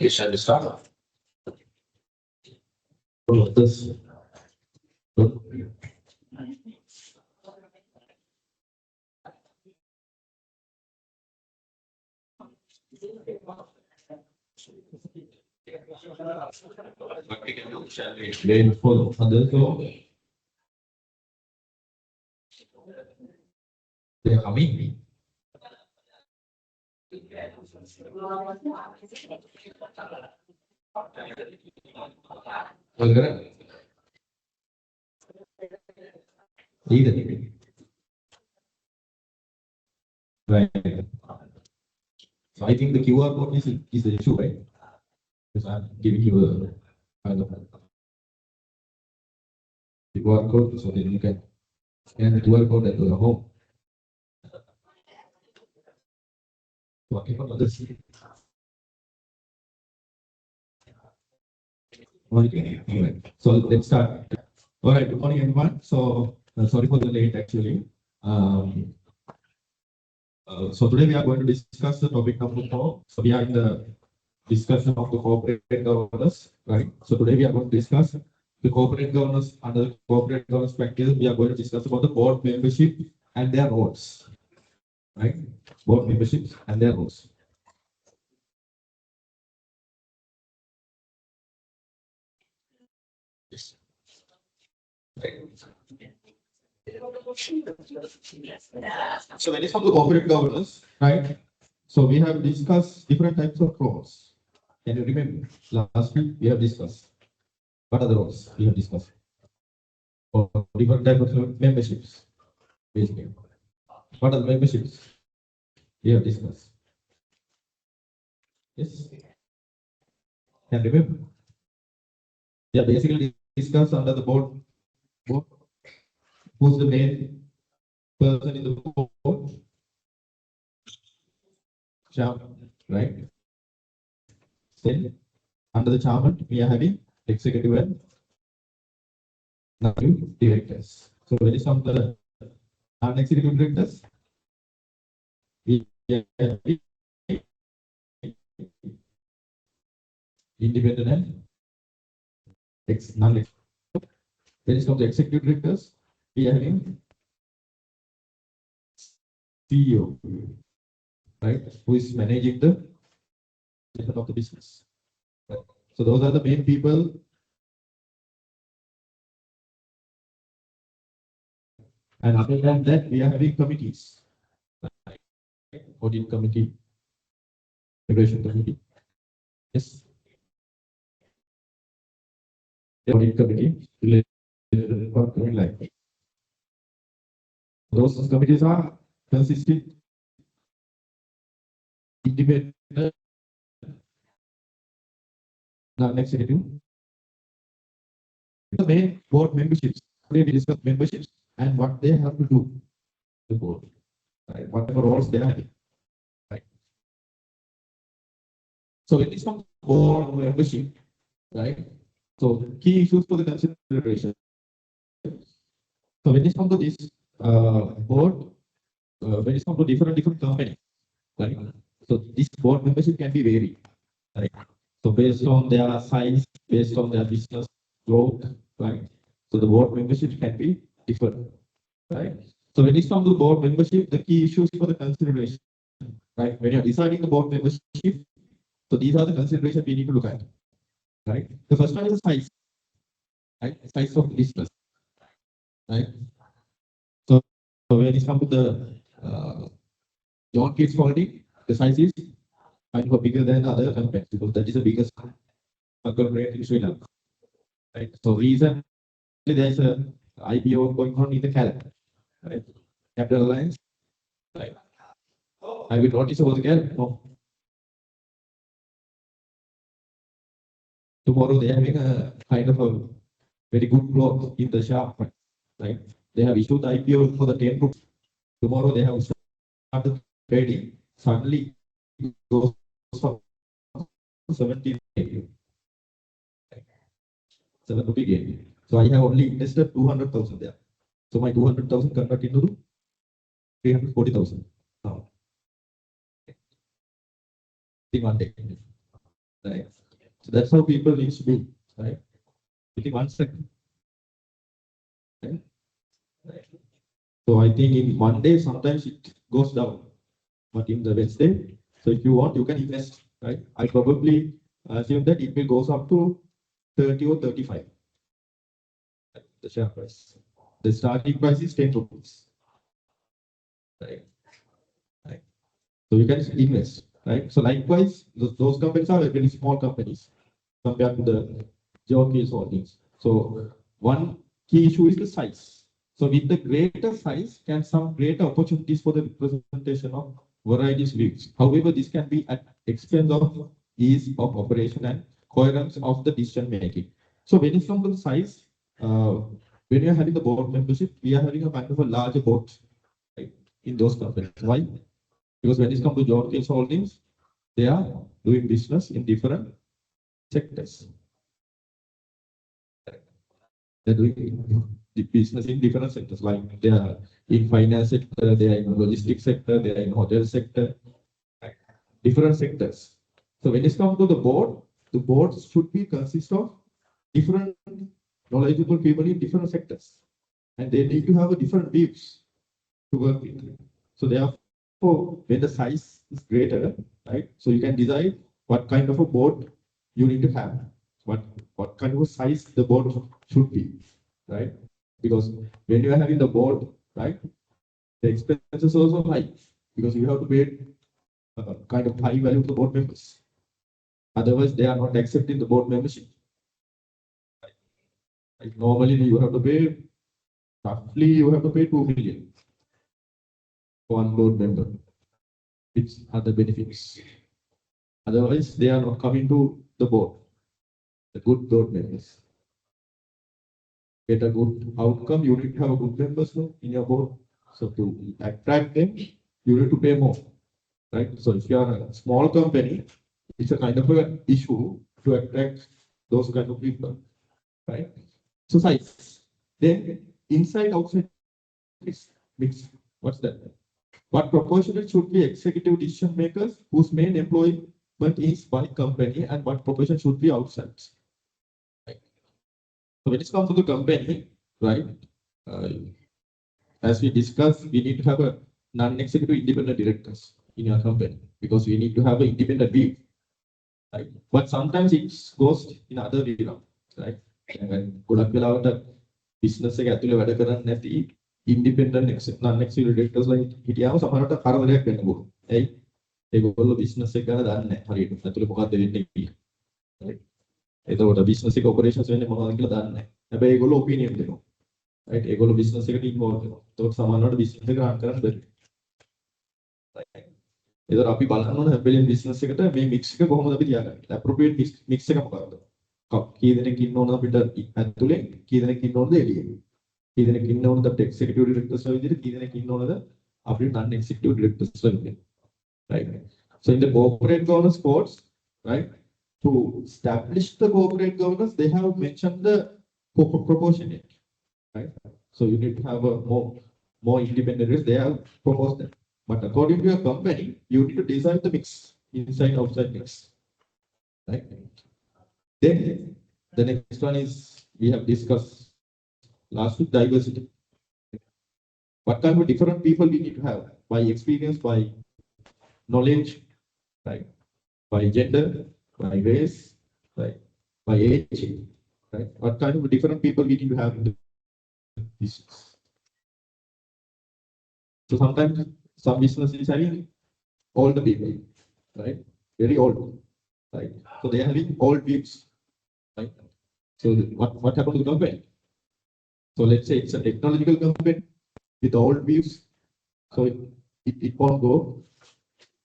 Shall we start? This. Shall we explain for others? They are coming. Either. Right. So I think the QR code is the issue, right? Because I'm giving you a kind of the QR code, so then you can scan the QR code at your home. Working for others. Alright. So let's start. All right. Good morning, everyone. So sorry for the late, actually. So today we are going to discuss the topic number 4. So we are in the discussion of the corporate governance, right? So today we are going to discuss the corporate governance. Under the corporate governance practices, we are going to discuss about the board membership and their roles, right? Board memberships and their roles. Yes. Right. So when it comes to corporate governance, right? So we have discussed different types of roles. Can you remember? Last week we have discussed. What are the roles we have discussed? Or different types of memberships, basically. What are the memberships we have discussed? Yes. Can you remember? Yeah, basically discussed under the board. Who's the main person in the board? Chairman, right? Then under the chairman, we are having executive and non-executive directors. So when it comes to the non-executive directors, we are having independent and non-executive. When it comes to executive directors, we are having CEO, right, who is managing the of the business. Right. So those are the main people. And other than that, we are having committees. Right. Audit committee, evaluation committee. Yes. The audit committee related to the report coming like. Those committees are consistent, independent, non-executive. The main board memberships. Today we discuss memberships and what they have to do. The board, right? Whatever roles they have, right? So when it comes to board membership, right? So key issues for the consideration. So when it comes to this board, when it comes to different companies, right? So this board membership can be varied, right? So based on their size, based on their business growth, right? So the board membership can be different, right? So when it comes to board membership, the key issues for the consideration, right? When you're deciding the board membership, so these are the considerations we need to look at, right? The first one is the size, right? Size of the business, right? So, when it comes to the John Kids Holding, the size is kind of bigger than other companies because that is the biggest conglomerate in Sri Lanka, right? So recently there's a IPO going on in the Galle, right? Capital Alliance, right? I will notice over the Galle. No. Tomorrow they are having a kind of a very good growth in the share price, right? They have issued the IPO for the 10 groups. Tomorrow they have started trading. Suddenly it goes from 17 7 rupee gain. So I have only invested 200,000 there. So my 200,000 converted into 340,000 now in one day. Right? So that's how people need to do, right? Within 1 second. Right? Right. So I think in one day sometimes it goes down, but in the Wednesday, so if you want, you can invest, right? I probably assume that it will goes up to 30 or 35, right? The share price. The starting price is 10 rupees, right? Right. So you can invest, right? So likewise, those companies are very small companies compared to the jockey's holdings. So one key issue is the size. So with the greater size, can some greater opportunities for the representation of varieties views. However, this can be at expense of ease of operation and coherence of the decision making. So when it comes to the size, when you're having the board membership, we are having a kind of a larger board, right, in those companies. Why? Because when it comes to jockey's holdings, they are doing business in different sectors. They're doing the business in different sectors, like they are in finance sector, they are in logistics sector, they are in hotel sector, right? Different sectors. So when it comes to the board should be consist of different knowledgeable people in different sectors, and they need to have a different views to work with. So therefore, when the size is greater, right? So you can decide what kind of a board you need to have, what kind of a size the board should be, right? Because when you are having the board, right, the expenses also high because you have to pay kind of high value to the board members. Otherwise, they are not accepting the board membership. Like normally, you have to pay roughly you have to pay 2 million for one board member, which are the benefits. Otherwise, they are not coming to the board, the good board members. Get a good outcome, you need to have a good members in your board. So to attract them, you need to pay more, right? So if you are a small company, it's a kind of an issue to attract those kind of people, right? So size. Then inside outside mix. What's that? What proportion should be executive decision makers whose main employment is by company and what proportion should be outside? Right. So when it comes to the company, right? Uh, as we discussed, we need to have a non-executive independent directors in your company because we need to have an independent view, right? But sometimes it goes in other way around, right? And ගොඩක් වෙලාවට business එක ඇතුලේ වැඩ කරන්නේ නැති independent non-executive directors ලා හිටියාම සමහරවිට කරදරයක් වෙන්න පුළුවන්. ඇයි? ඒගොල්ලෝ business එක ගැන දන්නේ නැහැ හරියට. ඇතුලේ මොකක්ද වෙන්නේ කියලා. right? එතකොට business එක operations වෙන්නේ මොනවද කියලා දන්නේ නැහැ. හැබැයි ඒගොල්ලෝ opinion දෙනවා. right? ඒගොල්ලෝ business එකට involve වෙනවා. ඒතකොට සමහරවිට business එක run කරන්න බැරි. right? ඒතර අපි බලන්න ඕන හැම වෙලේම business එකට මේ mix එක කොහොමද අපි තියාගන්නේ? appropriate mix එක මොකක්ද? key දෙනෙක් ඉන්නවද අපිට ඇතුලේ key දෙනෙක් ඉන්නවද එළියේ key දෙනෙක් ඉන්නවද අපිට executive directors ලා විදිහට key දෙනෙක් ඉන්නවද අපිට non executive directors ලා විදිහට right so in the corporate governance codes right to establish the corporate governance they have mentioned the proportionate right so you need to have a more independent risk they have proposed that but according to your company you need to design the mix inside outside mix right then the next one is we have discussed last week diversity. What kind of different people we need to have by experience, by knowledge, right? By gender, by race, right? By age, right? What kind of different people we need to have in the business. So sometimes some business is having older people, right? Very old, right? So they are having old views, right? So what happened to the company? So let's say it's a technological company with old views. So it won't go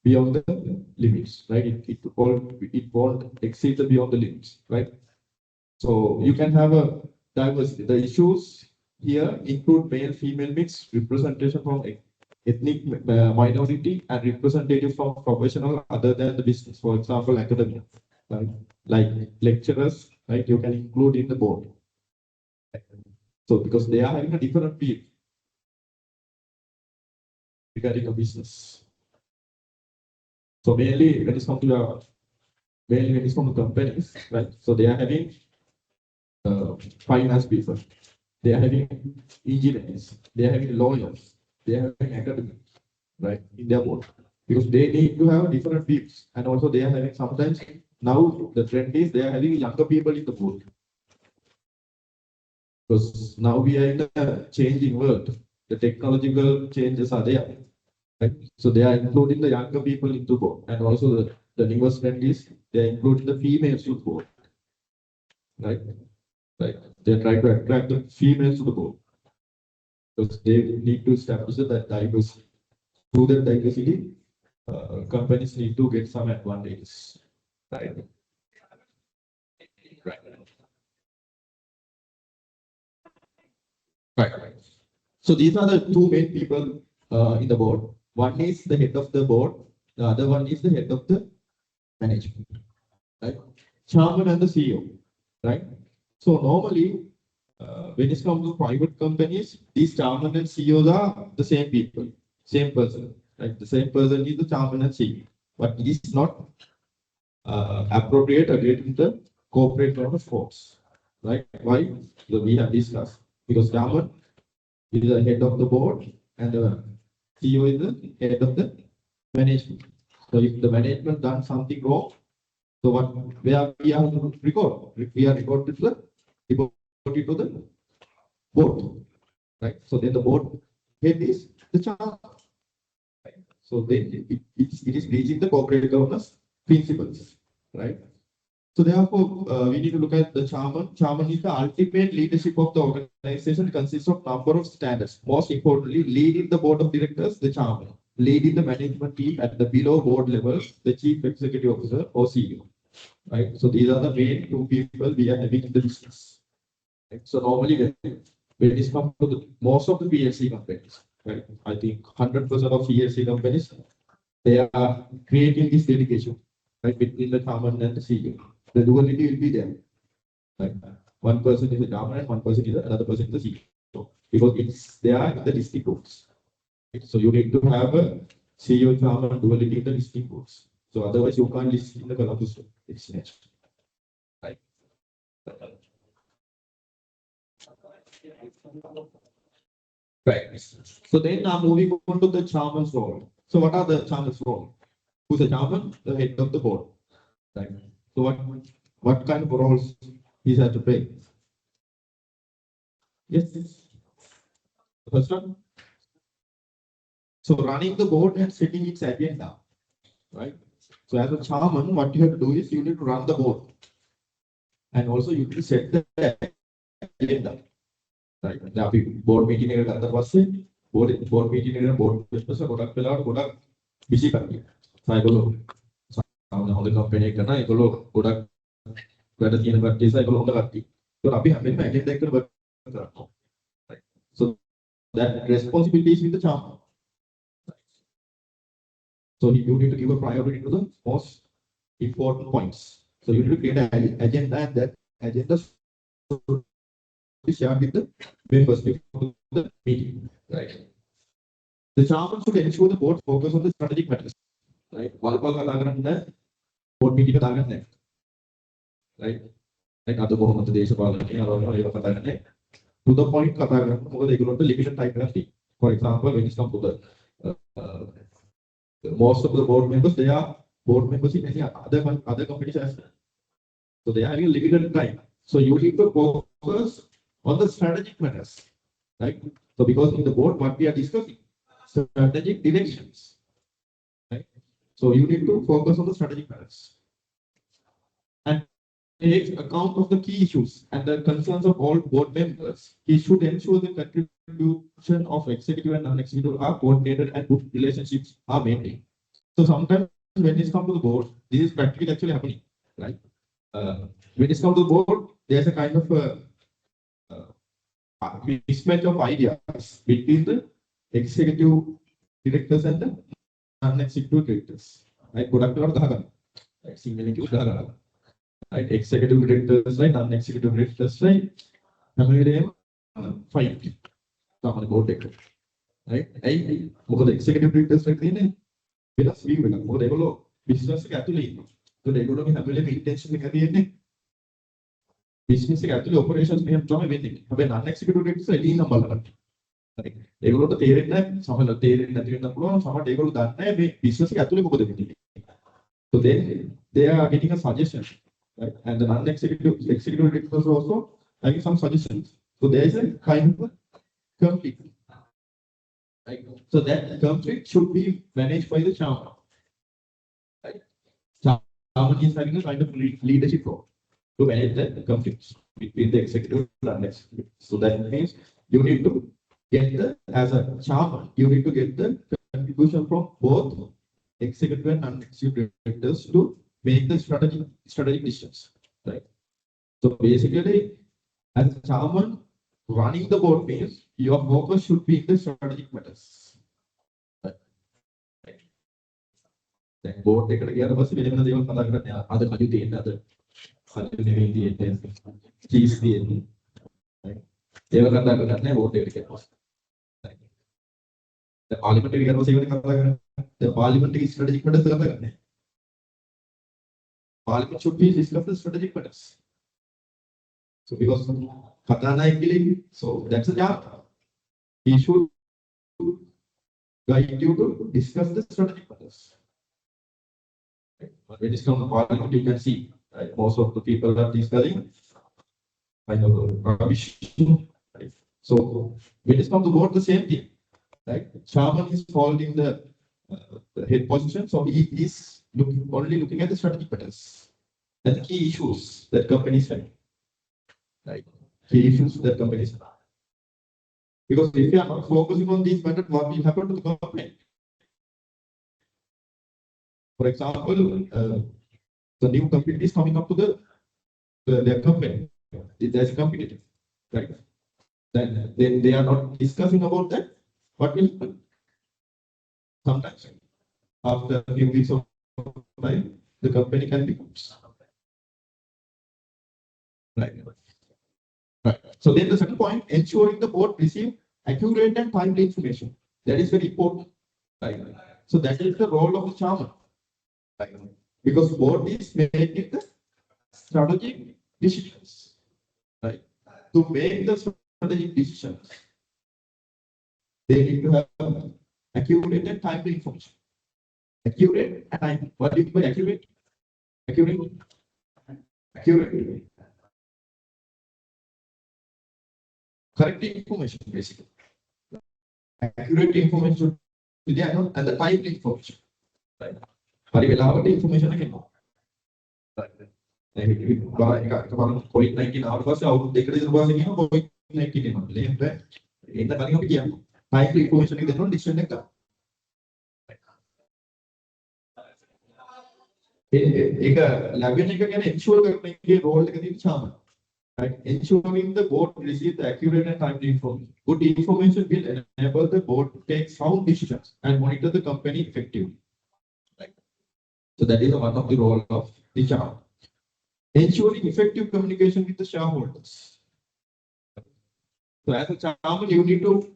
beyond the limits, right? It won't exceed beyond the limits, right? So you can have a diversity. The issues here include male, female mix, representation from ethnic minority, and representative from professional other than the business. For example, academia, right? Like lecturers, right? You can include in the board. So because they are having a different view regarding a business. So mainly when it comes to companies, right? So they are having finance people, they are having engineers, they are having lawyers, they are having academics, right? In their board. Because they need to have different views. And also they are having sometimes now the trend is they are having younger people in the board. Because now we are in a changing world. The technological changes are there. Right? So they are including the younger people into board. And also the newest trend is they are including the females to the board. Right? Right. They are trying to attract the females to the board. Because they need to establish that diversity. Through that diversity, companies need to get some advantages. Right. Right. Right. So these are the two main people in the board. One is the head of the board. The other one is the head of the management. Right? Chairman and the CEO. Right? So normally, when it comes to private companies, these chairman and CEOs are the same people, same person. Right? The same person is the chairman and CEO. But it is not appropriate again in the corporate governance codes. Right? Why? So we have discussed. Because chairman is the head of the board and the CEO is the head of the management. So if the management done something wrong, so where we are to record? We are recorded to the board, right? So then the board head is the chairman. Right? So then it is reaching the corporate governance principles, right? So therefore, we need to look at the chairman. Chairman is the ultimate leadership of the organization. It consists of number of standards. Most importantly, leading the board of directors, the chairman. Leading the management team at the below board level, the chief executive officer or CEO. Right. So these are the main two people we are having in the business. Right? So normally when it comes to most of the PLC companies, right? I think 100% of PLC companies, they are creating this dedication, right, between the chairman and the CEO. The duality will be there. Right? One person is the chairman and one person is another person is the CEO. Because it's there in the listing rules. Right? So you need to have a CEO chairman duality in the listing rules. So otherwise you can't list in the Colombo exchange. Right? Right. So then now moving on to the chairman's role. So what are the chairman's role? Who's the chairman? The head of the board. Right. So what kind of roles he has to play? Yes. The first one. So running the board and setting its agenda. Right. So as a chairman, what you have to do is you need to run the board. And also you need to set the agenda. Right. Now board meeting ගත්ත පස්සේ board meeting එක board members ගොඩක් වෙලාවට ගොඩක් busy කට්ටිය. ඒගොල්ලෝ හොඳ company එකක් කරනවා ඒගොල්ලෝ ගොඩක් වැඩ තියෙන කට්ටිය සහ ඒගොල්ලෝ හොඳ කට්ටිය. ඒතකොට අපි හැමෙම ඇජෙන්ඩා එකට work කරනවා. Right. So that responsibility is with the chairman. So you need to give a priority to the most important points. So you need to create an agenda, and that agenda should be shared with the members before the meeting. Right. The chairman should ensure the board focus on the strategic matters. Right. Walpal කතා කරන්න board meeting එක දාගන්න නැහැ. Right. Like අද කොහොමද දේශපාලනයේ අරවල ඒවා කතා කරන්නේ. To the point කතා කරන්න. මොකද ඒගොල්ලන්ට limited time එකක් තියෙනවා. For example, when it comes to the most of the board members, they are board members in any other companies as well. So they are having limited time. So you need to focus on the strategic matters. Right. So because in the board, what we are discussing, strategic directions. Right. So you need to focus on the strategic matters and take account of the key issues and the concerns of all board members. He should ensure the contribution of executive and non-executive are coordinated and good relationships are maintained. So sometimes when it comes to the board, this is practically actually happening, right? When it comes to the board, there's a kind of mismatch of ideas between the executive directors and the non-executive directors. Right? Right? Right? Executive directors, right? Non-executive directors, right? Fight. Board right? Because the executive directors like වෙනස් වීම වෙනවා. මොකද ඒගොල්ලෝ business එක ඇතුලේ ඉන්නවා. ඒකට ඒගොල්ලෝගේ හැම වෙලේම ඉන්ටෙන්ෂන් එක තියෙන්නේ බිස්නස් එක ඇතුලේ ඔපරේෂන්ස් මෙහෙම තමයි වෙන්නේ. හැබැයි non executive directors එළිය ඉන්න බලන්න. හරි. ඒගොල්ලොන්ට තේරෙන්නේ නැහැ. සමහරවිට තේරෙන්නේ නැති වෙන්න පුළුවන්. සමහරවිට ඒගොල්ලෝ දන්නේ නැහැ මේ බිස්නස් එක ඇතුලේ මොකද වෙන්නේ. So they are getting a suggestion, right? And the non executive directors also having some suggestions. So there is a kind of conflict. Right. So that conflict should be managed by the chairman. Right. Chairman is having a kind of leadership role to manage the conflicts between the executive and non-executive. So that means you need to get as a chairman, you need to get the contribution from both executive and non-executive directors to make the strategic decisions. Right. So basically, as a chairman, running the board means your focus should be in the strategic matters. Right. Then board එකට ගියාට පස්සේ වෙන වෙන දේවල් කතා කරන්නේ. අද කජු තියෙන්නේ අද කජු නෙවෙයි තියෙන්නේ. චීස් තියෙන්නේ. Right. ඒව කතා කරන්නේ board එකට ගියාට පස්සේ. Right. දැන් පාර්ලිමේන්තු එකට ගියාට පස්සේ ඒවට කතා කරන්නේ. දැන් පාර්ලිමේන්තු එකේ strategic matters කතා කරන්නේ. Parliament should be discuss the strategic matters. So because Katana killing, so that's a job. He should guide you to discuss the strategic matters. Right. But when it's come to Parliament, you can see right, most of the people are discussing kind of rubbish. Right. So when it's come to vote, the same thing. Right. Chairman is holding the head position, so he is only looking at the strategic matters and the key issues that companies have. Right. Key issues that companies have. Because if you are not focusing on these matters, what will happen to the company? For example, the new company is coming up to their company. There's a competitor, right? Then they are not discussing about that. What will happen? Sometimes after a few weeks of time, the company can be right. Right. So then the second point, ensuring the board receive accurate and timely information. That is very important. Right. So that is the role of the chairman. Right. Because board is making the strategic decisions. Right. To make the strategic decisions, they need to have accurate and timely information. Accurate and timely. What do you mean by accurate? Accurate. Accurate. Correct information, basically. Accurate information should be there, and the timely information. Right. Hari velawata information එකක්. Right. COVID-19 ආවට පස්සේ අවුරුදු දෙකකට ඉස්සර පස්සේ කියනවා COVID-19 එනවා. එහෙම බෑ. එන්න කලින් අපි කියනවා. timely information එක දෙන්න decision එක ගන්න. ඒක ලැබෙන එක ගැන ensure කරන එකේ role එක තියෙන chairman. Right? Ensuring the board receives the accurate and timely information. Good information will enable the board to take sound decisions and monitor the company effectively. Right? So that is one of the role of the chairman. Ensuring effective communication with the shareholders. So as a chairman, you need to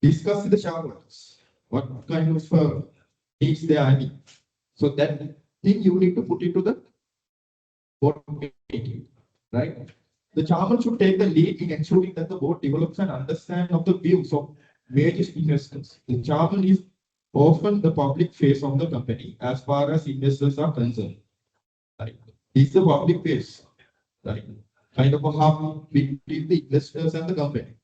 discuss with the shareholders what kind of needs they are having. So that thing you need to put into the board meeting, right? The chairman should take the lead in ensuring that the board develops an understanding of the views of major investors. The chairman is often the public face of the company as far as investors are concerned. Right? He's the public face, right? Kind of a hub between the investors and the company.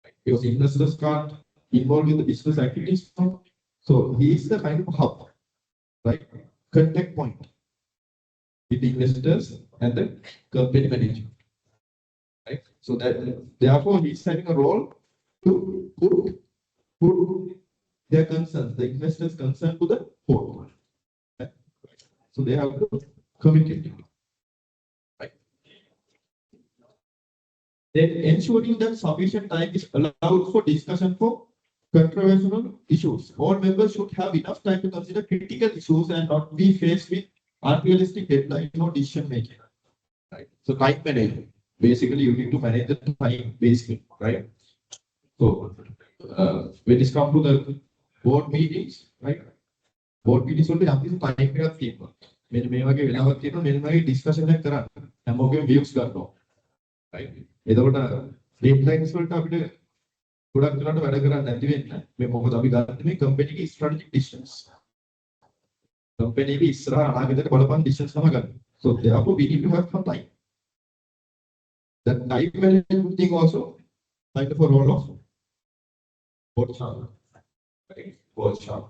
Right? Because investors can't involve in the business activities. So he is the kind of a hub, right? Contact point with the investors and the company management. Right? So that therefore he's having a role to put their concerns, the investors' concern to the board. Right? So they have to communicate. Right? Then ensuring that sufficient time is allowed for discussion for controversial issues. All members should have enough time to consider critical issues and not be faced with unrealistic deadlines or decision making. Right? So time management. Basically, you need to manage the time basically, right? So when it comes to the board meetings, right? Board meetings වලට යම් කිසි time එකක් තියෙනවා. මෙන්න මේ වගේ වෙලාවක් තියෙනවා මෙන්න මේ discussion එකක් කරන්න. හැමෝගෙම views ගන්නවා. right? එතකොට deadlines වලට අපිට ගොඩක් දුරට වැඩ කරන්න නැති වෙන්න මේ මොකද අපි ගන්න මේ company එකේ strategic decisions. company එකේ ඉස්සරහ අනාගතයට බලපන් decisions තමයි ගන්න. So therefore we need to have some time. That time management thing also kind of a role of board chairman. Right? Board chairman.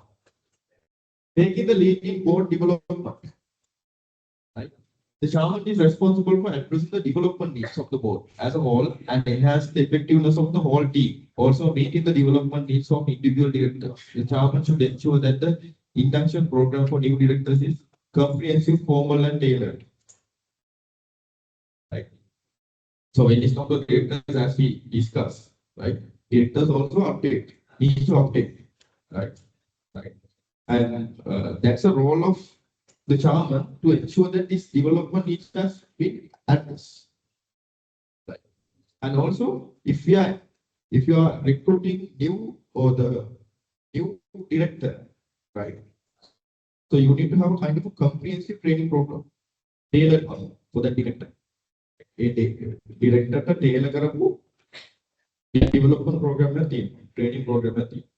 Taking the lead in board development. Right? The chairman is responsible for addressing the development needs of the board as a whole and enhance the effectiveness of the whole team. Also meeting the development needs of individual directors. The chairman should ensure that the induction program for new directors is comprehensive, formal, and tailored. Right? So when it's not the directors as we discussed, right? Directors also need to update, right? Right. And that's a role of the chairman to ensure that this development needs has been addressed. Right. And also, if you are recruiting new or the new director, right? So you need to have a kind of a comprehensive training program tailored for that director. Director tailor කරපු development program එකක් තියෙනවා, training program එකක් තියෙනවා.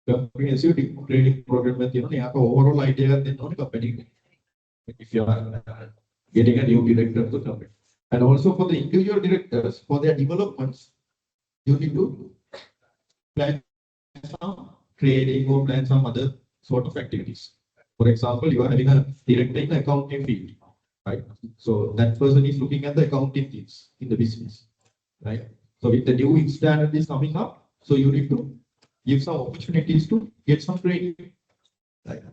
Comprehensive training program එකක් තියෙනවා. එයාට overall idea එකක් දෙන්න ඕනේ company එකට. If you are getting a new director to the company. And also for the individual directors, for their developments, you need to plan some training or plan some other sort of activities. For example, you are having a director in the accounting field, right? So that person is looking at the accounting things in the business, right? So with the new standard is coming up, so you need to give some opportunities to get some training, right?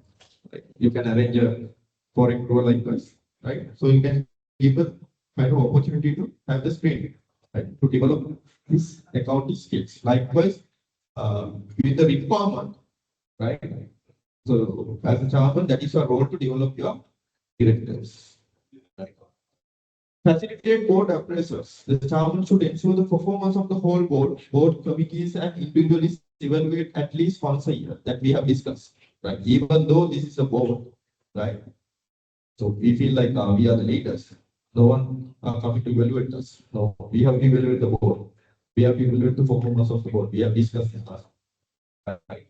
You can arrange a foreign role like this, right? So you can give a kind of opportunity to have this training, right? To develop this accounting skills. Likewise, with the requirement, right? So as a chairman, that is your role to develop your directors. Right? Facilitate board appraisals. The chairman should ensure the performance of the whole board committees and individually evaluate at least once a year that we have discussed, right? Even though this is a board, right? So we feel like we are the leaders. No one coming to evaluate us. No, we have to evaluate the board. We have to evaluate the performance of the board. We have discussed in past. Right.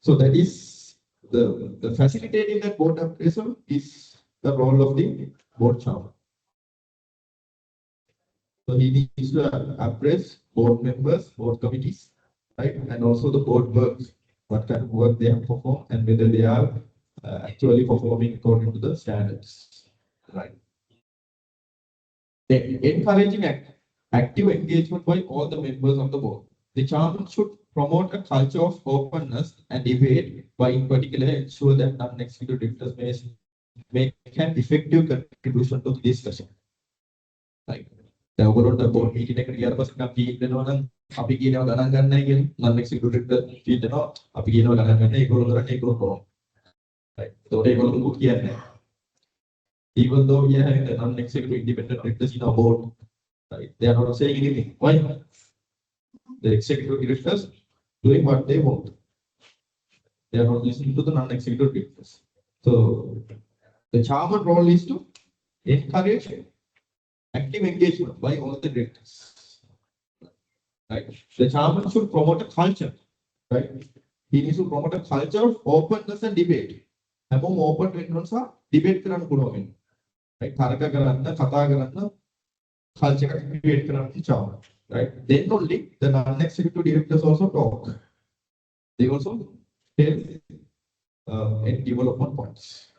So that is the facilitating that board appraisal is the role of the board chairman. So he needs to appraise board members, board committees, right? And also the board works, what kind of work they have performed and whether they are actually performing according to the standards, right? Then encouraging active engagement by all the members of the board. The chairman should promote a culture of openness and debate by in particular ensure that non-executive directors may make an effective contribution to the discussion. Right. දැන් ඔයගොල්ලන්ට board meeting එකට ගියාට පස්සේ නම් feed වෙනවා නම් අපි කියනවා ගණන් ගන්නයි කියලා. නම් එක්සිකියුටිව්ට ෆීඩ් වෙනවා. අපි කියනවා ගණන් ගන්න ඒගොල්ලෝ කරන්නේ ඒගොල්ලෝ කොහොමද? Right. ඒකට ඒගොල්ලෝ මුකුත් කියන්නේ නැහැ. Even though we are having the non-executive independent directors in our board, right? They are not saying anything. Why? The executive directors doing what they want. They are not listening to the non-executive directors. So the chairman role is to encourage active engagement by all the directors. Right? The chairman should promote a culture. Right? He needs to promote a culture of openness and debate. Among open veterans are debate කරන්න පුළුවන්. Right? තර්ක කරන්න, කතා කරන්න, culture එක create කරන්න chairman. Right? Then only the non-executive directors also talk. They also tell and development points.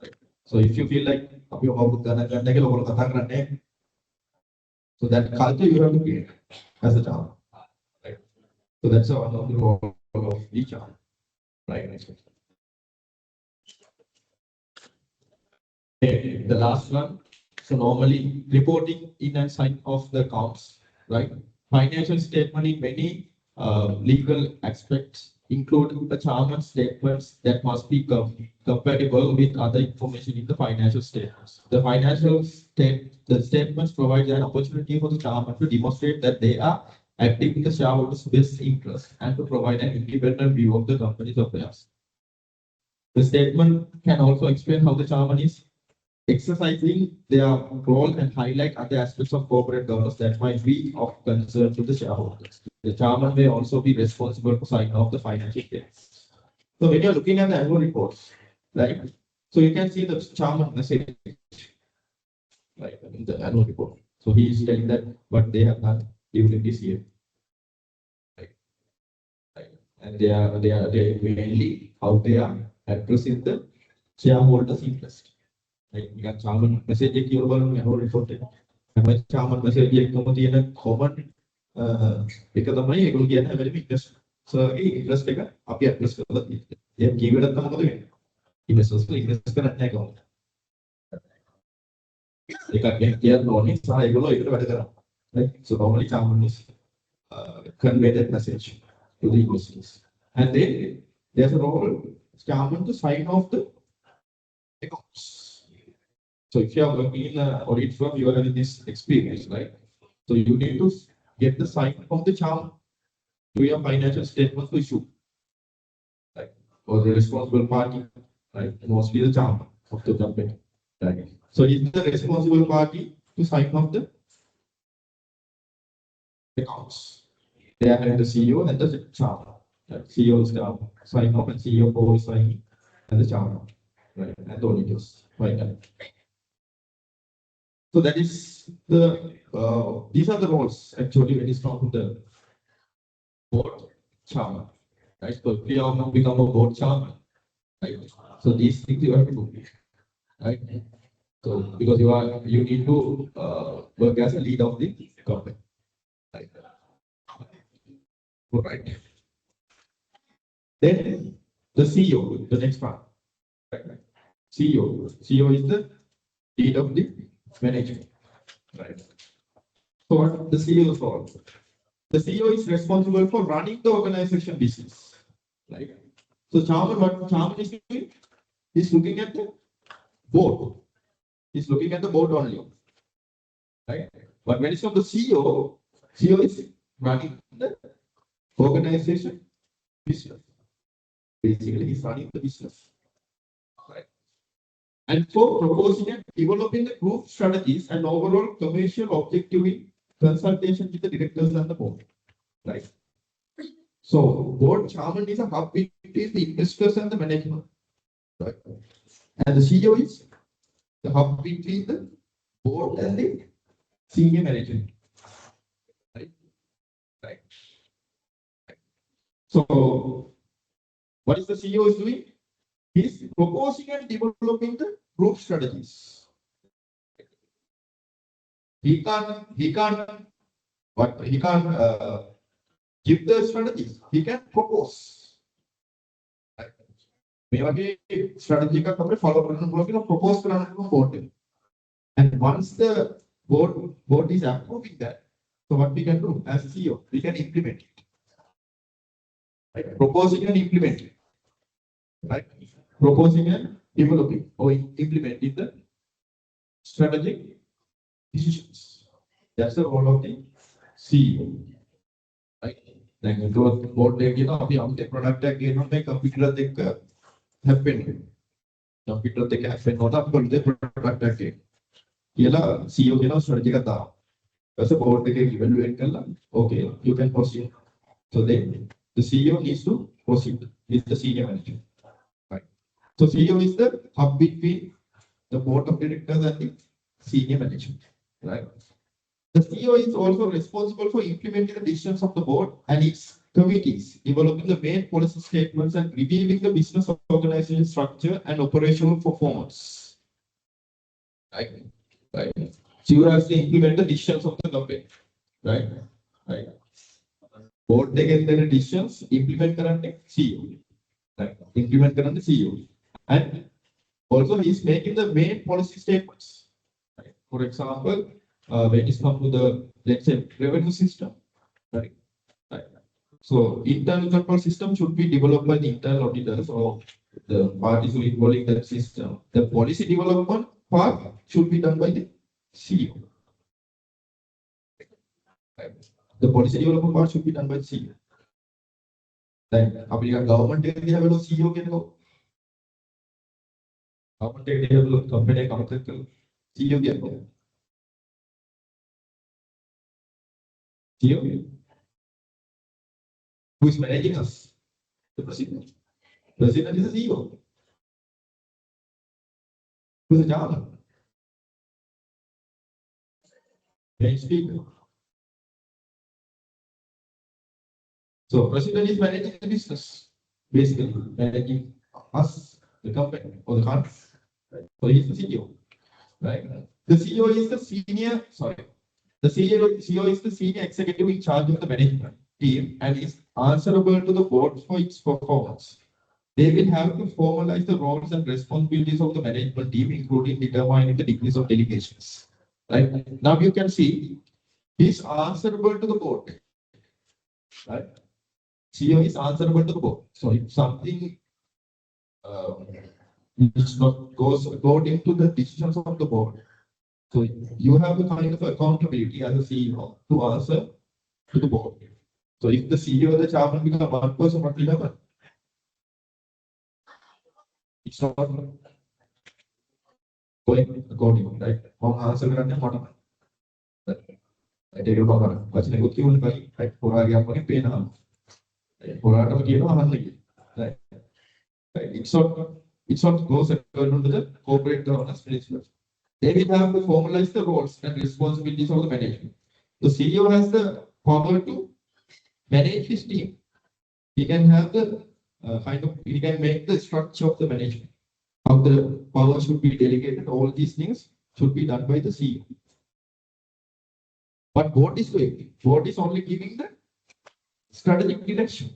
Right? So if you feel like අපි ඔබ ගණන් ගන්න කියලා ඔයගොල්ලෝ කතා කරන්නේ, so that culture you have to create as a chairman. Right? So that's one of the role of the chairman. Right? Okay, the last one. So normally reporting in and sign off the accounts, right? Financial statement in many legal aspects include the chairman's statements that must be compatible with other information in the financial statements. The statements provide an opportunity for the chairman to demonstrate that they are acting in the shareholders' best interest and to provide an independent view of the company's affairs. The statement can also explain how the chairman is exercising their role and highlight other aspects of corporate governance that might be of concern to the shareholders. The chairman may also be responsible for signing off the financial statements. So when you're looking at the annual reports, right? So you can see the chairman message, right, in the annual report. So he is telling that what they have done during this year. Right. Right. And they are mainly how they are addressing the shareholders' interest. නිකන් චාමන් message එක කියලා බලන්න යනවා report එක. හැම චාමන් message එකකම තියෙන common එක තමයි ඒගොල්ලෝ කියන්නේ හැබැයි ඉන්වෙස්ටර්ගේ ඉන්ට්‍රස්ට් එක අපි ඇඩ්‍රස් කරලා තියෙන්නේ. ඒක කීවඩක් තමයි මොකද වෙන්නේ? ඉන්වෙස්ටර්ස් ඉන්වෙස්ට් කරන්නේ නැහැ කොහොමද? ඒකක් කියන්න ඕනේ සහ ඒගොල්ලෝ ඒකට වැඩ කරනවා. Right? So normally chairman is convey that message to the investors. And then there's a role chairman to sign off the accounts. So if you are working in an audit firm, you are having this experience, right? So you need to get the sign from the chairman to your financial statements to issue, right? Or the responsible party, right? Mostly the chairman of the company, right? So he's the responsible party to sign off the accounts. They are having the CEO and the chairman. Right? CEO is sign off and CEO is signing and the chairman, right? And the auditors, right? So that is the these are the roles actually when it's come to the board chairman, right? So if you are now become a board chairman, right? So these things you have to do, right? So because you need to work as a lead of the company, right? Right. Then the CEO, the next part, right? CEO is the lead of the management, right? So what the CEO is for? The CEO is responsible for running the organization business, right? So what chairman is doing? He's looking at the board. He's looking at the board only, right? But when it's from the CEO is running the organization business. Basically, he's running the business, right? And for proposing and developing the group strategies and overall commercial objective in consultation with the directors and the board, right? So board chairman is a hub between the investors and the management, right? And the CEO is the hub between the board and the senior management, right? Right. So what is the CEO is doing? He's proposing and developing the group strategies. He can't give the strategies. He can propose. Right? strategy follow propose board. And once the board is approving that, so what we can do as CEO, we can implement it. Right? Proposing and implementing. Right? Proposing and developing or implementing the strategic decisions. That's the role of the CEO. Right? Like board product computer happen. Computer happen product CEO strategy as a board evaluate okay, you can proceed. So then the CEO needs to proceed with the senior manager. Right. So CEO is the hub between the board of directors and the senior management. Right. The CEO is also responsible for implementing the decisions of the board and its committees, developing the main policy statements and reviewing the business organization structure and operational performance. Right. Right. CEO has to implement the decisions of the company. Right. Right. Board take the decisions, implement the CEO. Right. Implement the CEO. And also he is making the main policy statements. Right. For example, when it comes to the, let's say, revenue system. Right. Right. So internal control system should be developed by the internal auditors or the parties who involved in that system. The policy development part should be done by the CEO. Right. The policy development part should be done by the CEO. Then, government they have a CEO can go. Government they have a company CEO can go. CEO. Who is managing us? The president. President is the CEO. Who is the chairman? Main speaker. So president is managing the business, basically managing us, the company or the country. Right? So he is the CEO. Right? The CEO is the senior, the CEO is the senior executive in charge of the management team and is answerable to the board for its performance. They will have to formalize the roles and responsibilities of the management team, including determining the degrees of delegations. Right? Now you can see he is answerable to the board. Right? CEO is answerable to the board. So if something which not goes according to the decisions of the board, so you have a kind of accountability as a CEO to answer to the board. So if the CEO or the chairman become one person, what will happen? It's not going accordingly, right? Answer what? I take it from what's the good human right? For our young pay now. For our right? Right. It's not goes according to the corporate governance principles. They will have to formalize the roles and responsibilities of the management. The CEO has the power to manage his team. He can have the he can make the structure of the management. How the power should be delegated, all these things should be done by the CEO. But board is doing? Board is only giving the strategic direction.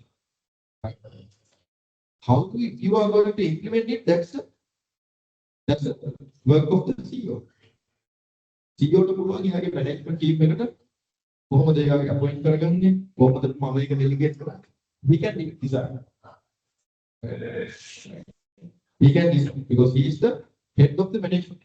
How you are going to implement it? That's the work of the CEO. CEO to put on management team they are appoint delegate. He can design. He can design because he is the head of the management.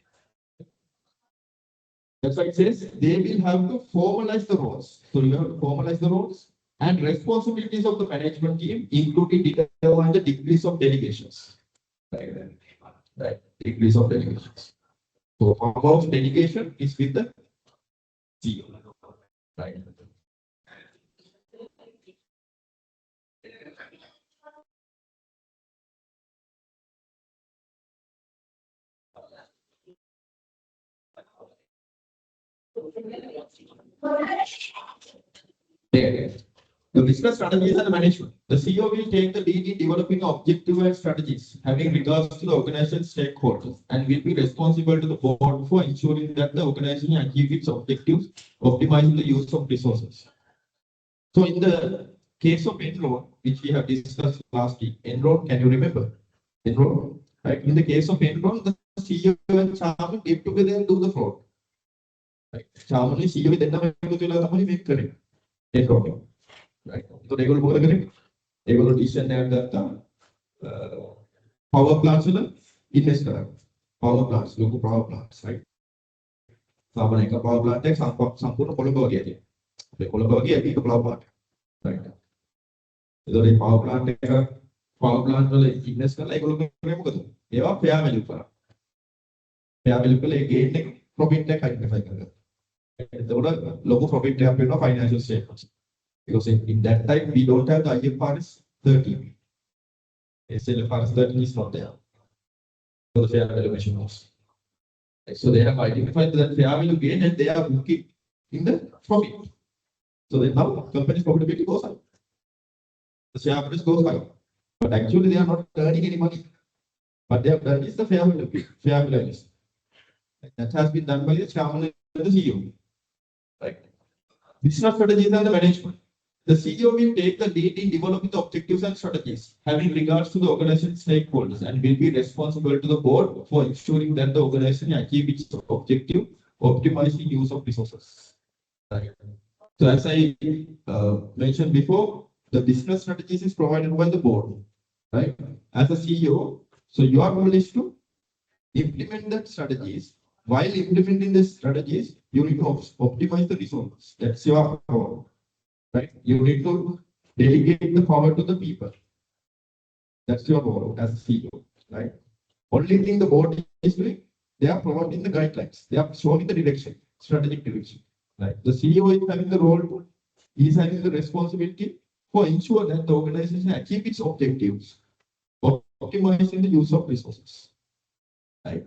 That's why it says they will have to formalize the roles. So you have to formalize the roles and responsibilities of the management team, including determine the degrees of delegations. Right. Degrees of delegations. So power of delegation is with the CEO. Right. There. The business strategies and management. The CEO will take the lead in developing objective and strategies, having regards to the organization stakeholders, and will be responsible to the board for ensuring that the organization achieves its objectives, optimizing the use of resources. So in the case of Enron, which we have discussed last week, Enron, can you remember? Enroll. Right? In the case of enroll, the CEO and chairman get together and do the fraud. Right? Chairman is CEO then make correct. Enroll. Right? So they will correct. They will decision that power plants will invest power plants, local power plants, right? Sama එක power plant එක සම්පූර්ණ කොළඹ වගේ ඇති. ඒ කොළඹ වගේ ඇති එක power plant. Right. ඒතකොට මේ power plant වල invest කරලා ඒගොල්ලෝ කරේ මොකද? ඒවා fair value කරා. fair value කරලා ඒ gain එක profit එක identify කරගත්තා. එතකොට ලොකු profit එකක් වෙනවා financial statements. Because in that time we don't have the IFRS 13. SLFRS 13 is not there. So the fair value measurements. So they have identified that fair value gain and they are booking in the profit. So then now company's profitability goes up. The share price goes high. But actually they are not earning any money. But they have done is the fair value. That has been done by the chairman and the CEO. Right. Business strategies and the management. The CEO will take the lead in developing the objectives and strategies, having regards to the organization stakeholders, and will be responsible to the board for ensuring that the organization achieves its objective, optimizing use of resources. Right. So as I mentioned before, the business strategies is provided by the board, right? As a CEO, so your role is to implement that strategies. While implementing the strategies, you need to optimize the resources. That's your role. Right? You need to delegate the power to the people. That's your role as a CEO, right? Only thing the board is doing, they are providing the guidelines. They are showing the direction, strategic direction. Right? The CEO is having the role, he is having the responsibility for ensure that the organization achieves its objectives, optimizing the use of resources. Right?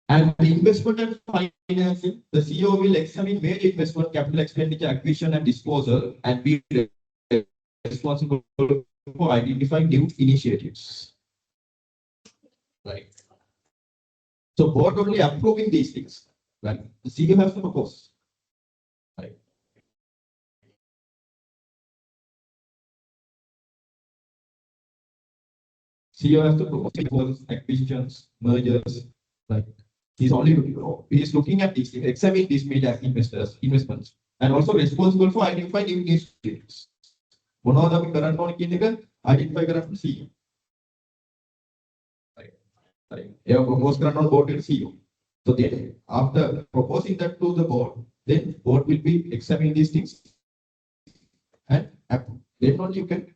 And the investment and financing, the CEO will examine major investment, capital expenditure, acquisition and disposal, and be responsible for identifying new initiatives. Right. So board only approving these things. Right. The CEO has to propose. Right. CEO has to propose acquisitions, mergers. Right. He's looking at these things, examining these major investments, and also responsible for identifying new initiatives. One of them current one identify current CEO. Right. Yeah, propose current on board and CEO. So then after proposing that to the board, then board will be examining these things and approve. Then only you can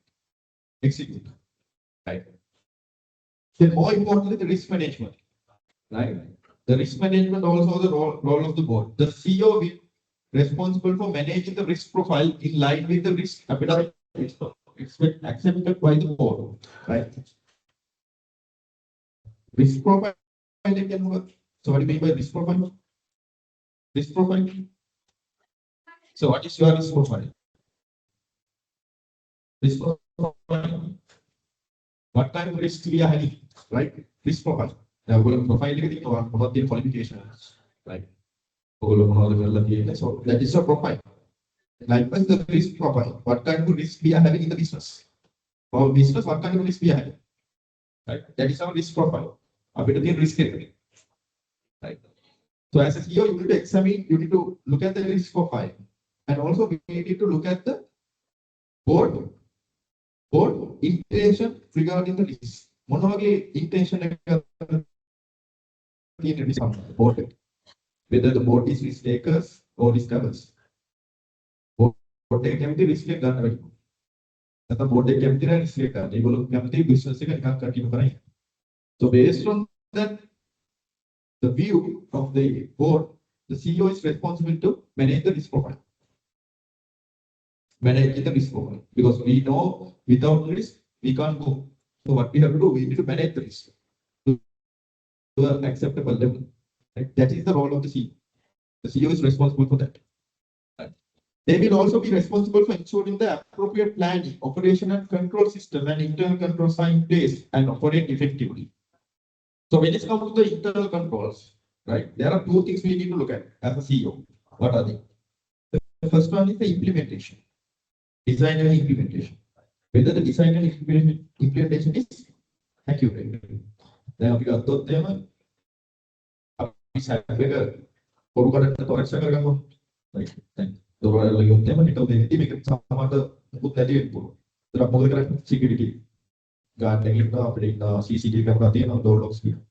execute. Right. Then more importantly, the risk management. Right. The risk management also the role of the board. The CEO will be responsible for managing the risk profile in line with the risk appetite accepted by the board. Right. Risk profile can work. So what do you mean by risk profile? Risk profile. So what is your risk profile? Risk profile. What kind of risk we are having? Right. Risk profile. Profile about the qualifications, right? So that is a profile. Likewise, the risk profile. What kind of risk we are having in the business? For business, what kind of risk we are having? Right? That is our risk profile. A bit of the risk area. Right? So as a CEO, you need to examine, you need to look at the risk profile. And also we need to look at the board intention regarding the risk. Monopoly intention board, whether the board is risk takers or risk covers. Board can be risk taker. The board can be risk taker. They will come to business and continue. So based on that, the view of the board, the CEO is responsible to manage the risk profile. Manage the risk profile. Because we know without risk, we can't go. So what we have to do, we need to manage the risk to an acceptable level. Right? That is the role of the CEO. The CEO is responsible for that. Right? They will also be responsible for ensuring the appropriate planning, operation and control system and internal controls are in place and operate effectively. So when it comes to the internal controls, right, there are two things we need to look at as a CEO. What are they? The first one is the implementation. Design and implementation. Whether the design and implementation is accurate. දැන් අපි ගත්තොත් එහෙම අපි සැප් එක පොරු කරන්න තොරක්ෂ කරගන්නවා. right. දැන් දොරවල් ගියොත් එහෙම හිතුව දෙන්නේ මේක සමහරට මුකුත් නැති වෙන්න පුළුවන්. ඒත් අපි මොකද කරන්නේ? security guard එකක් ඉන්නවා අපිට ඉන්නවා CCTV කැමරා තියෙනවා door locks තියෙනවා.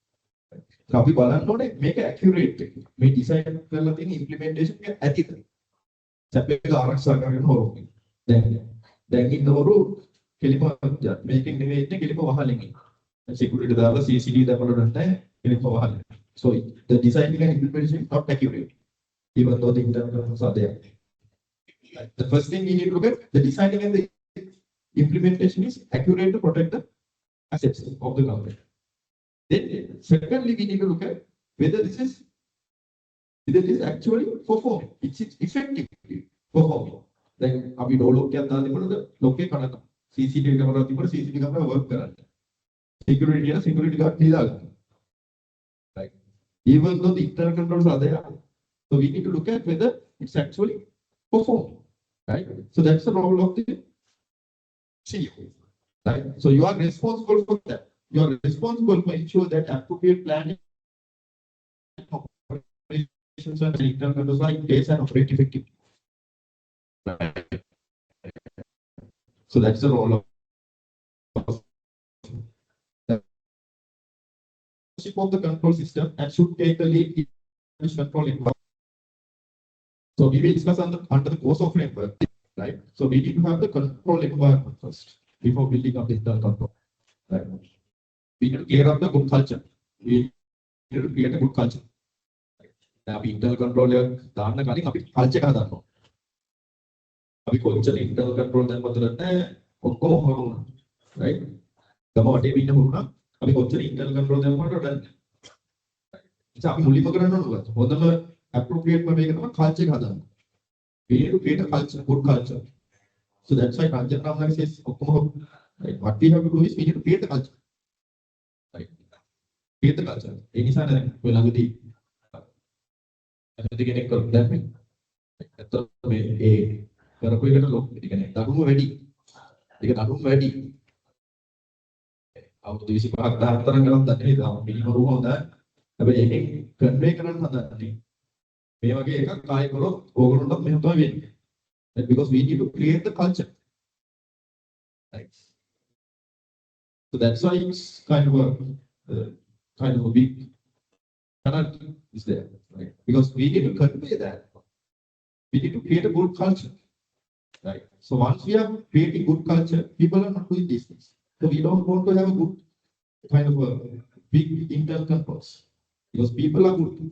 අපි බලන්න ඕනේ මේක accurate එක. මේ design කරලා තියෙන implementation එක ඇතිද? සැප් එක ආරක්ෂා කරගෙන හොරෝ. දැන් ඉන්න හොරු කෙලිම මේකෙන් නෙවෙයි ඉන්නේ කෙලිම වහලෙන් ඉන්නේ. security දාලා CCTV දාපල නැහැ කෙලිම වහලෙන්. So the design and implementation is not accurate. Even though the internal controls are there. The first thing we need to look at the designing and the implementation is accurate to protect the assets of the government. Then secondly, we need to look at whether this is actually performing. It's effectively performing. Then we don't look at the location CCTV camera, CCTV camera work කරන්නේ. Security guard නිදාගන්න. Right. Even though the internal controls are there, so we need to look at whether it's actually performing. Right. So that's the role of the CEO. Right. So you are responsible for that. You are responsible for ensure that appropriate planning operations and internal controls are in place and operate effectively. Right. So that's the role of the control system and should take the lead in control environment. So we will discuss under the course of framework, right? So we need to have the control environment first before building up the internal control. Right? We need to clear up the good culture. We need to create a good culture. Now, internal control දාන්න කලින් අපි culture එක හදන්න ඕනේ. අපි කොච්චර internal control දැන් මතලට ඔක්කොම හොරුණා. right? ගම වටේ ඉන්න හොරුණා. අපි කොච්චර internal control දැම්මකට වඩා. අපි මුලින්ම කරන්න ඕනේ. හොඳම appropriate මේක තමයි culture එක හදන්න. We need to create a culture, good culture. So that's why Ranjan Ramnagi says, right? What we have to do is we need to create the culture. Right? Create the culture. Any sign that will have the කෙනෙක් කරලා දැම්මේ. ඇත්තටම මේ කරපු එකට lock කියන්නේ දඩුම වැඩි. ඒක දඩුම වැඩි. අවුරුදු 25ක් 14ක් ගණන් දන්නේ නැහැ. මිනිමරු හොඳයි. හැබැයි ඒකෙන් කන්වේ කරන්න හදන්නේ. මේ වගේ එකක් කාය කරොත් ඕගොල්ලන්ටත් මෙහෙම තමයි වෙන්නේ. Because we need to create the culture. Right. So that's why it's kind of a big penalty is there, right? Because we need to convey that. We need to create a good culture, right? So once we are creating good culture, people are not doing these things. So we don't want to have a good kind of a big internal controls because people are good.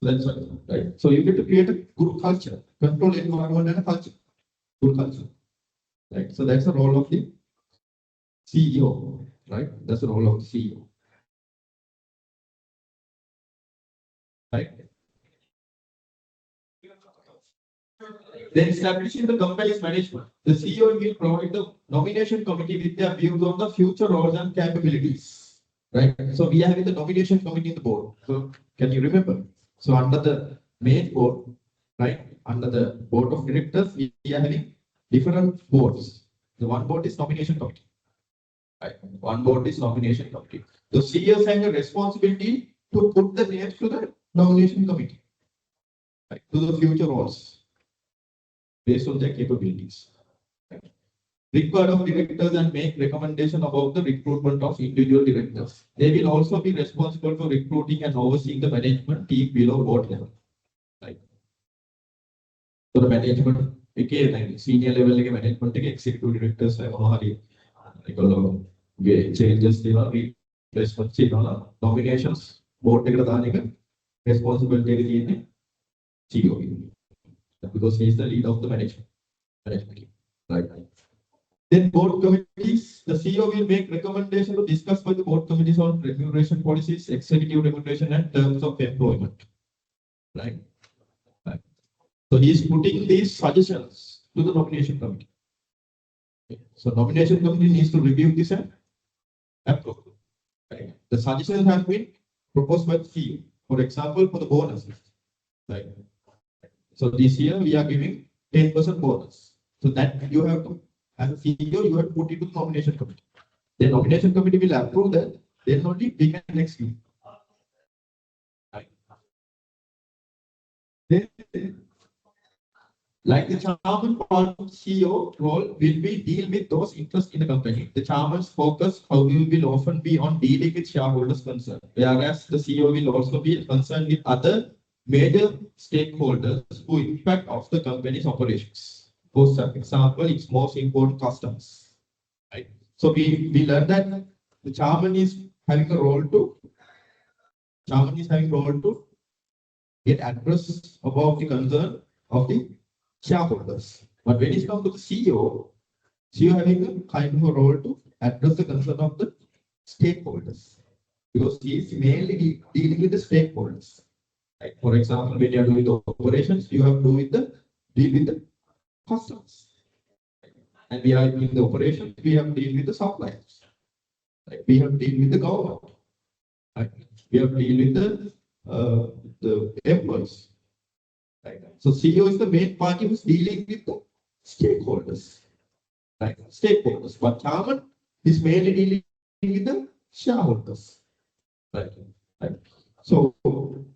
That's right. So you need to create a good culture, control environment and a culture, good culture, right? So that's the role of the CEO, right? That's the role of the CEO, right? Then establishing the company's management, the CEO will provide the nomination committee with their views on the future roles and capabilities, right? So we are having the nomination committee in the board. So can you remember? So under the main board, right, under the board of directors, we are having different boards. The one board is nomination committee. Right. One board is nomination committee. The CEOs have a responsibility to put the names to the nomination committee, right, to the future roles based on their capabilities. Right. Record of directors and make recommendation about the recruitment of individual directors. They will also be responsible for recruiting and overseeing the management team below board level. Right. So the management, senior level management, executive directors, changes, replacements, nominations, board responsibility CEO because he is the lead of the management team. Right. Then board committees, the CEO will make recommendation to discuss by the board committees on remuneration policies, executive remuneration and terms of employment. Right. Right. So he is putting these suggestions to the nomination committee. Okay. So nomination committee needs to review this and approve. Right. The suggestions have been proposed by the CEO. For example, for the bonuses. Right. So this year we are giving 10% bonus. So that you have to as a CEO, you have to put it to the nomination committee. The nomination committee will approve that, then only we can execute. Right. Then, like the chairman part of CEO role will be deal with those interests in the company. The chairman's focus, however, will often be on dealing with shareholders' concern, whereas the CEO will also be concerned with other major stakeholders who impact of the company's operations. For example, its most important customers. Right. So we learned that the chairman is having a role to get address about the concern of the shareholders. But when it comes to the CEO having a kind of a role to address the concern of the stakeholders, because he is mainly dealing with the stakeholders. Like for example, when you are doing the operations, you have to deal with the customers. And we are in the operations, we have to deal with the suppliers. Like we have to deal with the government. Right? We have to deal with the employees. Right? So CEO is the main party who's dealing with the stakeholders. Right? Stakeholders. But chairman is mainly dealing with the shareholders. Right? Right? So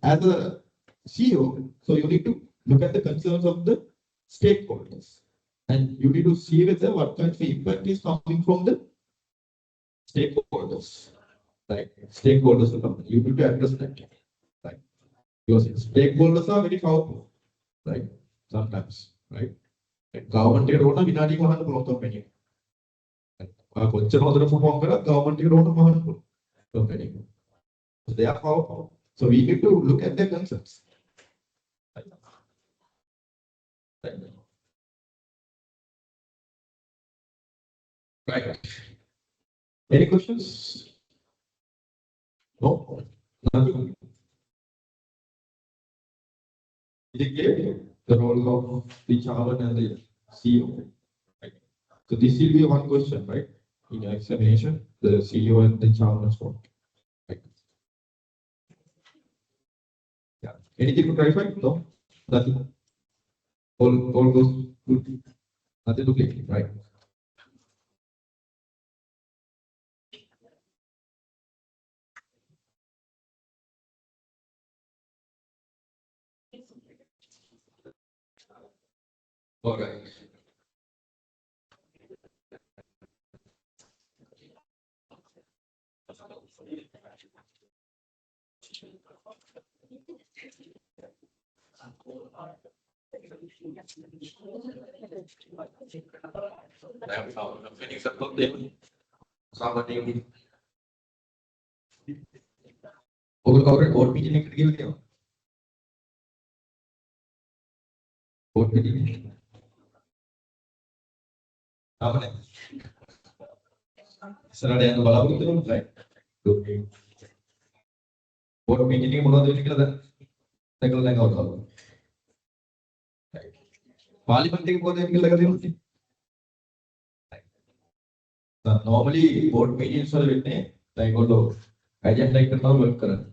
as a CEO, so you need to look at the concerns of the stakeholders. And you need to see whether what kind of impact is coming from the stakeholders. Right? Stakeholders of the company. You need to address that. Right? Because stakeholders are very powerful. Right? Sometimes. Right? Government is not binary mahan pulong company. Kochchar hodara perform kara government is not mahan company. So they are powerful. So we need to look at their concerns. Right? Right. Any questions? No? Nothing. Is it clear? The role of the chairman and the CEO. Right. So this will be one question, right? In your examination, the CEO and the chairman's role. Right. Yeah. Anything to clarify? No? Nothing. All goes good. Nothing to click, right? All right. Board meeting board meeting. Sarada yang balapu itu right. Board meeting ini mulai dari kita tackle lagi awal. Parliament ini mulai dari kita lagi. Normally board meetings are written like all agenda करता हूँ work करें.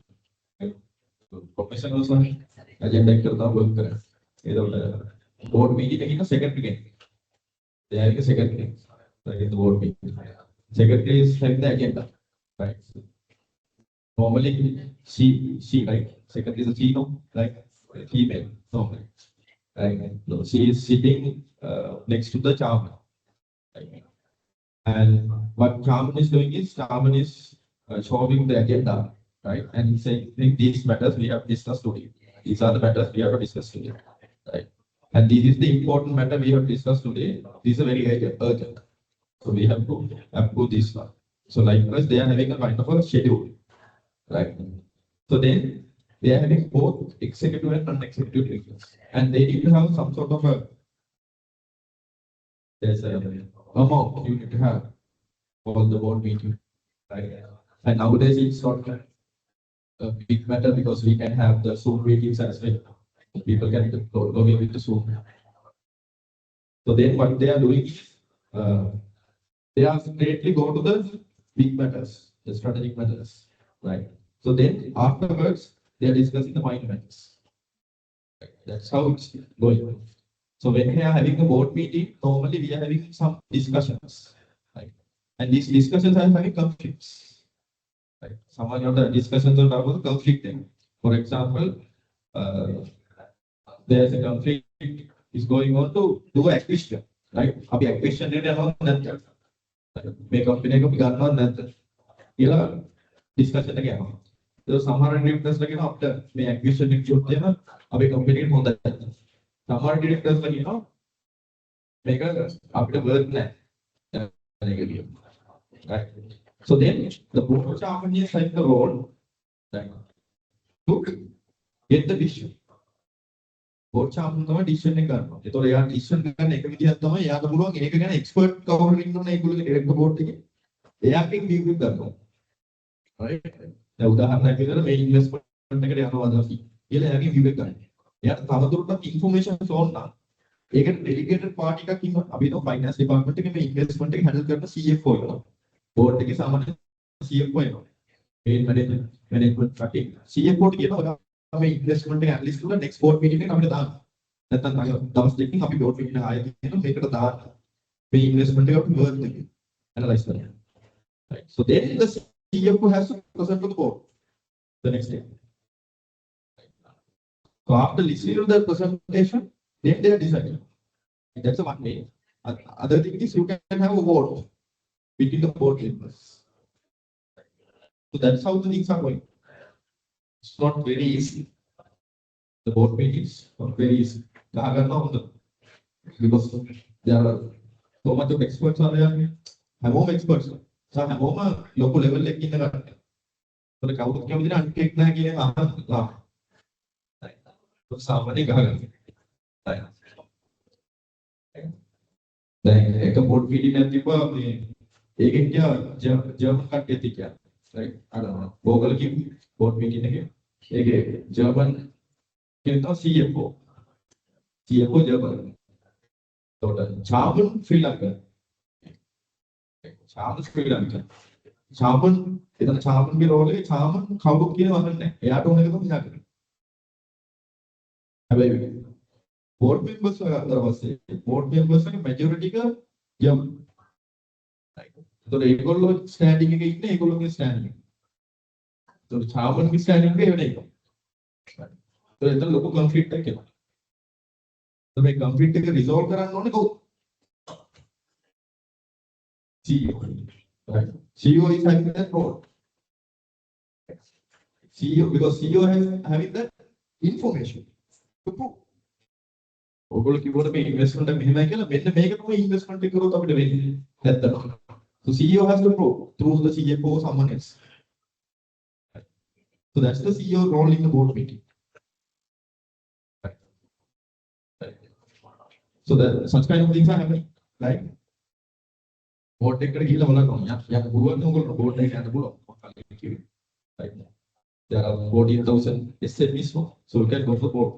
Professionals हैं agenda करता हूँ work करें. ये तो board meeting है ना secretary. They are the secretary. Like in the board meeting. Secretary is having the agenda, right? Normally, she right? Secretary is a she, no? Like female, normally. Right? No, she is sitting next to the chairman. Right? And what chairman is doing is showing the agenda, right? And he's saying these matters we have discussed today. These are the matters we have to discuss today, right? And this is the important matter we have discussed today. This is very urgent. So we have to approve this one. So likewise, they are having a kind of a schedule, right? So then they are having both executive and non-executive directors, and they need to have some sort of there's a amount you need to have for the board meeting, right? And nowadays it's not a big matter because we can have the Zoom meetings as well. People can log in with the Zoom. So then what they are doing is they are straightly go to the big matters, the strategic matters, right? So then afterwards they are discussing the minor matters. Right? That's how it's going. So when we are having a board meeting, normally we are having some discussions, right? And these discussions are having conflicts, right? Some of the discussions are about conflicting. For example, uh, there's a conflict is going on to do acquisition, right? Abhi acquisition rate ano nanti, make company ko piganno nanti. Ila discussion lagi ano. So samar directors lagi no after me acquisition rate jote na abhi company ko honda. Samar directors lagi no make after work na. Right. So then the board chairman is like the role, right, to get the decision. Board chairman තමයි decision එක ගන්නවා. ඒතකොට එයා decision ගන්න එක විදිහක් තමයි එයාට පුළුවන් ඒක ගැන expert කවුරු ඉන්නවනේ ඒගොල්ලෝගේ director board එකේ. එයාගෙන් view එක ගන්නවා. Right. දැන් උදාහරණයක් විදිහට මේ investment එකට යනවාද අපි කියලා එයාගෙන් view එක ගන්නවා. එයාට තවදුරටත් information ඕන නම් ඒකට delegated party එකක් ඉන්නවා. අපි හිතමු finance department එකේ මේ investment එක handle කරන CFO ඉන්නවා. board එකේ සාමාන්‍ය CFO එනවා. main management party CFO ට කියනවා මේ investment එක analyst කරලා next board meeting එකට අපිට දාන්න. නැත්නම් දවස් දෙකකින් අපි board meeting එක ආයෙ කියනවා මේකට දාන්න. මේ investment එක අපි work එක analyze කරන්න. Right. So then the CFO has to present to the board the next day. So after listening to the presentation, then they are deciding. That's the one way. Other thing is you can have a vote between the board members. So that's how the things are going. It's not very easy. The board meetings not very easy. Because there are so much of experts are there. I'm home experts. So I'm home local level like in the so the count can be uncake na again. So somebody got දැන් එක board meeting එකක් තිබ්බා මේ ඒකෙන් කියා German කට්ටිය තියා right අර ගෝගල් කිව්ව board meeting එකේ ඒකේ ජර්මන් කියනවා CFO German total chairman Sri Lanka chairman එතන chairman ගේ role එකේ chairman කවුරුත් කියනවා නැහැ එයාට ඕන එක තමයි එයා කරන්නේ හැබැයි board members අතර පස්සේ board members එකේ majority එක යම් ඒතකොට ඒගොල්ලෝ standing එකේ ඉන්නේ ඒගොල්ලෝගේ standing එක. ඒතකොට chairman ගේ standing එක වෙන එක. ඒතකොට එතන ලොකු conflict එකක් එනවා. ඒතකොට මේ conflict එක resolve කරන්න ඕනේ කවුද? CEO. Right. CEO is having that role. CEO because CEO has having that information to prove. ඔයගොල්ලෝ කිව්වොත් මේ ඉන්වෙස්ට්මන්ට් එක මෙහෙමයි කියලා මෙන්න මේක තමයි ඉන්වෙස්ට්මන්ට් එක කරොත් අපිට වෙන්නේ නැත්තම් so CEO has to prove through the CFO or someone else. So that's the CEO role in the board meeting. So that such kind of things are happening, right? board එකට ගිහිල්ලා බලන්න යන්න පුළුවන් ඔයගොල්ලෝ board එකට යන්න පුළුවන් මොකක්ද කිව්වේ right there are 14,000 SMEs so you can go for board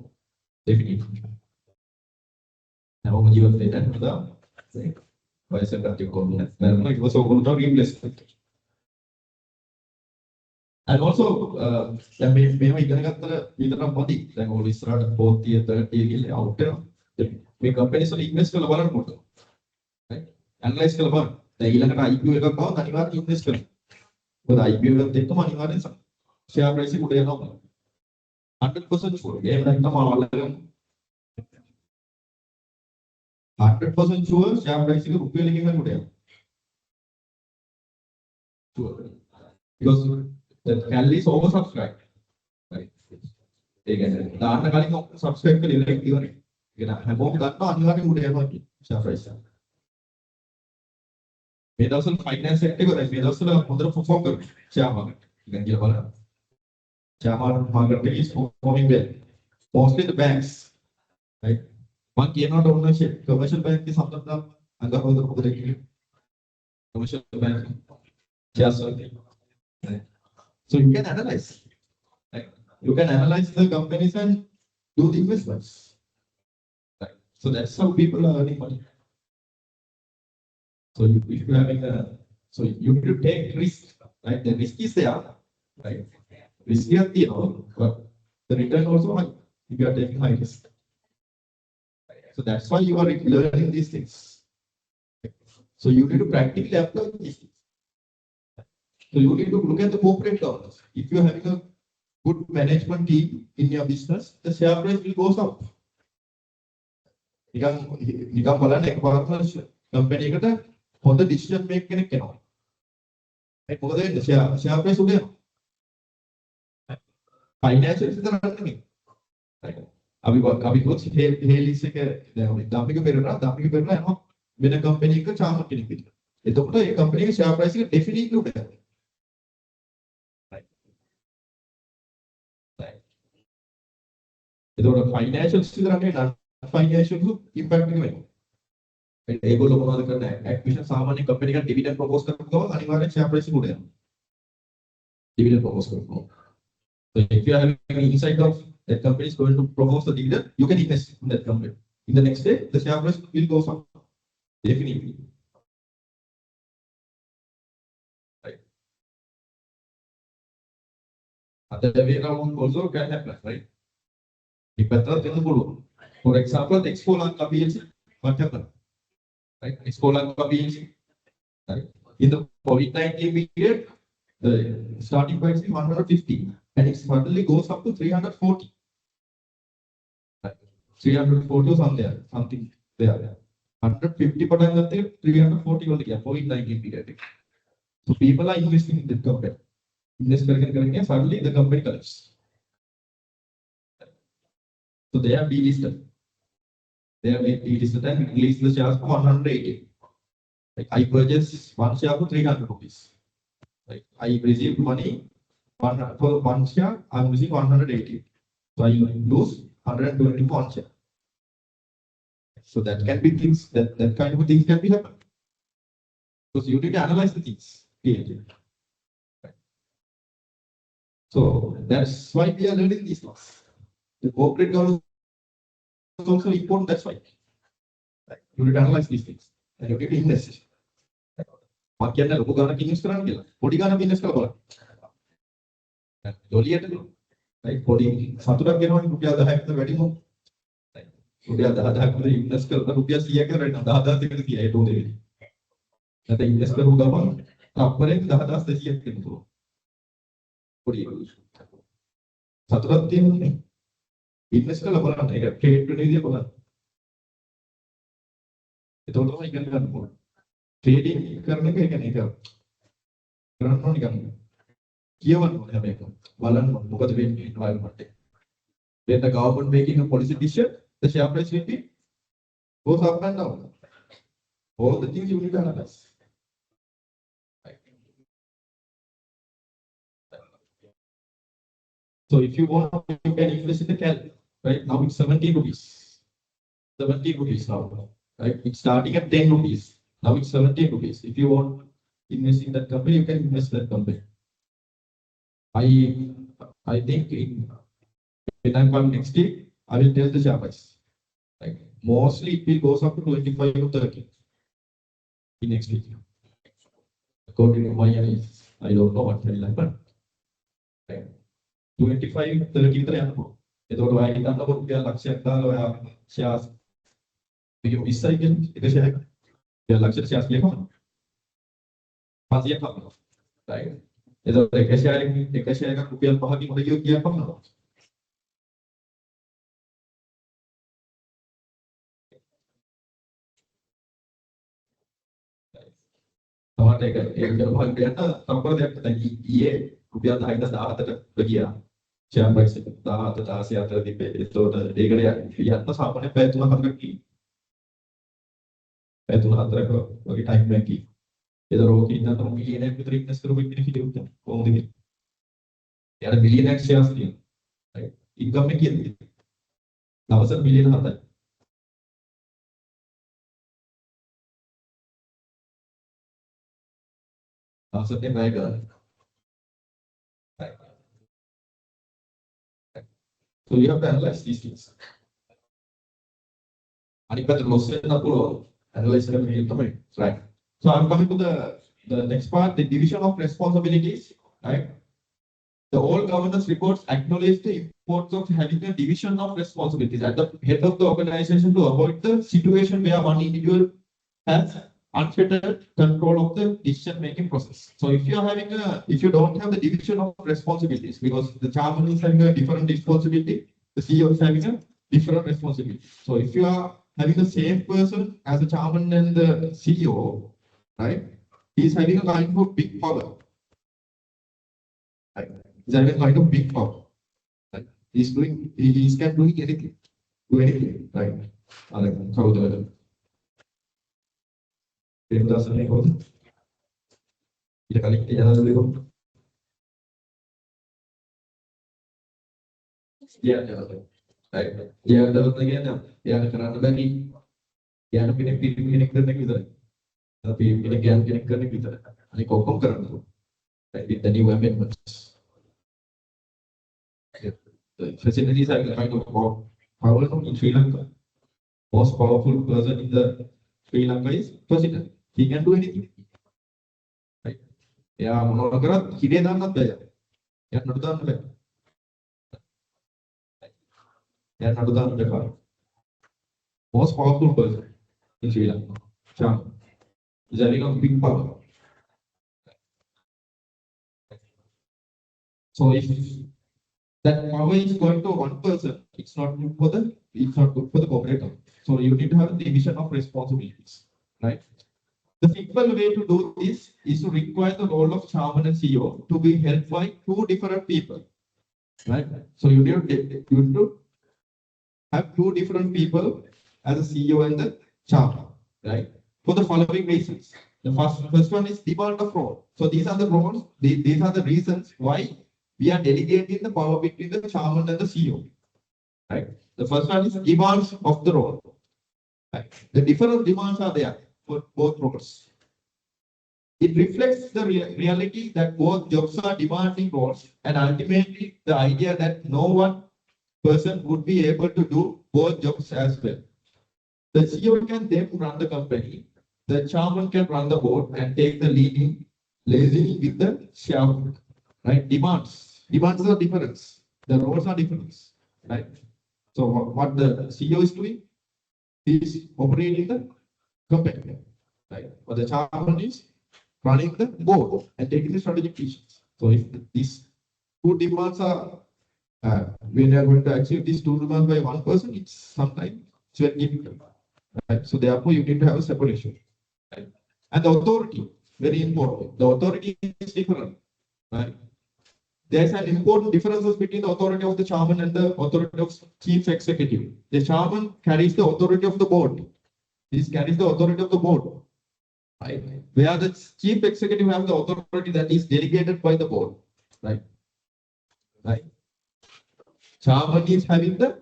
definitely. Now, when you have data, why is that you call it? It was all not replacement. And also, maybe we can get the body, then all is not 40th, 30th out there. We companies will invest in a lot more. Right? Analyze the bar. The Ilan IPO account, and you are invest. But IPO will take the money on some share price would be 100% sure. Game like the model. 100% sure share price එක රුපියලකින් ගන්නකොට යනවා. Sure. Because the Galle is oversubscribed. Right. ඒ කියන්නේ දාන්න කලින් subscribe කරලා ඉවරයි කියවනේ. ඒක නම් හැමෝම ගන්නවා අනිවාර්යෙන් උඩ යනවා share price එක. මේ දවස්වල finance sector එක දැන් මේ දවස්වල හොඳට perform කරනවා share market. ඉතින් කියලා බලන්න. Share market is performing well. Mostly the banks. Right. One cannot ownership commercial bank is something that under the commercial bank. Yes, okay. Right. So you can analyze. Right. You can analyze the companies and do the investments. Right. So that's how people are earning money. So if you're having so you need to take risk. Right. The risk is there. Right. Risk is there, but the return also high if you are taking high risk. So that's why you are learning these things. So you need to practically apply these things. So you need to look at the corporate governance. If you're having a good management team in your business, the share price will go up. නිකන් බලන්න එකපාරටම company එකට හොඳ decision make කෙනෙක් එනවා. ඒක මොකද වෙන්නේ? ෂෙයා ප්‍රයිස් උඩ යනවා. ෆයිනෑන්ෂියල් විතරක් නෙමෙයි. අපි කොහොමද හේලිස් එක දැන් ධම්මික පෙරලා යනවා වෙන කම්පැනි එකක චාම කෙනෙක් විදිහට. එතකොට ඒ කම්පැනි එකේ ෂෙයා ප්‍රයිස් එක ඩෙෆිනිට්ලි උඩ යනවා. එතකොට ෆයිනෑන්ෂියල්ස් විතරක් නෙමෙයි ෆයිනෑන්ෂියල් ඉම්පැක්ට් එක වෙනවා. ඒගොල්ලෝ මොනවද කරන්නේ? ඇක්විෂන් සාමාන්‍ය කම්පැනි එකකට ඩිවිඩන්ඩ් ප්‍රොපෝස් කරන ගමන් අනිවාර්යෙන් ෂෙයා ප්‍රයිස් එක උඩ යනවා. ඩිවිඩන්ඩ් ප්‍රොපෝස් කරනවා. So if you are having insight of that company is going to propose the dividend, you can invest in that company. In the next day, the share price will go up. Definitely. Right. Other way around also can happen, right? If better than the For example, the Expo Lanka PLC, what happened? Right? Expo Lanka PLC. Right? In the COVID-19 period, the starting price is 150 and it suddenly goes up to 340. 340 or something there. 150 patang 340 on the COVID-19 period. So people are investing in this company. Suddenly the company collapses. So they have delisted. They have delisted and released the shares for 180. Like I purchased one share for 300 rupees. Like I received money for one share, I'm receiving 180. So I lose 120 for one share. So that can be things, that kind of things can be happen. Because you need to analyze the things clearly. Right. So that's why we are learning these things. The corporate governance is also important, that's why. Right. You need to analyze these things. And you need to invest. මම කියන්නේ ලොකු ගානක් invest කරන්න කියලා. පොඩි ගානක් invest කරලා බලන්න. ජොලියට right පොඩි සතුටක් ගෙනවනේ රුපියල් 10ක් විතර වැඩිම. right රුපියල් 10000ක් විතර ඉන්වෙස්ට් කරලා රුපියල් 100ක් විතර වෙනවා 10000 කට තියා ඒක උදේ වෙලී. නැත්නම් ඉන්වෙස්ට් කරපු ගමන් අප්පරෙන් 10200ක් වෙන්න පුළුවන්. පොඩි සතුටක් තියෙනනේ. ඉන්වෙස්ට් කරලා බලන්න ඒක ට්‍රේඩ් වෙන විදිය බලන්න. එතකොට තමයි ඉගෙන ගන්න පුළුවන්. Trading කරන එක කියන්නේ ඒක කරන්න ඕනේ නිකන් කියවන්න ඕනේ හැම එකම බලන්න මොකද වෙන්නේ environment එක. When the government making a policy decision, the share price will be goes up and down. All the things you need to analyze. Right. So if you want, you can invest in the Galle. Right now it's 70 rupees. 70 rupees now. Right, it's starting at 10 rupees. Now it's 70 rupees. If you want invest in that company, you can invest in that company. I think when I'm coming next week, I will tell the share price. Like mostly it will goes up to 25 or 30 in next week. According to my analysis, I don't know what will happen. Like 25, 30 විතර යනවා. එතකොට ඔයා හිතන්නකො රුපියල් ලක්ෂයක් දාලා ඔයා shares එක 20යි කියන්නේ එක share එක. Ya ලක්ෂයට shares කියනවා 500ක් හම්බෙනවා right එතකොට එක share එකක් රුපියල් 5කින් හොඳ කියෝ කීයක් හම්බෙනවා තවත් ඒක භාගයට සම්පූර්ණ දෙයක් තමයි ඊයේ රුපියල් 10,000ට ගියා share price එක 17 16 අතර තිබ්බේ එතකොට ඒකට යන්න සාමාන්‍ය පැය 3-4ක් කී පැය 3-4ක වගේ ටයිම් එකක් කී ඒතර ඕක ඉන්නතර මිලියනයක් විතර ඉන්වෙස්ට් කරපු කෙනෙක් හිටියොත් කොහොමද කියන්නේ එයාට මිලියනයක් ෂෙයාර්ස් තියෙනවා right ඉන්කම් එක කියන්නේ දවසට මිලියන 7යි දවසට වැය ගන්න right so you have to analyze these things අනිත් පැත්තට loss වෙන්න පුළුවන් analyze කරන එක තමයි right so I'm coming to the next part, the division of responsibilities right the all governance reports acknowledge the importance of having a division of responsibilities at the head of the organization to avoid the situation where one individual has unfettered control of the decision-making process. So if you don't have the division of responsibilities, because the chairman is having a different responsibility, the CEO is having a different responsibility. So if you are having the same person as the chairman and the CEO, right, he's having a kind of big power. Right? He's having a kind of big power. Right? He can do anything, right? So the doesn't hold. Kita kali jalan dulu. Ya, right. Ya, dalam lagi ada. Ya, kerana tadi, ya, pilih kerana kita. Tapi pilih kerana kita. Ini kau kerana. Right, with the new amendments. The facilities are kind of power in Sri Lanka. Most powerful person in the Sri Lanka is president. He can do anything. Right? Yeah, monogram. He did not there. Yeah, not done there. Yeah, not done there. Most powerful person in Sri Lanka. Cham is having a big power. So if that power is going to one person, it's not good for the corporate. So you need to have a division of responsibilities, right? The simple way to do this is to require the role of chairman and CEO to be held by two different people, right? So you need to have two different people as a CEO and the chairman, right? For the following reasons. The first one is demand of role. So these are the roles, these are the reasons why we are delegating the power between the chairman and the CEO, right? The first one is demands of the role. Right? The different demands are there for both roles. It reflects the reality that both jobs are demanding roles, and ultimately the idea that no one person would be able to do both jobs as well. The CEO can then run the company, the chairman can run the board and take the leading lazily with the shareholder. Right? Demands are different. The roles are different. Right? So what the CEO is doing is operating the company. Right? But the chairman is running the board and taking the strategic decisions. So if these two demands are when you are going to achieve these two demands by one person, it's sometimes very difficult. Right? So therefore you need to have a separation. Right? And the authority, very important. The authority is different. Right? There's an important differences between the authority of the chairman and the authority of chief executive. The chairman carries the authority of the board. He carries the authority of the board. Right? Where the chief executive has the authority that is delegated by the board. Right? Right? Chairman is having the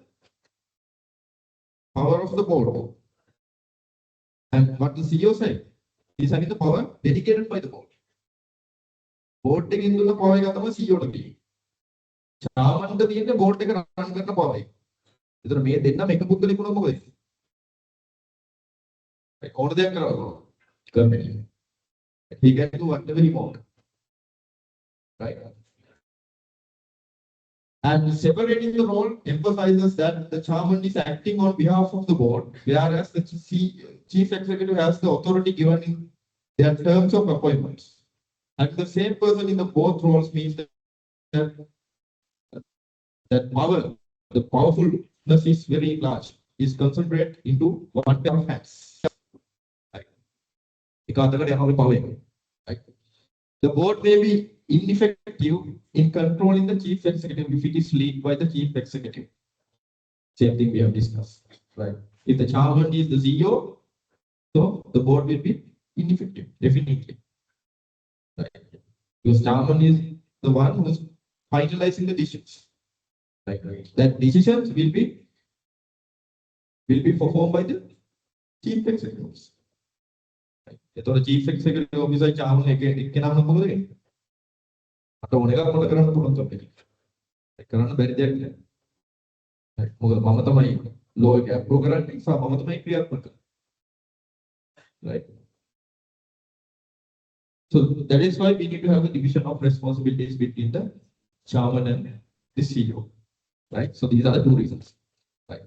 power of the board. And what the CEO said, he's having the power delegated by the board. Board taking the power of the CEO to be. Chairman to the board take a run the power. Either may then make a book the economy. Order the company. He can do whatever he wants. Right? And separating the role emphasizes that the chairman is acting on behalf of the board, whereas the chief executive has the authority given in their terms of appointments. And the same person in the both roles means that power, the powerfulness is very large, is concentrated into one pair of hands. Right? Right? The board may be ineffective in controlling the chief executive if it is led by the chief executive. Same thing we have discussed. Right? If the chairman is the CEO, so the board will be ineffective, definitely. Right? Because chairman is the one who is finalizing the decisions. Right? That decisions will be performed by the chief executives. Right? The chief executive officer chairman can atau mereka mau kerana pun untuk ini, kerana berjaya, mama tamai low gap program ni sama mama tamai clear pun, right? So that is why we need to have a division of responsibilities between the chairman and the CEO. right? So these are the two reasons, right?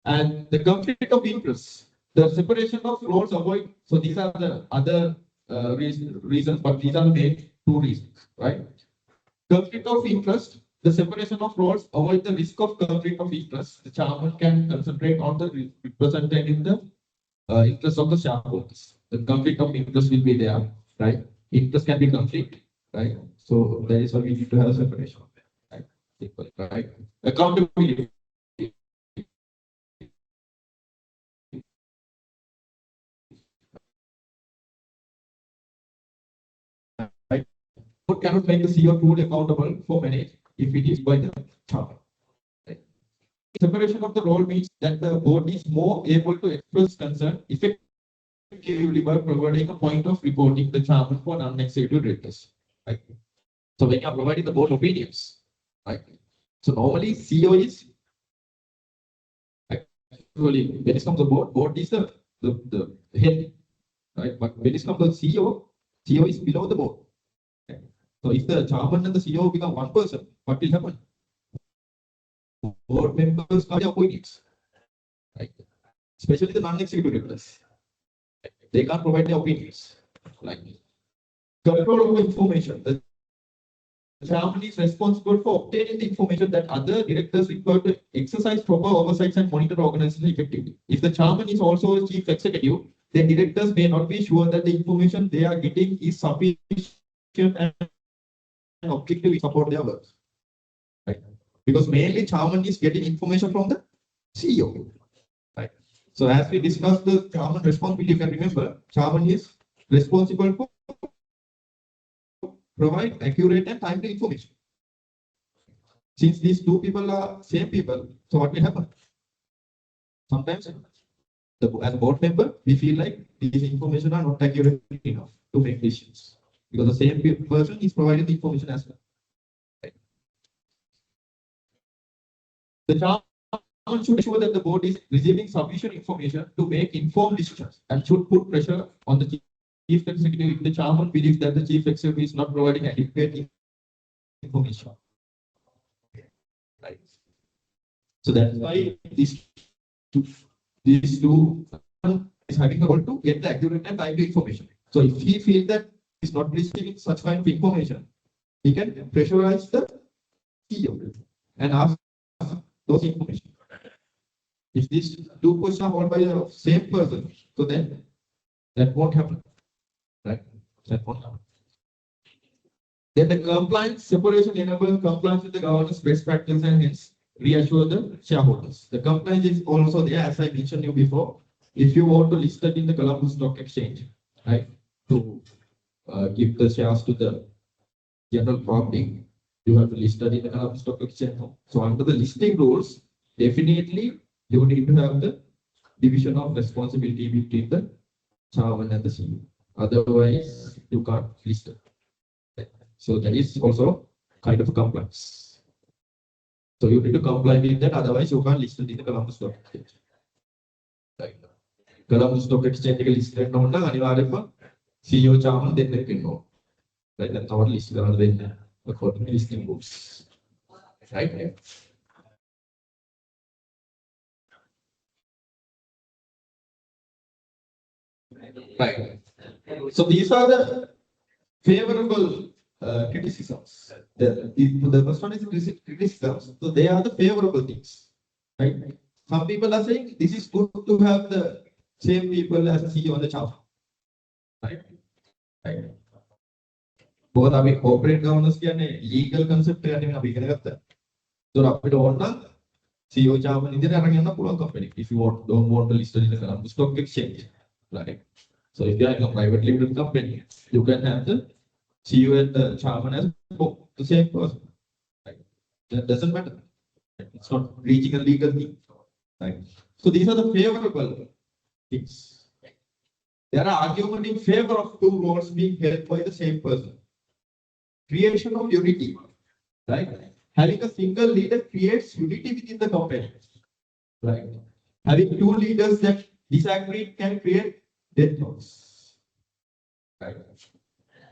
And the conflict of interest, the separation of roles avoid. So these are the other reasons, but these are the main two reasons, right? Conflict of interest, the separation of roles avoid the risk of conflict of interest. The chairman can concentrate on the representing the interest of the shareholders. The conflict of interest will be there, right? Interest can be conflict, right? So that is why we need to have a separation, right? Right? Accountability, right? Board cannot make the CEO truly accountable for manage if it is by the chairman. Right? Separation of the role means that the board is more able to express concern effectively by providing a point of reporting the chairman for non-executive directors. Right? So when you are providing the board opinions, right? So normally CEO is actually when it comes to board is the head, right? But when it comes to CEO is below the board. Right? So if the chairman and the CEO become one person, what will happen? Board members are the appointees, right? Especially the non-executive directors. They can't provide their opinions. Like control of information. The chairman is responsible for obtaining the information that other directors require to exercise proper oversight and monitor organization effectively. If the chairman is also a chief executive, then directors may not be sure that the information they are getting is sufficient and objective to support their work. Right? Because mainly chairman is getting information from the CEO. Right? So as we discussed the chairman responsibility, you can remember, chairman is responsible for provide accurate and timely information. Since these two people are same people, so what will happen? Sometimes, as a board member, we feel like these information are not accurate enough to make decisions because the same person is providing the information as well. Right? The chairman should ensure that the board is receiving sufficient information to make informed decisions and should put pressure on the chief executive if the chairman believes that the chief executive is not providing adequate information. Right. So that's why these two is having a goal to get the accurate and timely information. So if he feels that he's not receiving such kind of information, he can pressurize the CEO and ask those information. If these two questions are held by the same person, so then that won't happen. Right? That won't happen. Then the compliance separation enables compliance with the governance best practice and hence reassure the shareholders. The compliance is also there, as I mentioned you before. If you want to list it in the Colombo Stock Exchange, right, to give the shares to the general public, you have to list it in the Colombo Stock Exchange. So under the listing rules, definitely you need to have the division of responsibility between the chairman and the CEO. Otherwise, you can't list it. So that is also kind of a compliance. So you need to comply with that, otherwise you can't list it in the Colombo Stock Exchange. Right. Colombo Stock Exchange listed on the Anivarema CEO chairman then they can know. Right, that's our list according to listing rules. Right. Right. So these are the favorable criticisms. The first one is criticisms. So they are the favorable things. Right? Some people are saying this is good to have the same people as CEO on the chart. Right? Right. Both are corporate governance කියන්නේ legal concept එක නෙමෙයි අපි ඉගෙන ගත්තා. ඒතකොට අපිට ඕන නම් CEO chairman ඉදිරියට අරගෙන යන්න පුළුවන් company. If you don't want to list it in the Colombo Stock Exchange. Right? So if you are in a private limited company, you can have the CEO and the chairman as the same person. Right? That doesn't matter. It's not reaching a legal thing. Right? So these are the favorable things. There are arguments in favor of two roles being held by the same person. Creation of unity. Right? Having a single leader creates unity within the company. Right? Having two leaders that disagree can create deadlocks. Right?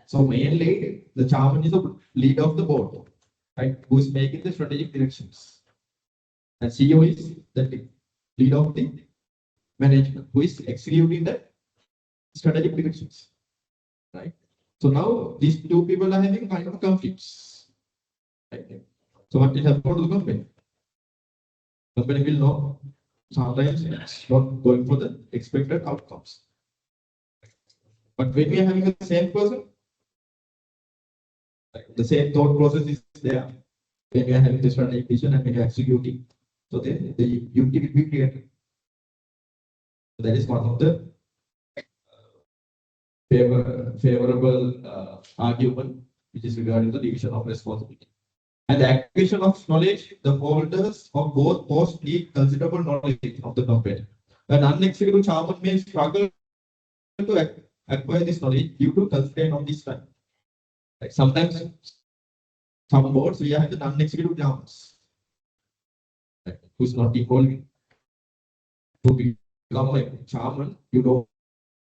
So mainly, the chairman is the leader of the board, right? Who is making the strategic directions. And CEO is the lead of the management who is executing the strategic directions. Right. So now these two people are having kind of conflicts. Right. So what will happen to the company? Company will know sometimes it's not going for the expected outcomes. But when we are having the same person, the same thought process is there. When we are having the strategic vision and when you are executing, so then the unity will be created. So that is one of the favorable argument which is regarding the division of responsibility. And the acquisition of knowledge, the holders of both posts need considerable knowledge of the company. An unexecutive chairman may struggle to acquire this knowledge due to constraint of this time. Like sometimes some boards we have the non-executive chairmans, like, who's not involved to become a chairman. You don't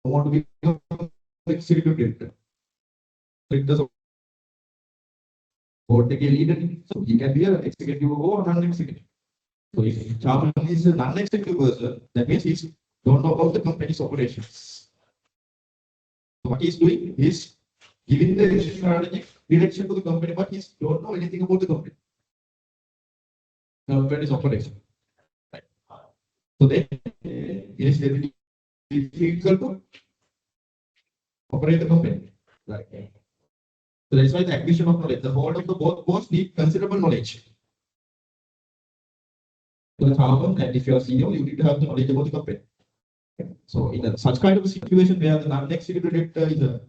want to become executive director. Directors of board take a leader, so he can be an executive or non-executive. So if chairman is a non-executive person, that means he don't know about the company's operations. So what he's doing is giving the strategic direction to the company, but he don't know anything about the company. Company's operation. Right. So then it is very difficult to operate the company. Right. So that's why the acquisition of knowledge, the whole of the both posts need considerable knowledge. So the chairman, and if you are CEO, you need to have the knowledge about the company. So in such kind of a situation where the non-executive director is a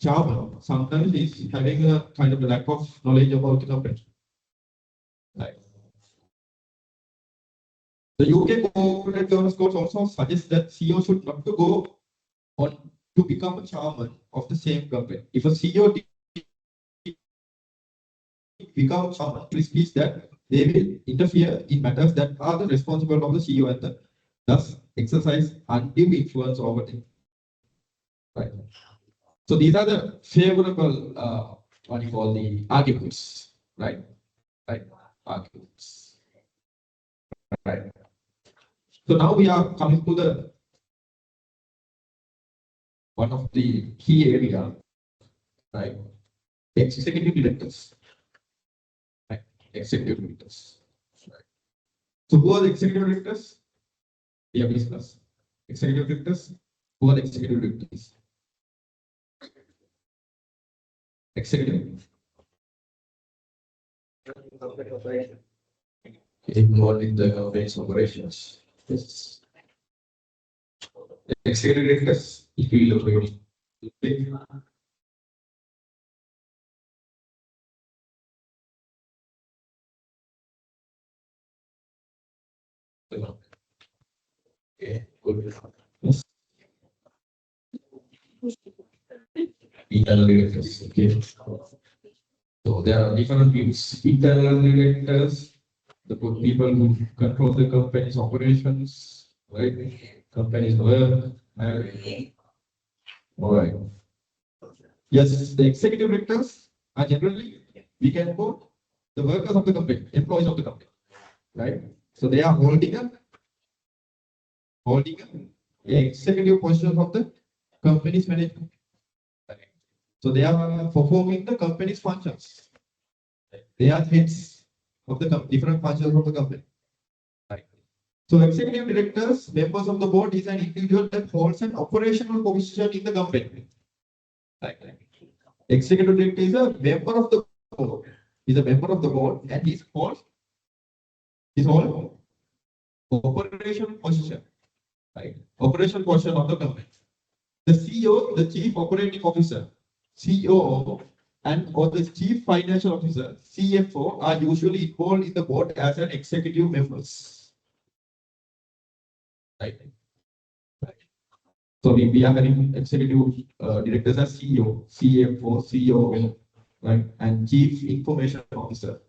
chairman, sometimes he's having a kind of a lack of knowledge about the company. Right. The UK Corporate Governance Code also suggests that CEO should not to go on to become a chairman of the same company. If a CEO becomes chairman, risk is that they will interfere in matters that are the responsible of the CEO and thus exercise undue influence over them. Right. So these are the favorable, what you call the arguments, right? Right. Arguments. Right. So now we are coming to the one of the key area, right? Executive directors. Right. Executive directors. Right. So who are the executive directors? We have discussed. Executive directors. Who are the executive directors? Executive. Involved in the company's operations. Yes. Executive directors. If we look at okay, good. Yes. Internal directors. Okay. So there are different views. Internal directors, the people who control the company's operations, right? Company's work. All right. Yes, the executive directors are generally, we can quote the workers of the company, employees of the company, right? So they are holding a executive position of the company's management. Right? So they are performing the company's functions. They are heads of the different functions of the company. Right. So executive directors, members of the board is an individual that holds an operational position in the company. Right. Executive director is a member of the board. He's a member of the board and he's holds his whole operational position. Right. Operational position of the company. The CEO, the chief operating officer, COO, and or the chief financial officer, CFO, are usually involved in the board as an executive members. Right. Right. So we are having executive directors as CEO, CFO, COO, right, and chief information officer,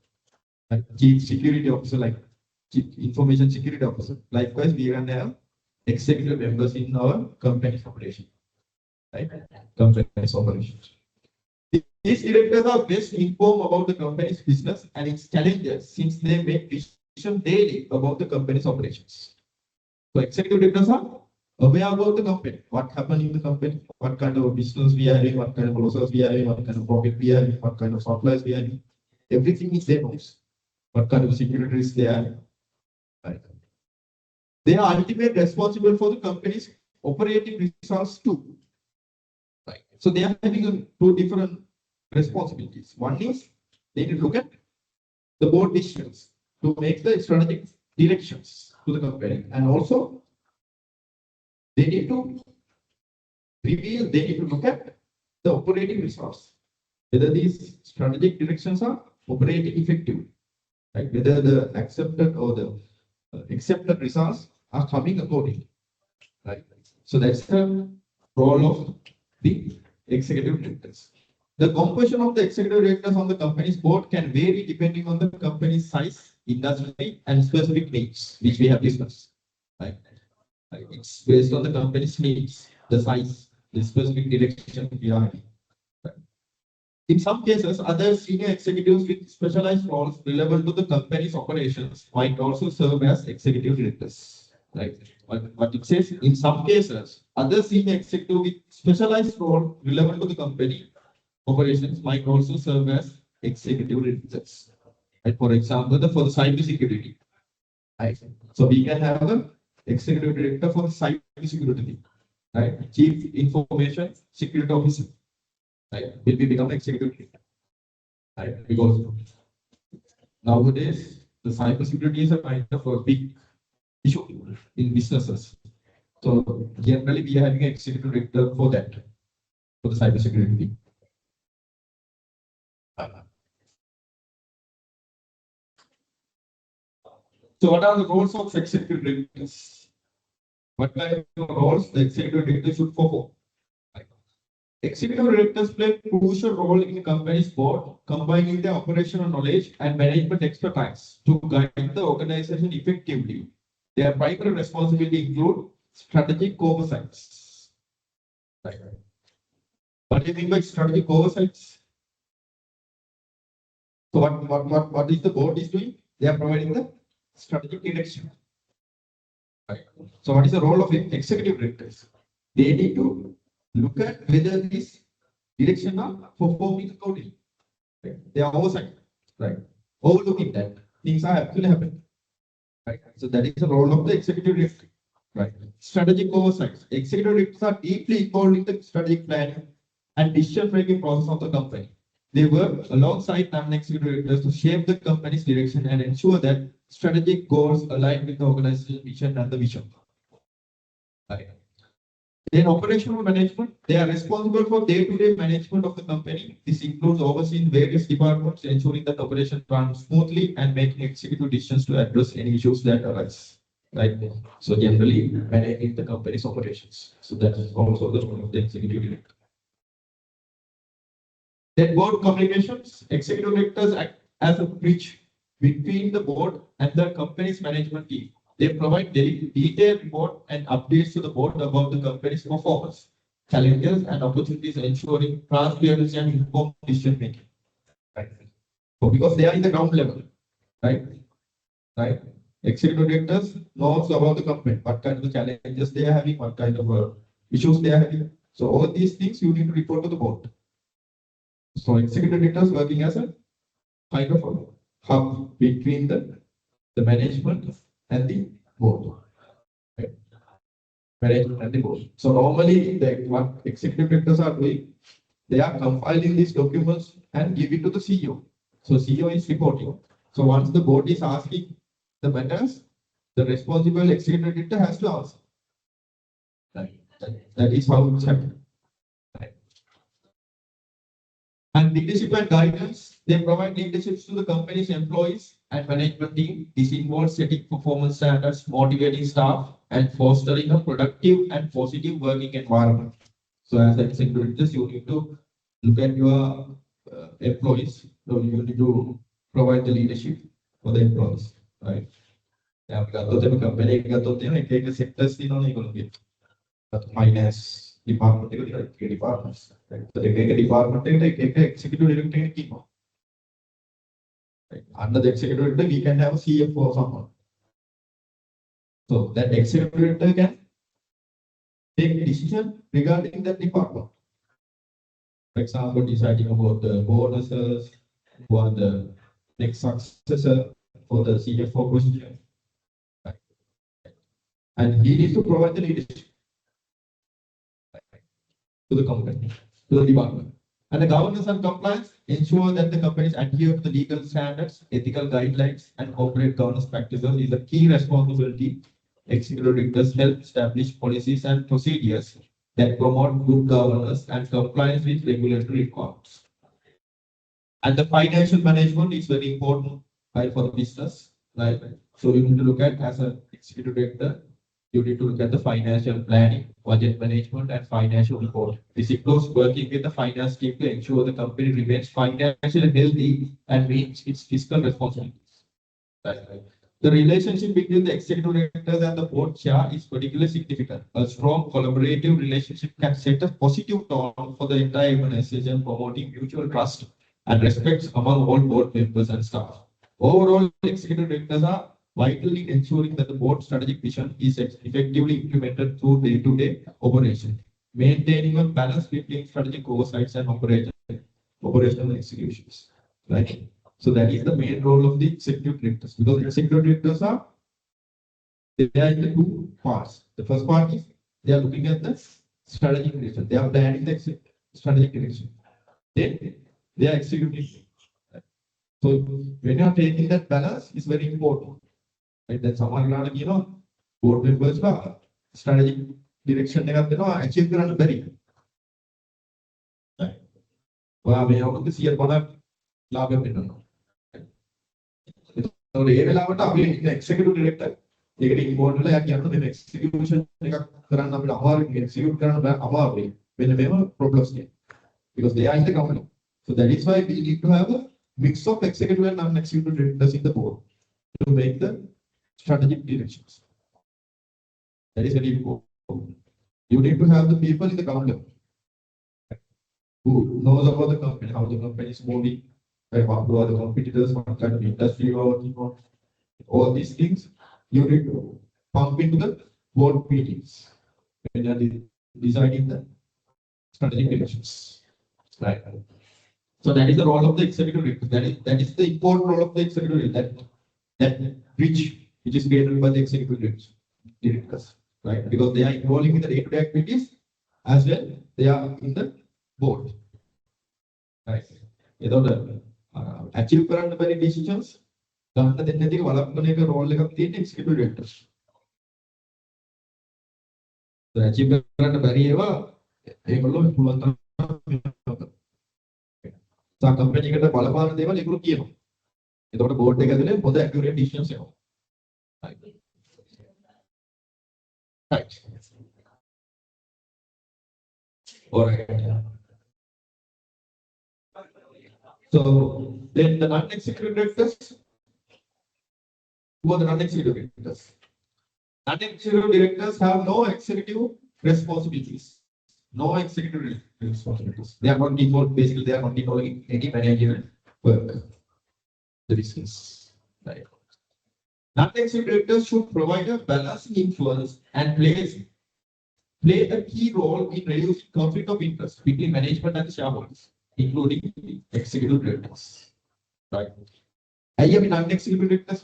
like chief security officer, like chief information security officer. Likewise, we can have executive members in our company's operation, right? Company's operations. These directors are best informed about the company's business and its challenges since they make daily about the company's operations. So executive directors are aware about the company, what happened in the company, what kind of business we are having, what kind of losses we are having, what kind of profit we are having, what kind of supplies we are having. Everything is there knows. What kind of security risk they are. Right. They are ultimately responsible for the company's operating results too. Right. So they are having two different responsibilities. One is they need to look at the board decisions to make the strategic directions to the company, and also they need to reveal, they need to look at the operating results, whether these strategic directions are operating effectively, right? Whether the accepted or the accepted results are coming accordingly, right? So that's the role of the executive directors. The composition of the executive directors on the company's board can vary depending on the company's size, industry, and specific needs, which we have discussed. Right? It's based on the company's needs, the size, the specific direction we are in. In some cases, other senior executives with specialized roles relevant to the company's operations might also serve as executive directors. Right? What it says, in some cases, other senior executives with specialized role relevant to the company operations might also serve as executive directors. Right? For example, for the cyber security. Right? So we can have an executive director for cyber security. Right? Chief Information Security Officer. Right? Will be become executive director. Right? Because nowadays the cyber security is a kind of a big issue in businesses. So generally we are having an executive director for that, for the cyber security. So what are the roles of executive directors? What kind of roles the executive director should perform? Executive directors play a crucial role in a company's board, combining their operational knowledge and management expertise to guide the organization effectively. Their primary responsibility include strategic oversights. Right. What do you mean by strategic oversights? So what is the board is doing? They are providing the strategic direction. Right. So what is the role of executive directors? They need to look at whether this direction are performing accordingly. Right. They are oversight, right? Overlooking that things are actually happening. Right. So that is the role of the executive director. Right. Strategic oversight. Executive directors are deeply involved in the strategic planning and decision-making process of the company. They work alongside non-executive directors to shape the company's direction and ensure that strategic goals align with the organization's vision and the vision. Right. Then operational management, they are responsible for day-to-day management of the company. This includes overseeing various departments, ensuring that operations run smoothly and making executive decisions to address any issues that arise. Right. So generally managing the company's operations. So that is also the role of the executive director. Then board communications, executive directors act as a bridge between the board and the company's management team. They provide detailed report and updates to the board about the company's performance, challenges, and opportunities, ensuring transparency and informed decision making. Right. So because they are in the ground level, right? Right. Executive directors knows about the company, what kind of challenges they are having, what kind of issues they are having. So all these things you need to report to the board. So executive directors working as a kind of a hub between the management and the board. Right? Management and the board. So normally what executive directors are doing, they are compiling these documents and give it to the CEO. So CEO is reporting. So once the board is asking the matters, the responsible executive director has to answer. Right. That is how it's happening. Right. And leadership and guidance, they provide leadership to the company's employees and management team. This involves setting performance standards, motivating staff, and fostering a productive and positive working environment. So as executive directors, you need to look at your employees. So you need to provide the leadership for the employees, right? Yeah, company sectors finance department, departments. So executive director Right? Under the executive director, we can have a CFO or someone. So that executive director can take decision regarding that department. For example, deciding about the bonuses, who are the next successor for the CFO position. Right? And he needs to provide the leadership to the company, to the department. And the governance and compliance ensure that the companies adhere to the legal standards, ethical guidelines, and corporate governance practices is a key responsibility. Executive directors help establish policies and procedures that promote good governance and compliance with regulatory requirements. And the financial management is very important, right, for the business, right? So you need to look at, as an executive director, you need to look at the financial planning, budget management, and financial report. This includes working with the finance team to ensure the company remains financially healthy and meets its fiscal responsibilities. Right. The relationship between the executive directors and the board chair is particularly significant. A strong collaborative relationship can set a positive tone for the entire organization, promoting mutual trust and respect among all board members and staff. Overall, executive directors are vital in ensuring that the board strategic vision is effectively implemented through day-to-day operation, maintaining a balance between strategic oversights and operational executions. Right. So that is the main role of the executive directors, because executive directors are in the two parts. The first part is they are looking at the strategic direction. They are planning the strategic direction. Then they are executing. So when you are taking that balance, is very important. Right? Then someone board members strategic direction achieve කරන්න බැරි. Right. ඔයා මේ අවුරුද්ද 150 ලාභයක් වෙනවා. ඒතකොට ඒ වෙලාවට අපි ඉන්න එක්සිකියුටිව් ඩිරෙක්ටර් ඒකට ඉන්වෝල්ව් වෙලා යා කියනවා මේ එක්සිකියුෂන් එකක් කරන්න අපිට අමාරුයි එක්සිකියුට් කරන්න අමාරුයි. මෙන්න මේව ප්‍රොබ්ලම්ස් තියෙනවා. Because they are in the company. So that is why we need to have a mix of executive and non-executive directors in the board to make the strategic directions. That is very important. You need to have the people in the company who knows about the company, how the company is moving, right, what are the competitors, what kind of industry you are working on. All these things you need to pump into the board meetings when you are deciding the strategic directions. Right. So that is the role of the executive director. That is the important role of the executive director. That bridge which is created by the executive directors, right? Because they are involving in the day-to-day activities as well. They are in the board, right? Achieve කරන්න බැරි decisions ගන්න දෙන්නේ නැති වළක්වන එක role එකක් තියෙන executive directors. So achieve කරන්න බැරි ඒවා ඒගොල්ලෝ පුළුවන් තරම් සා කම්පැනි එකට බලපාන දේවල් ඒගොල්ලෝ කියනවා. එතකොට බෝඩ් එක ඇතුලේ හොඳ accurate decisions එනවා. Right. All right. So then the non-executive directors, who are the non-executive directors? Non-executive directors have no executive responsibilities. No executive responsibilities. They are not involved, basically they are not involved in any managerial work. The business. Right. Non-executive directors should provide a balancing influence and play a key role in reducing conflict of interest between management and the shareholders, including executive directors. Right. I have non-executive directors.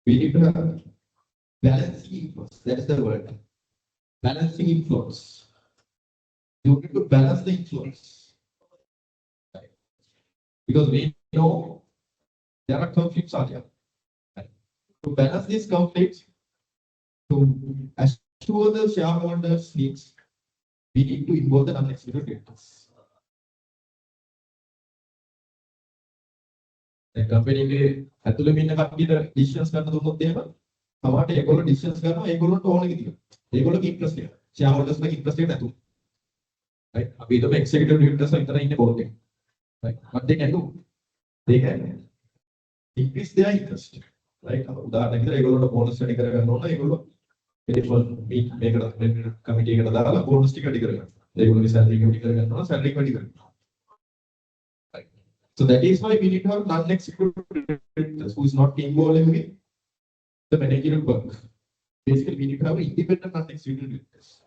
We need to have balancing influence. That is the word. Balancing influence. You need to balance the influence. Right. Because we know there are conflicts out here. To balance these conflicts, to assure the shareholders' needs, we need to involve the non-executive directors. The company ඇතුළේ ඉන්න කට්ටියට decisions ගන්න දුන්නොත් එහෙම තමාට ඒගොල්ලෝ decisions ගන්නවා ඒගොල්ලොන්ට ඕන විදිහට. ඒගොල්ලෝගේ interest එක. shareholders ගේ interest එක නැතුව. Right? අපි හිතමු executive directors විතර ඉන්නේ board එකේ. Right? What they can do? They can increase their interest. Right? උදාහරණයක් විදිහට ඒගොල්ලොන්ට bonus වැඩි කරගන්න ඕන ඒගොල්ලෝ ටෙලිෆෝන් මීට් මේකට කමිටි එකට දාලා bonus ටික වැඩි කරගන්න. ඒගොල්ලෝගේ salary එක වැඩි කරගන්න ඕන salary එක වැඩි කරගන්න. Right? So that is why we need to have non-executive directors who is not involved with the managerial work. Basically, we need to have independent non-executive directors.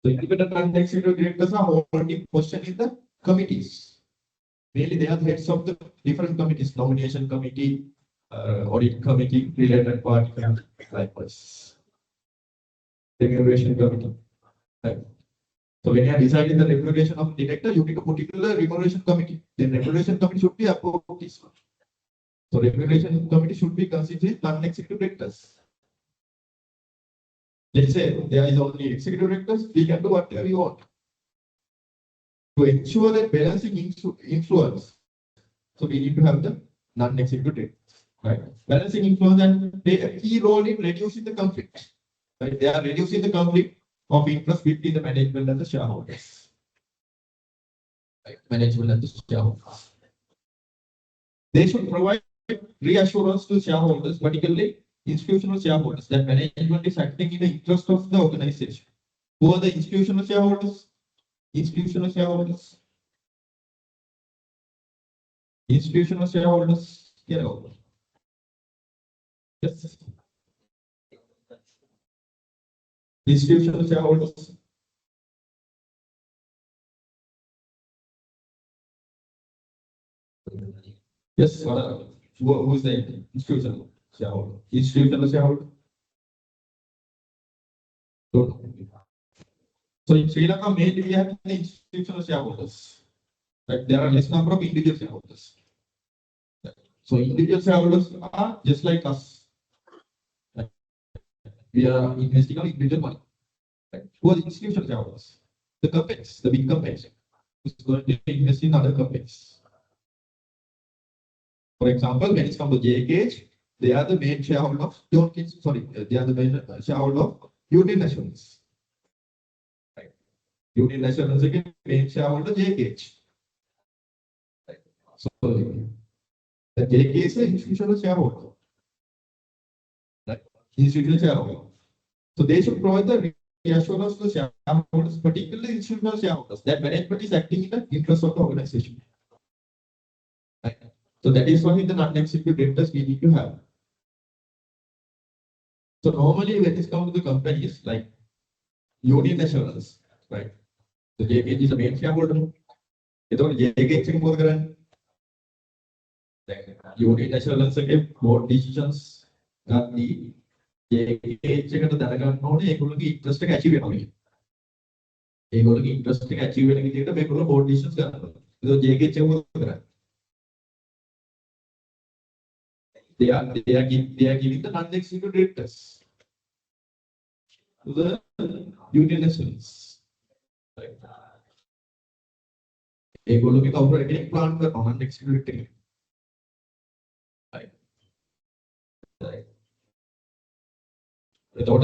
So independent non-executive directors are holding position in the committees. Mainly, they are the heads of the different committees: nomination committee, audit committee, related party committee, likewise, remuneration committee. Right. So when you are deciding the remuneration of the director, you need to put it to the remuneration committee. The remuneration committee should be approved this one. So remuneration committee should be consisting of non-executive directors. Let's say there is only executive directors, we can do whatever we want. To ensure that balancing influence, so we need to have the non-executive directors, right? Balancing influence and play a key role in reducing the conflict. Right? They are reducing the conflict of interest between the management and the shareholders. Right? Management and the shareholders. They should provide reassurance to shareholders, particularly institutional shareholders, that management is acting in the interest of the organization. Who are the institutional shareholders? Institutional shareholders. Institutional shareholders. Yes. Institutional shareholders. Yes. Who is the institutional shareholder? Institutional shareholder. So in Sri Lanka, mainly we have the institutional shareholders. Right? There are less number of individual shareholders. So individual shareholders are just like us. Right? We are investing on individual money. Right? Who are the institutional shareholders? The companies, the big companies, who's going to invest in other companies. For example, when it comes to JKH, they are the main shareholder of they are the main shareholder of Union Nationals. Right? Union Nationals again, main shareholder JKH. Right? So the JKH is the institutional shareholder. Right? Institutional shareholder. So they should provide the reassurance to shareholders, particularly institutional shareholders, that management is acting in the interest of the organization. Right? So that is why the non-executive directors we need to have. So normally when it comes to the companies like Union Nationals, right? So JKH is the main shareholder. It's JKH in Morgan. Union Nationals again board decisions got the JKH එකට දැනගන්න ඕනේ ඒගොල්ලෝගේ interest එක achieve වෙනවා. ඒගොල්ලෝගේ interest එක achieve වෙන විදිහට මේගොල්ලෝ board decisions ගන්නවා. ඒක JKH එක මොකද කරන්නේ? They are giving the non-executive directors to the Union Nationals. Right. ඒගොල්ලෝගේ corporate එකේ plan කරනවා non-executive director. Right. Right. එතකොට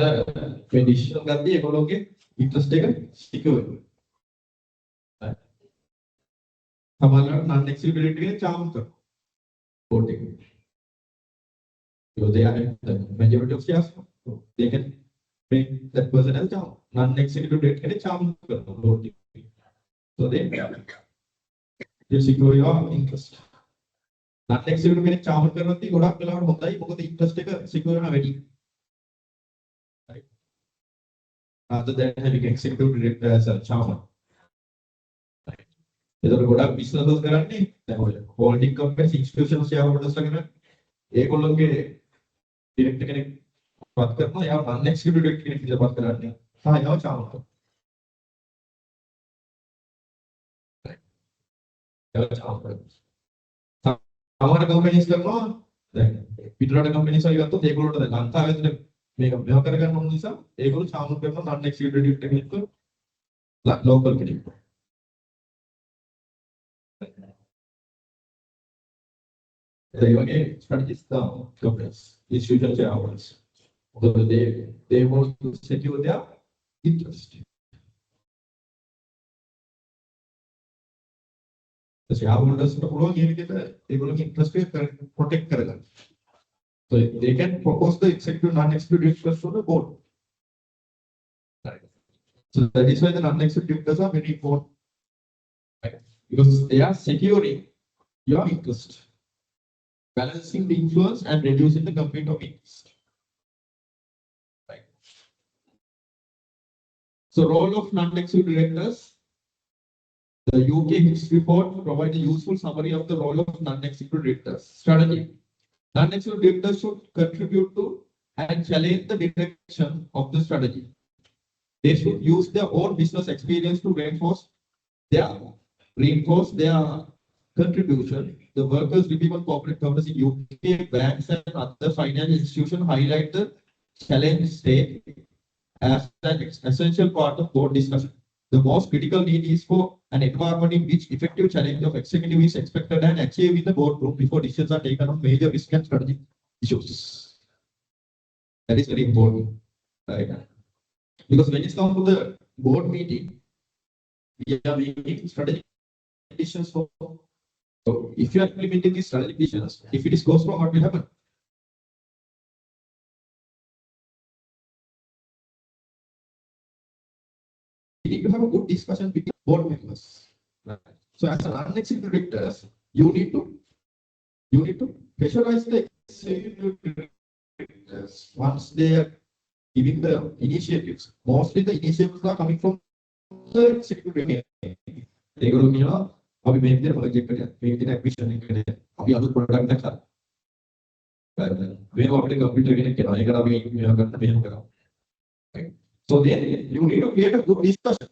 මේ decision ගත්තී ඒගොල්ලෝගේ interest එක secure වෙනවා. Right. සමහරවිට non-executive director කෙනෙක් charm කරනවා. board එක. Because they are the majority of shares, so they can make that person as charm. Non-executive director can charm board. So they will secure your interest. Non-executive can charm කරනදී ගොඩක් වෙලාවට හොඳයි මොකද interest එක secure වෙනවා වැඩි. Right. Rather than having executive director as a chairman. Right. ඒතකොට ගොඩක් businesses කරන්නේ දැන් ඔය holding companies institutional shareholders ලාගෙන ඒගොල්ලෝගේ director කෙනෙක් පත් කරනවා යා non-executive director කෙනෙක් විදිහට පත් කරන්නේ සහ යාව charm කරනවා. යාව charm කරනවා. සමහර companies කරනවා දැන් පිටරට companies වල ගත්තොත් ඒගොල්ලෝට දැන් ලංකාවේ මේක මෙව කරගන්න ඕන නිසා ඒගොල්ලෝ charm කරනවා non-executive director කෙනෙක් local කෙනෙක්. They again strategies down companies, institutional shareholders. So they want to secure their interest. The shareholders interest protect කරගන්න. So they can propose the executive non-executive directors to the board. Right. So that is why the non-executive directors are very important. Right. because they are securing your interest, balancing the influence and reducing the conflict of interest. Right. So, role of non-executive directors. The UK HIPS report provides a useful summary of the role of non-executive directors. Strategy. Non-executive directors should contribute to and challenge the direction of the strategy. They should use their own business experience to reinforce their contribution. The workers' review on corporate governance in UK, banks, and other financial institutions highlight the challenge state as an essential part of board discussion. The most critical need is for an environment in which effective challenge of executive is expected and achieved in the boardroom before decisions are taken on major risk and strategic issues. That is very important, right? Because when it comes to the board meeting, we are making strategic decisions for. So if you are implementing these strategic decisions, if it is goes wrong, what will happen? You need to have a good discussion with the board members. Right. So as an non-executive directors, you need to pressurize the executive directors once they are giving the initiatives. Mostly the initiatives are coming from the executive director. They go to අපි මේ විදිහට project එකක් මේ විදිහට ඇක්විෂන් එකකට අපි අලුත් product එකක් ගන්නවා. මේක අපිට කම්පියුටර් කෙනෙක් කියනවා. ඒකට අපි මේවා ගන්න මෙහෙම කරනවා. So then you need to create a good discussion.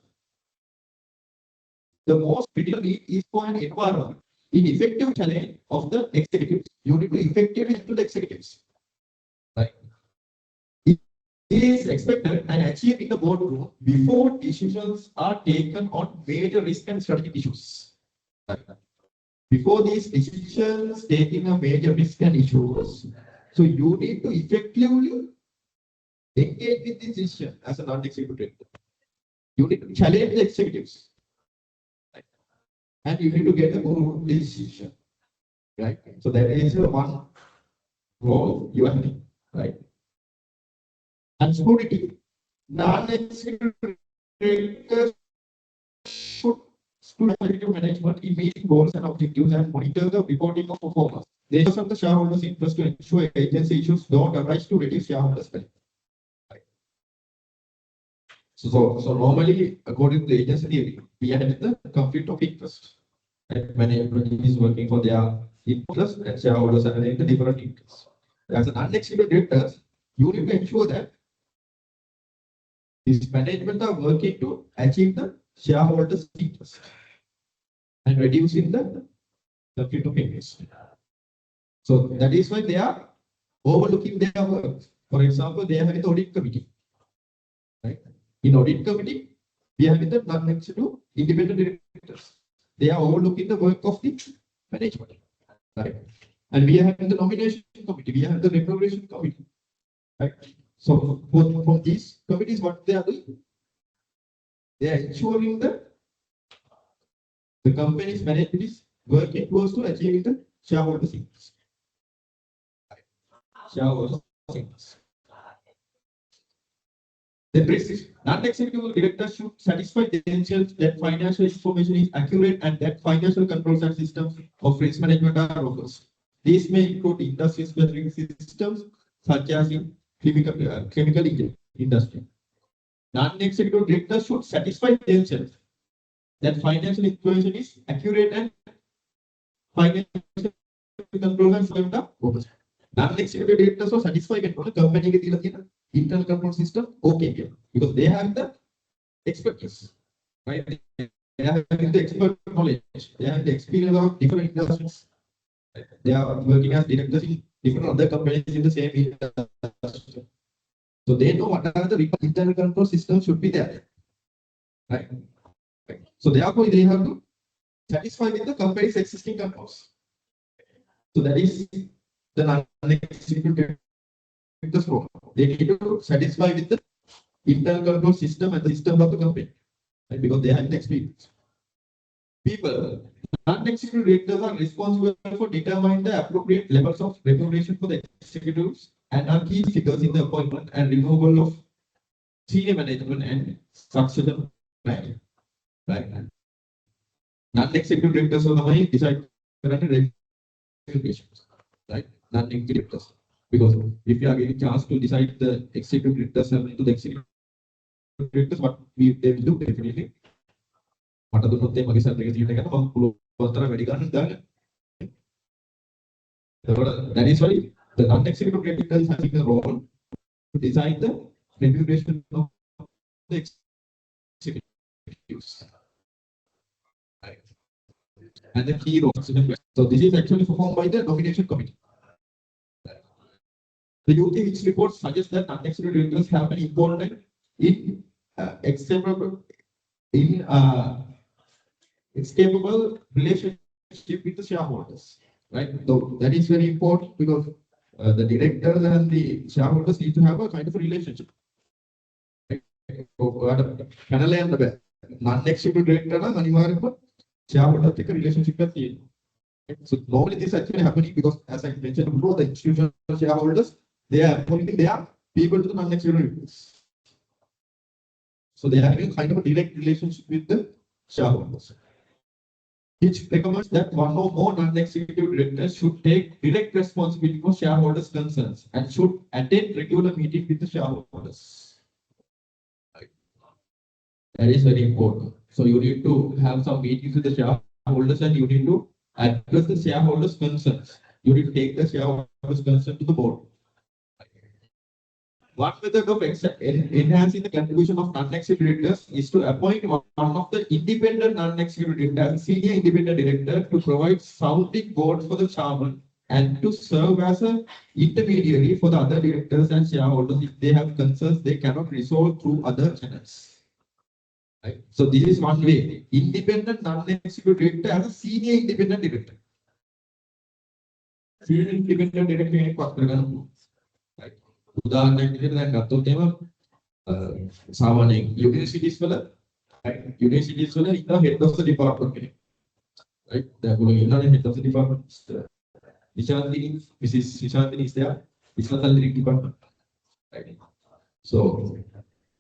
The most critical need is for an environment in effective challenge of the executives. You need to effectively help the executives. Right. It is expected and achieved in the boardroom before decisions are taken on major risk and strategic issues. Before these decisions taking a major risk and issues, so you need to effectively engage with this decision as a non-executive director. You need to challenge the executives, right? And you need to get a good decision, right? So that is one role you are having, right? And security, non-executive directors should effective management in meeting goals and objectives and monitor the reporting of performance. They serve the shareholders' interest to ensure agency issues don't arise to reduce shareholders' spending. Right. So normally, according to the agency theory, we have the conflict of interest. Right? When everybody is working for their interest and shareholders are having the different interests. As an non-executive directors, you need to ensure that this management are working to achieve the shareholders' interest and reducing the conflict of interest. So that is why they are overlooking their work. For example, they are having the audit committee. Right? In audit committee, we are having the non-executive independent directors. They are overlooking the work of the management. Right? And we are having the nomination committee. We have the remuneration committee. Right? So from these committees, what they are doing? They are ensuring that the company's management is working towards to achieving the shareholders' interest. Shareholders' interest. The risk non-executive directors should satisfy themselves that financial information is accurate and that financial controls and systems of risk management are robust. These may include industry-specific systems such as in chemical industry. Non-executive directors should satisfy themselves that financial information is accurate and financial control and systems are robust. Non-executive directors are satisfied and the company internal control system okay because they have the expertise, right? They have the expert knowledge. They have the experience of different industries. They are working as directors in different other companies in the same industry. So they know what are the internal control systems should be there, right? So therefore they have to satisfy with the company's existing controls. So that is the non-executive directors role. They need to satisfy with the internal control system and the system of the company, right? Because they have the experience. People, non-executive directors are responsible for determining the appropriate levels of remuneration for the executives and are key figures in the appointment and removal of senior management and succession planning. Right. Non-executive directors are the decide regulations, right? Non-executive directors. Because if you are getting chance to decide the executive directors and to the executive directors, what they will do definitely. මට දුන්නොත් ඒ මගේ certificate seat එක ගන්න මම පුළුවන් තරම් වැඩි ගන්න දාන්න. That is why the non-executive director is having a role to decide the remuneration of the executives. Right. And the key roles. So this is actually performed by the nomination committee. The UT which report suggests that non-executive directors have an important escapable relationship with the shareholders, right? So that is very important because the directors and the shareholders need to have a kind of a relationship. Panel and the non-executive director and අනිවාර්යයෙන්ම shareholders එක්ක relationship එකක් තියෙනවා. So normally this actually happening because as I mentioned before, the institutional shareholders they are appointing their people to the non-executive directors. So they are having kind of a direct relationship with the shareholders, which recommends that one or more non-executive directors should take direct responsibility for shareholders' concerns and should attend regular meetings with the shareholders. That is very important. So you need to have some meetings with the shareholders and you need to address the shareholders' concerns. You need to take the shareholders' concern to the board. One method of enhancing the contribution of non-executive directors is to appoint one of the independent non-executive directors, senior independent director, to provide sounding board for the chairman and to serve as an intermediary for the other directors and shareholders if they have concerns they cannot resolve through other channels. Right? So this is one way. Independent non-executive director as a senior independent director. Senior independent director right? උදාහරණයක් විදිහට දැන් ගත්තොත් එහෙම සාමාන්‍යයෙන් universities වල universities වල ඉන්න head of the department කෙනෙක්. right? දැන් ඔයගොල්ලෝ ඉන්නනේ head of the department. Mrs. Nishantini is there. Business analytics department. Right? So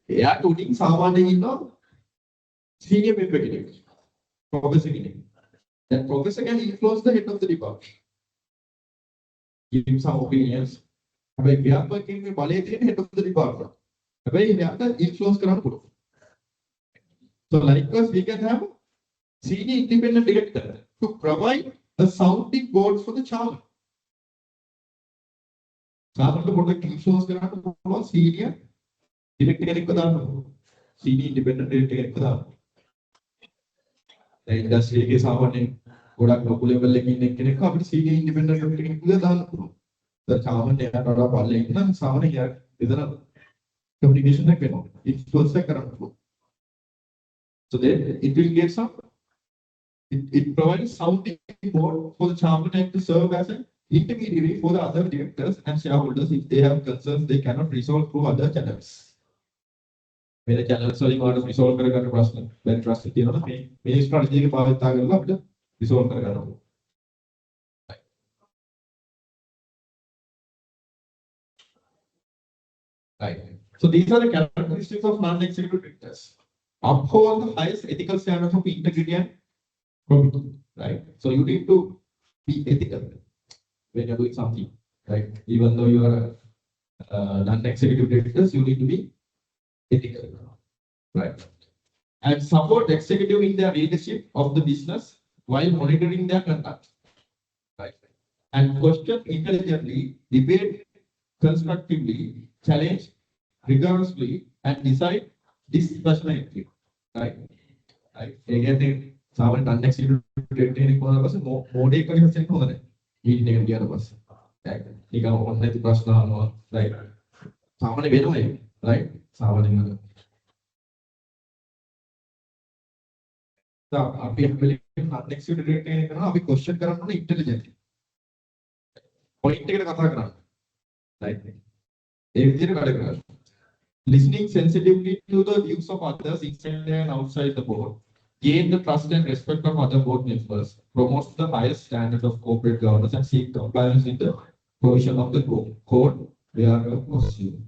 එයාට උඩින් සාමාන්‍යයෙන් ඉන්න senior member කෙනෙක්. Professor කෙනෙක්. That professor can influence the head of the department. Give him some opinions. හැබැයි ව්‍යාපකයෙන්ගේ බලය තියෙන head of the department. හැබැයි එයාට influence කරන්න පුළුවන්. So likewise we can have senior independent director to provide a sounding board for the chairman. chairman පොඩ්ඩක් influence කරන්න පුළුවන් senior director කෙනෙක්ව දාන්න පුළුවන්. senior independent director කෙනෙක්ව දාන්න. දැන් industry එකේ සාමාන්‍යයෙන් ගොඩක් ලොකු level එකකින් ඉන්න කෙනෙක්ව අපිට senior independent director කෙනෙක්ව දාන්න පුළුවන්. The chairman එයාට වඩා පල්ලෙ ඉන්න සාමාන්‍ය එයා එතන communication එකක් වෙනවා. influence එක කරන්න පුළුවන්. So then it will get some it provides sounding board for the chairman and to serve as an intermediary for the other directors and shareholders if they have concerns they cannot resolve through other channels. මේ channels වලින් ඔයාලට resolve කරගන්න ප්‍රශ්න දැන් trust තියෙනවා මේ strategy එක පාවිච්චි කරලා අපිට resolve කරගන්න ඕනේ. Right. So these are the characteristics of non-executive directors. Uphold the highest ethical standards of integrity and probity. Right. So you need to be ethical when you're doing something. Right. Even though you are non-executive directors, you need to be ethical. Right. And support executive in their leadership of the business while monitoring their conduct. Right. And question intelligently, debate constructively, challenge rigorously, and decide dispassionately. Right? Right? Again, සාමාන්‍ය non-executive director කෙනෙක් වුණාට පස්සේ මොඩේ එකක හැස්සෙන්න හොඳ නැහැ. Meeting එකට ගියාට පස්සේ. right? නිකන් ඕන නැති ප්‍රශ්න අහනවා. right? සාමාන්‍ය වෙනවා ඒක. right? සාමාන්‍යයෙන් අපි හැමලෙම non-executive director කෙනෙක් කරනවා අපි question කරන්න ඕනේ intelligently. point එකට කතා කරන්න. right? ඒ විදිහට වැඩ කරන්න. Listening sensitively to the views of others inside and outside the board, gain the trust and respect of other board members, promotes the highest standard of corporate governance, and seek compliance with the provision of the code where possible.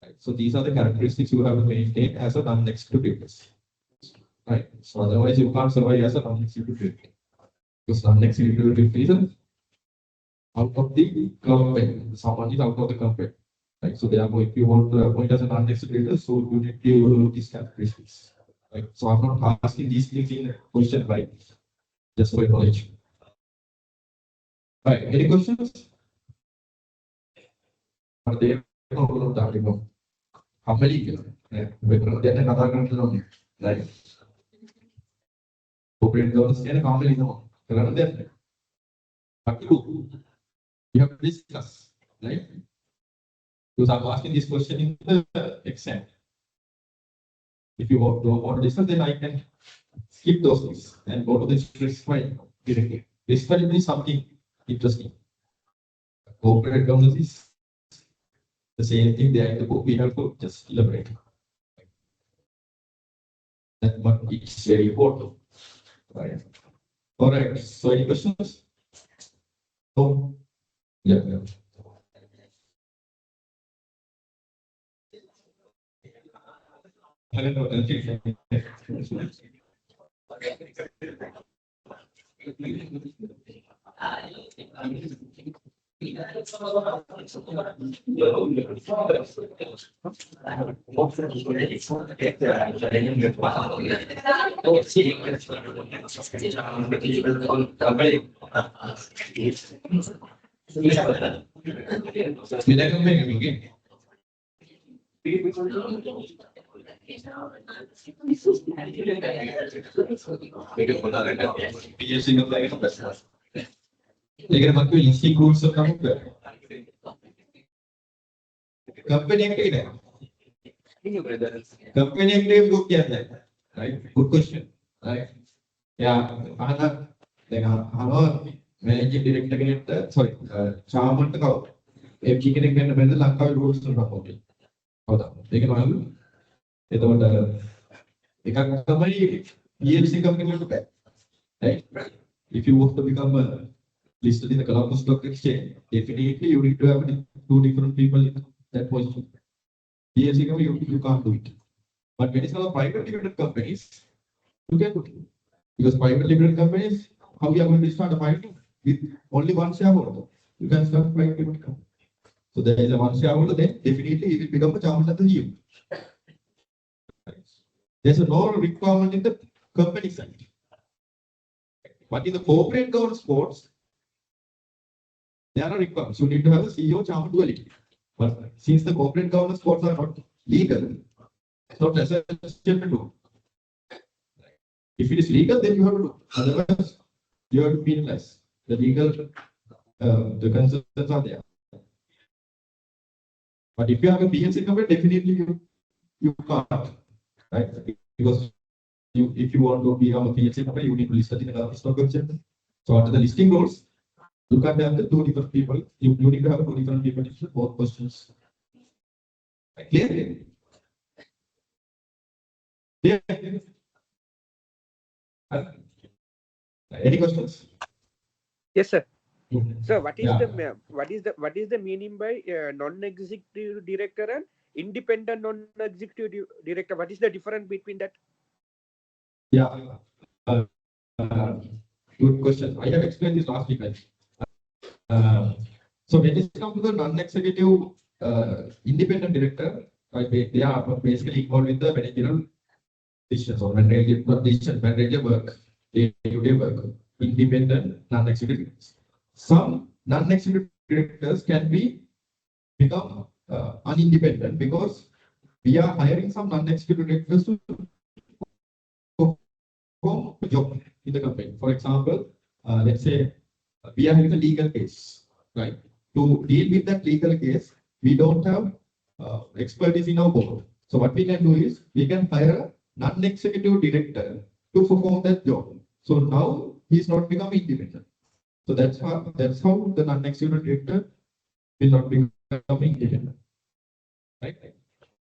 Right. So these are the characteristics you have to maintain as a non-executive director. Right. So otherwise you can't survive as a non-executive director. Because non-executive director is out of the company. Someone is out of the company. Right. So therefore, if you want to appoint as a non-executive director, so you need to do these calculations. Right. So I'm not asking these things in question, right? Just for your knowledge. Right. Any questions? Are there no doubt? How many? Right. Then another country, right? Corporate governance can company no. What to do? You have to discuss, right? Because I'm asking this question in the exam. If you don't want to discuss, then I can skip those things and go to the risk file directly. Risk file is something interesting. Corporate governance is the same thing there in the book. We have to just elaborate. That one is very important. Right. All right. So any questions? No. Yeah. Yeah. I don't know. Negara maka isi rules kamu ke company yang kena company yang kena book ya right good question right ya anak dengan halo managing director kita sorry chairman tu kau FG kena kena benda Lanka rules tu nak boleh kau tak dengan malu itu ada ikan company PLC company tu kan right if you want to become a listed in the Colombo Stock Exchange, definitely you need to have two different people in that position. BSAA company, you can't do it. But when it's about private limited companies, you can do it. Because private limited companies, how we are going to start a fighting with only one shareholder? You can start a private limited company. So there is a one shareholder, then definitely it will become a chairman at the EU. There's no requirement in the company side. But in the corporate governance codes, there are requirements. You need to have a CEO chairman duality. But since the corporate governance codes are not legal, it's not essential to do. If it is legal, then you have to do. Otherwise, you have to penalize. The legal, the concerns are there. But if you have a PLC company, definitely you can't, right? Because if you want to become a PLC company, you need to list it in the stock exchange. So under the listing rules, you can't have the two different people. You need to have two different people to both questions. Clear? Clear? Any questions? Yes, sir. So what is the meaning by non-executive director and independent non-executive director? What is the difference between that? Yeah. Good question. I have explained this last week. So when it comes to the non-executive independent director, they are basically involved with the managerial decisions or managerial work, day-to-day work, independent non-executive. Some non-executive directors can become unindependent because we are hiring some non-executive directors to perform a job in the company. For example, let's say we are having a legal case, right? To deal with that legal case, we don't have expertise in our board. So what we can do is we can hire a non-executive director to perform that job. So now he's not becoming independent. So that's how the non-executive director will not become independent. Right?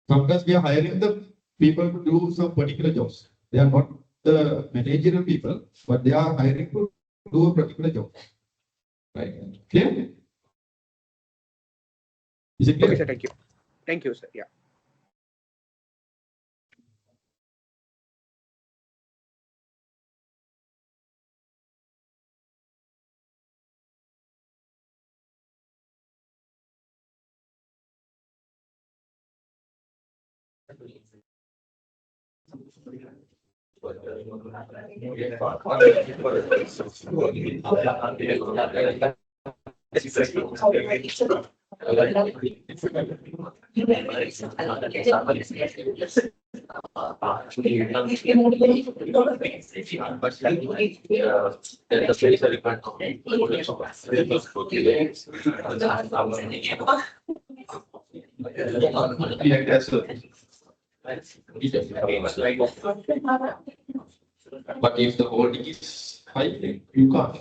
Sometimes we are hiring the people to do some particular jobs. They are not the managerial people, but they are hiring to do a particular job. Right? Clear? Is it clear? Okay, sir. Thank you. Thank you, sir. Yeah. But if the holding is high, you can't.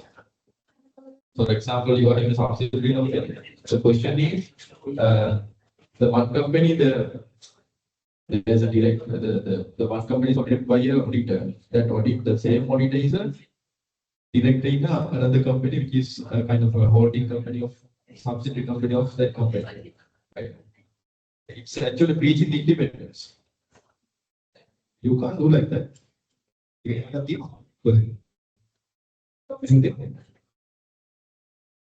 For example, you are in a subsidiary company. The question is, the one company, there's a direct, the one company is audited by a auditor. That audit, the same auditor is a director in another company, which is a kind of a holding company of subsidiary company of that company. Right? It's actually breaching the independence. You can't do like that. You have to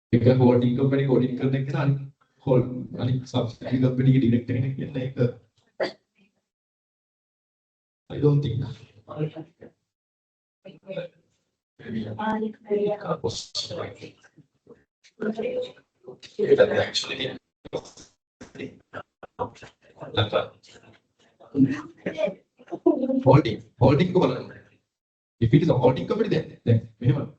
because holding company audit करने के ना hold अनेक subsidiary company की director ने क्या नहीं I don't think. Actually, holding को if it is a holding company, then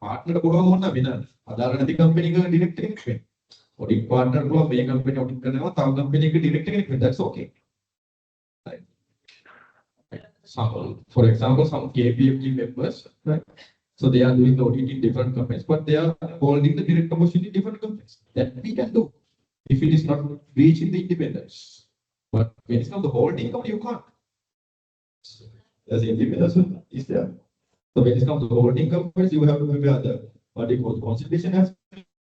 partner को होना बिना आधार नदी company का director नहीं audit partner को मे company audit करने वाला ताऊ company के director नहीं that's okay. Right. For example, some KPMG members, right? So they are doing the audit in different companies, but they are holding the director position in different companies. That we can do if it is not breaching the independence. But when it's not the holding company, you can't. As independence is there. So when it comes to holding companies, you have to prepare the what they call the consolidation as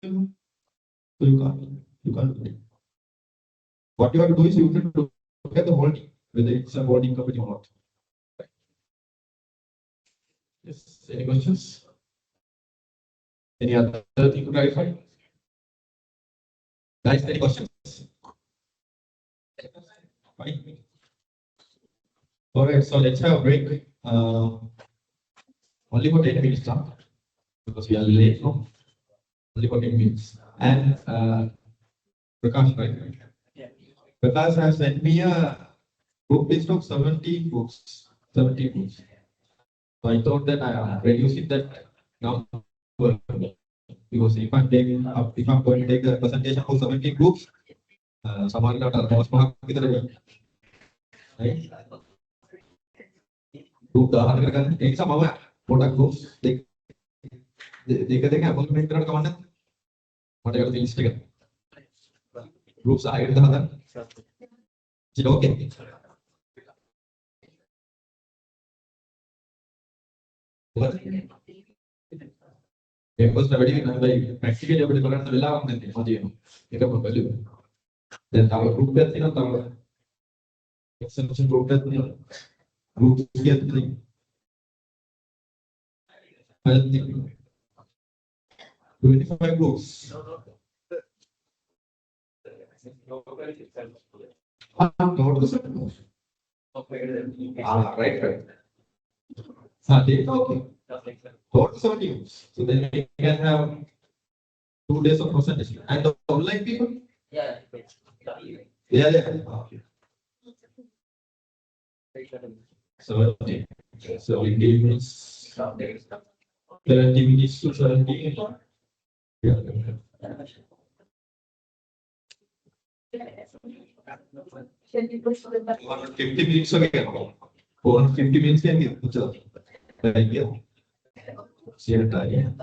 well. So you can't do it. What you have to do is you have to look at the holding, whether it's a holding company or not. Yes, any questions? Any other thing to clarify? Guys, any questions? Fine. All right, so let's have a break. Only for 10 minutes now, because we are late now. Only for 10 minutes. And Prakash, right? Yeah. Prakash has sent me a book list of 70 books. 70 books. So I thought that I am reducing that number because if I'm going to take the presentation for 70 books, someone not almost right? Group the take some of product groups. They can have one minute command. Whatever the list again. Groups are the other. Okay. Members practically everybody learn the villa on the audio. Then our group that you know, our extension group that you know, groups get the 25 groups. Right. Okay. So then we can have 2 days of presentation. And the online people? Yeah. Yeah. Okay. So it gives 30 minutes to 70. Yeah. 50 minutes again. 450 minutes can give. Thank you. See you time.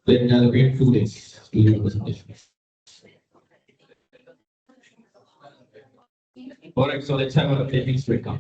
Then I'll wait 2 days to do the presentation. All right, so let's have a taking straight now.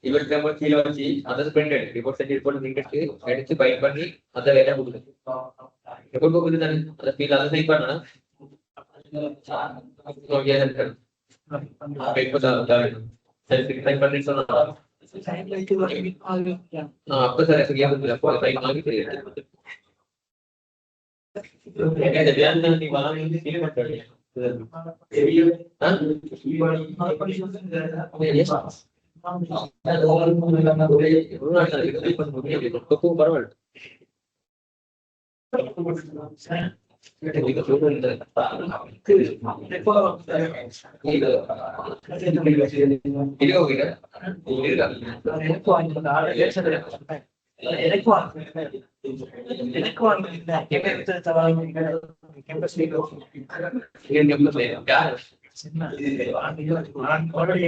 இவர் நம்ம கீழே வச்சு அதை print எடுத்து report செஞ்சு report print எடுத்து byte பண்ணி அதை வேலை கொடுக்குது ரிப்போர்ட் கொடுக்குது தானே அதை ஃபீல் அதை சைன் பண்ணா சைன் பண்ணி சொன்னா அப்ப சார் சைன் வாங்கி நீ வாங்கி ஃபீல் பண்ணுறீங்க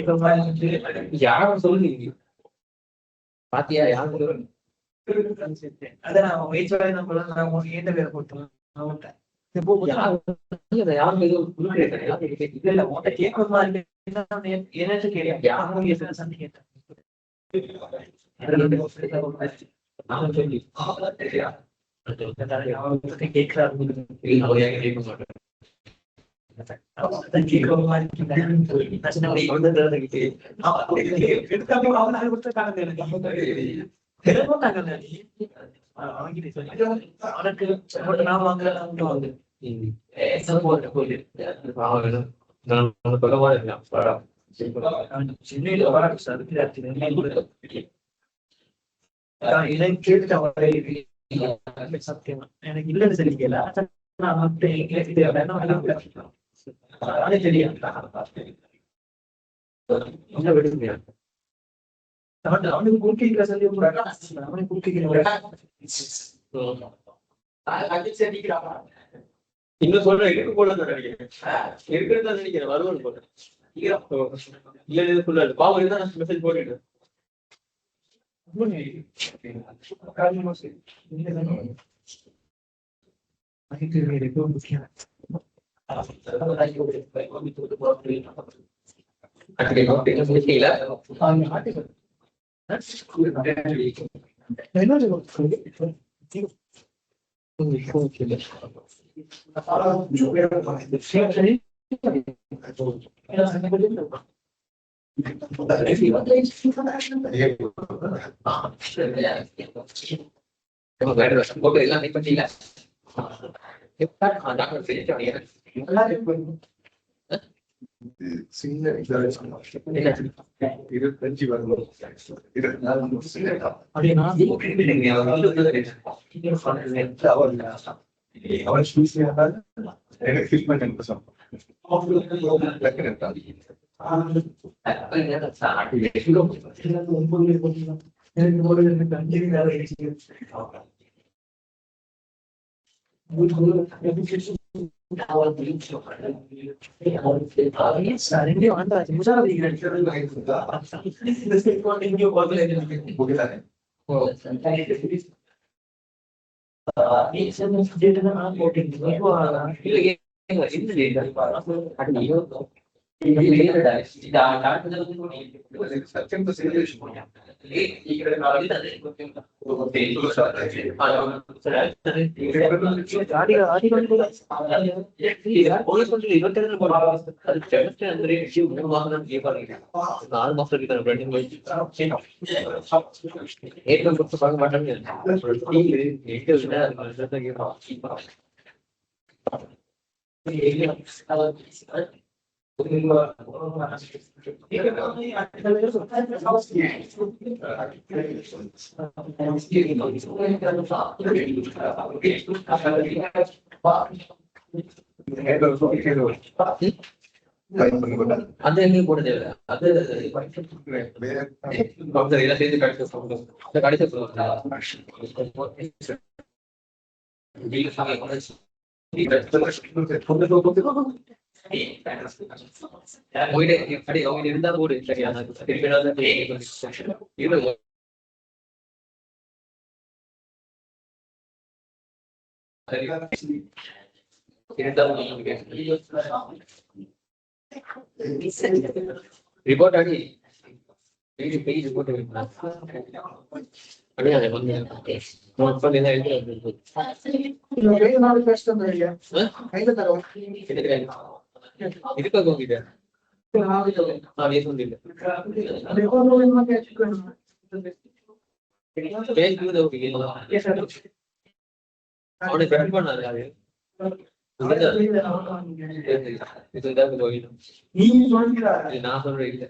பரவாயில்ல யாரும் சொல்லுங்க பாத்தியா யாரும் சத்தியமா எனக்கு இல்லன்னு சொல்லிக்கல தெரியும் அவனுக்கு குறுக்கிக்கிற சொல்லி அவனுக்கு குறுக்கிக்கிற இன்னும் சொல்றேன் இருக்கு போல நினைக்கிறேன் இருக்கிறதா நினைக்கிறேன் வருவான் போல இல்ல சொல்லாது பாவம் இருந்தா நான் மெசேஜ் போட்டுட்டேன் அது எங்கேயும் போட தேவை அது கடைசி இருந்தா போடு ரிப்போர்ட் அடி பேஜ் ரிப்போர்ட் நான் சொல்றேன் இல்ல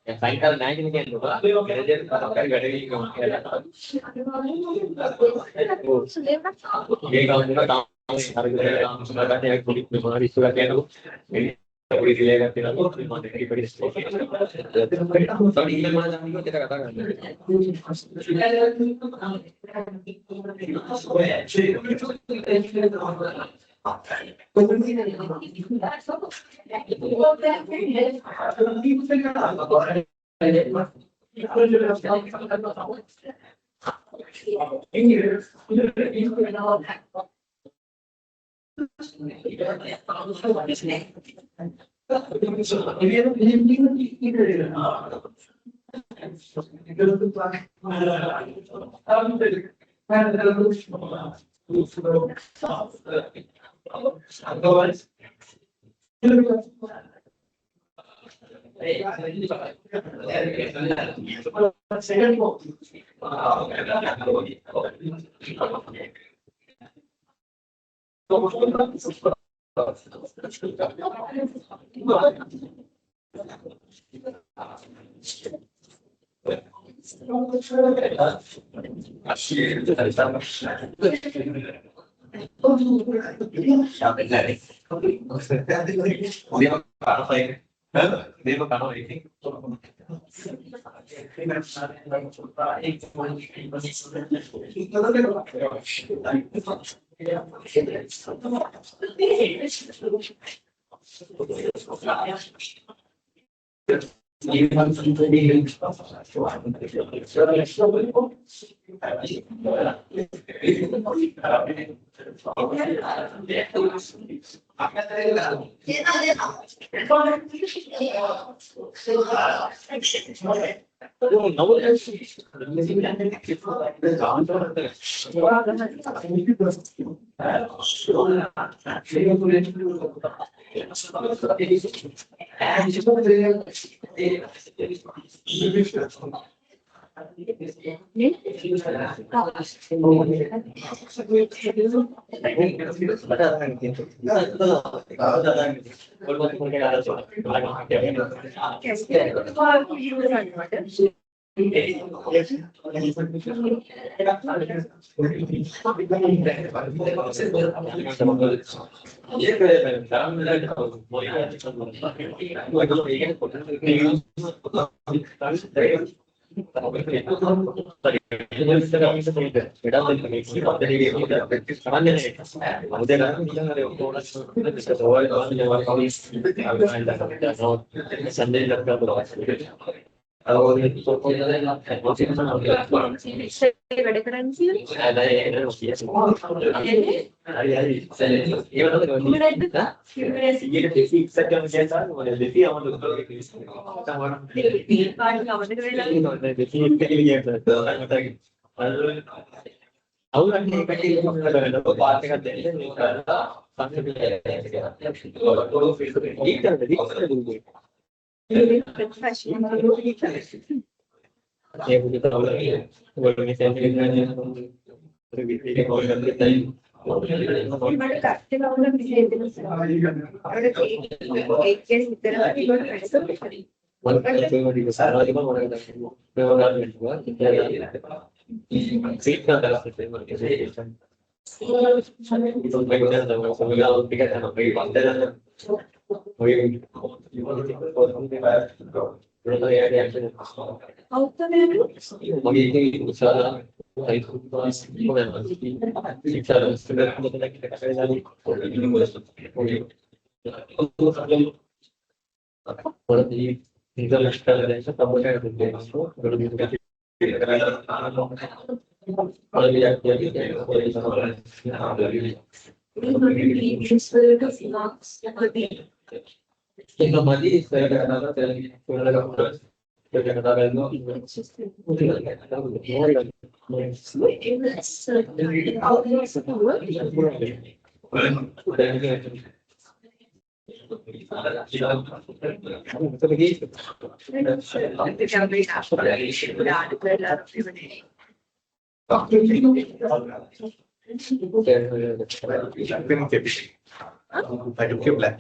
Sankar naik ini kan, kerja kali ini kamu kerja. Ini kamu juga tahu, harus kita sebenarnya yang kulit memang di surat itu. Ini kulit dia kan tidak boleh memang dari pada sini. Tapi ini mana yang kita katakan. I took a black.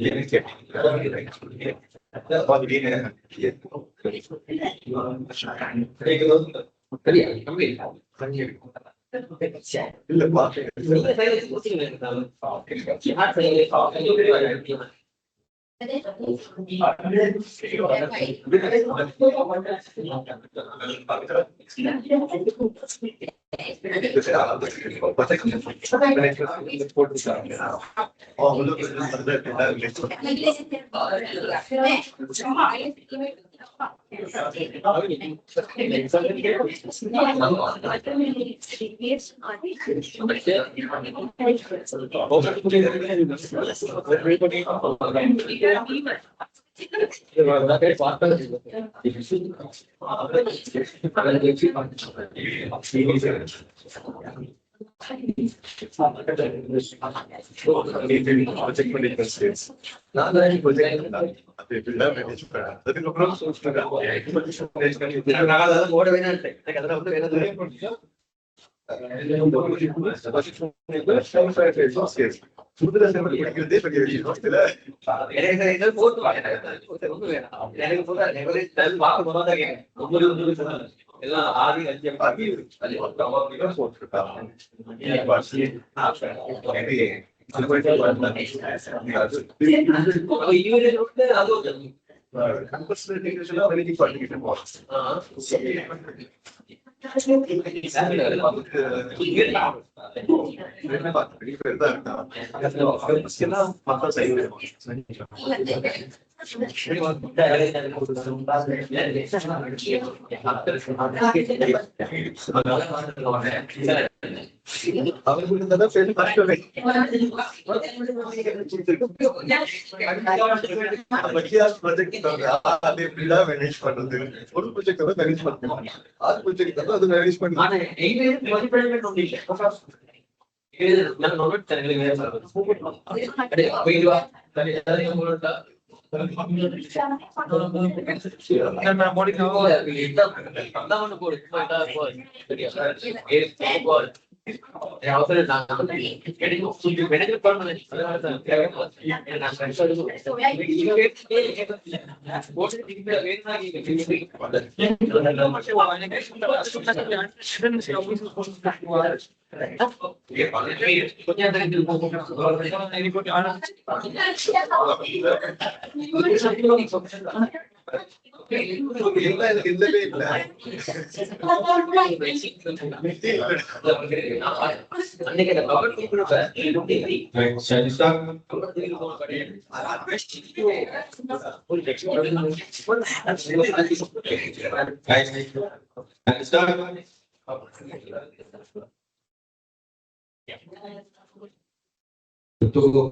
Right, shall we start? Guys, shall we start? To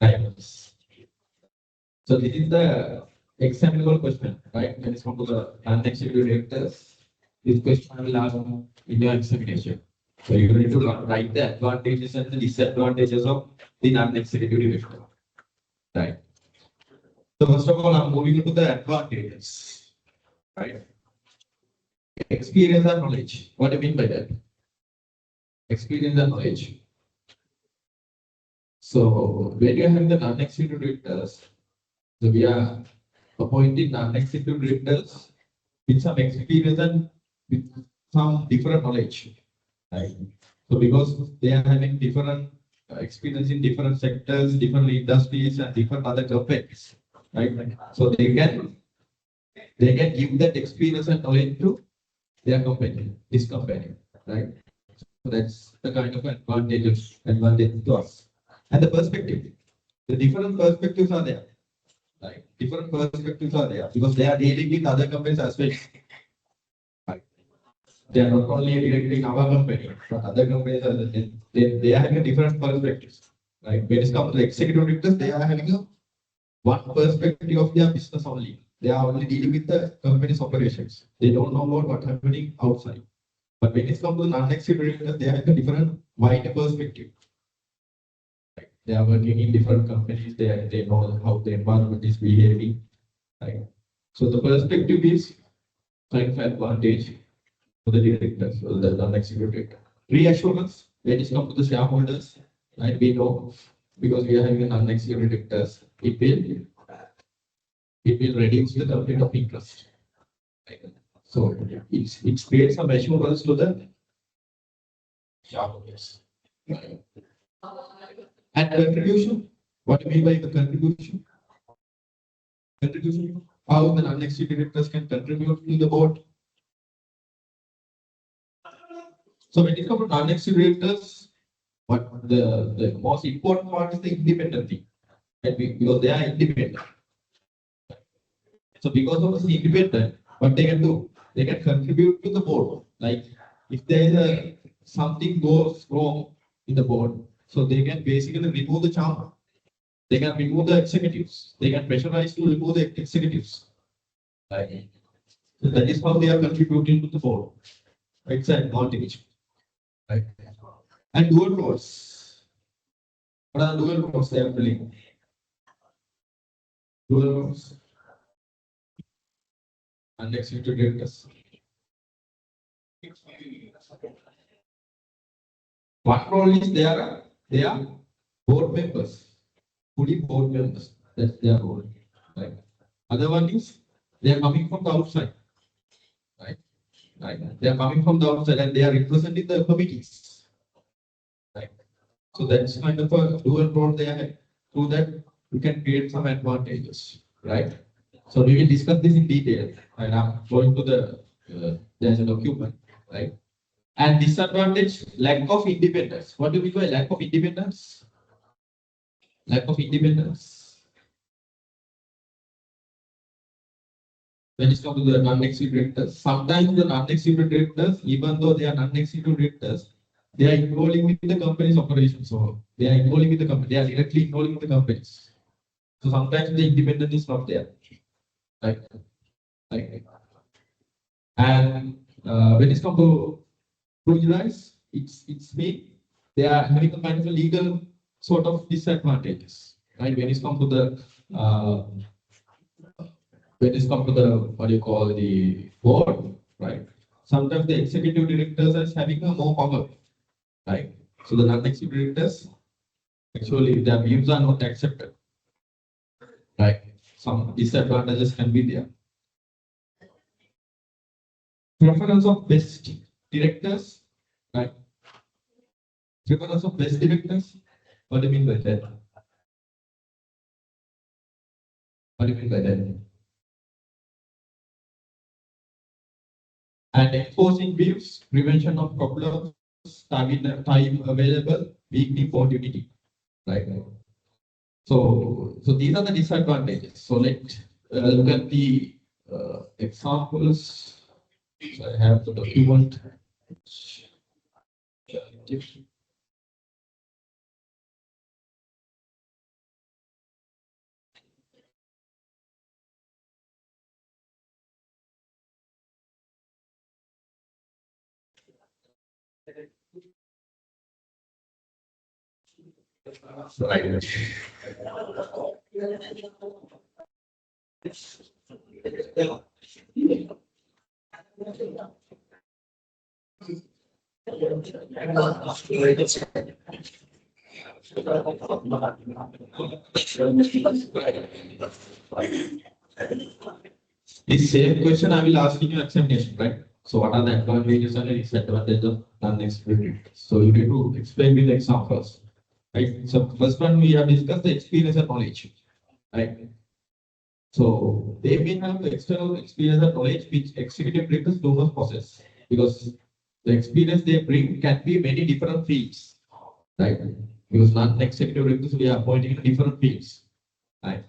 right. So this is the example question, right? When it's come to the non-executive directors, this question I will ask in your examination. So you need to write the advantages and the disadvantages of the non-executive director, right? So first of all, I'm moving into the advantages, right? Experience and knowledge. What do you mean by that? Experience and knowledge. So when you have the non-executive directors, so we are appointing non-executive directors with some experience and with some different knowledge, right? So because they are having different experience in different sectors, different industries, and different other companies, right? So they can give that experience and knowledge to their company, this company, right? So that's the kind of advantage to us. And the perspective, the different perspectives are there. Right. Different perspectives are there because they are dealing with other companies as well. Right. They are not only directing our company, but other companies are they are having different perspectives. Right. When it comes to executive directors, they are having one perspective of their business only. They are only dealing with the company's operations. They don't know about what's happening outside. But when it comes to non-executive directors, they have a different wider perspective. They are working in different companies. They know how the environment is behaving. Right. So the perspective is kind of advantage. for the directors, so the non-executive director. Reassurance when it comes to the shareholders, right? We know because we are having non-executive directors, it will reduce the conflict of interest. Right? So it creates some assurance to the shareholders. Right? And contribution. What do you mean by the contribution? Contribution. How the non-executive directors can contribute to the board. So when it comes to non-executive directors, what the most important part is the independent thing. Right? Because they are independent. So because of this independent, what they can do, they can contribute to the board. Like if there is a something goes wrong in the board, so they can basically remove the chairman. They can remove the executives. They can pressurize to remove the executives. Right? So that is how they are contributing to the board. It's an advantage. Right? And dual roles. What are dual roles they are filling? Dual roles. And executive directors. One role is they are board members, fully board members. That's their role. Right. Other one is they are coming from the outside. Right. Right. They are coming from the outside and they are representing the committees. Right. So that's kind of a dual role they have. Through that, we can create some advantages. Right. So we will discuss this in detail. And I'm going to there's a document. Right. And disadvantage, lack of independence. What do we mean by lack of independence? Lack of independence. When it comes to the non-executive directors, sometimes the non-executive directors, even though they are non-executive directors, they are involving with the company's operations. So they are involving with the company. They are directly involving with the companies. So sometimes the independence is not there. Right? Right. And when it comes to privilege, it's me. They are having a kind of a legal sort of disadvantages, right? When it comes to the what do you call the board, right? Sometimes the executive directors are having a more power, right? So the non-executive directors actually their views are not accepted, right? Some disadvantages can be there. Preference of best directors, right? Preference of best directors. What do you mean by that? What do you mean by that? And enforcing views, prevention of problems, time available, weekly opportunity. Right. So these are the disadvantages. So let's look at the examples. So I have the document. Right. This same question I will ask in your examination, right? So what are the advantages and disadvantages of non-executive? So you need to explain with examples, right? So first one we have discussed the experience and knowledge, right? So they may have the external experience and knowledge which executive directors do not possess because the experience they bring can be many different fields, right? Because non-executive directors we are appointing in different fields, right?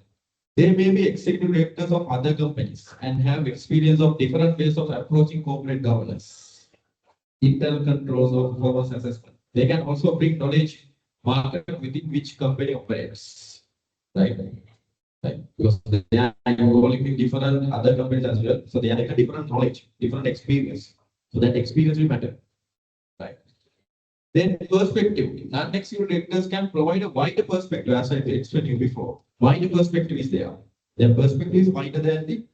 They may be executive directors of other companies and have experience of different ways of approaching corporate governance, internal controls or performance assessment. They can also bring knowledge market within which company operates, right? Right? Because they are involved with different other companies as well. So they have a different knowledge, different experience. So that experience will matter, right? Then perspective. Non-executive directors can provide a wider perspective, as I explained to you before. Wider perspective is there. Their perspective is wider than the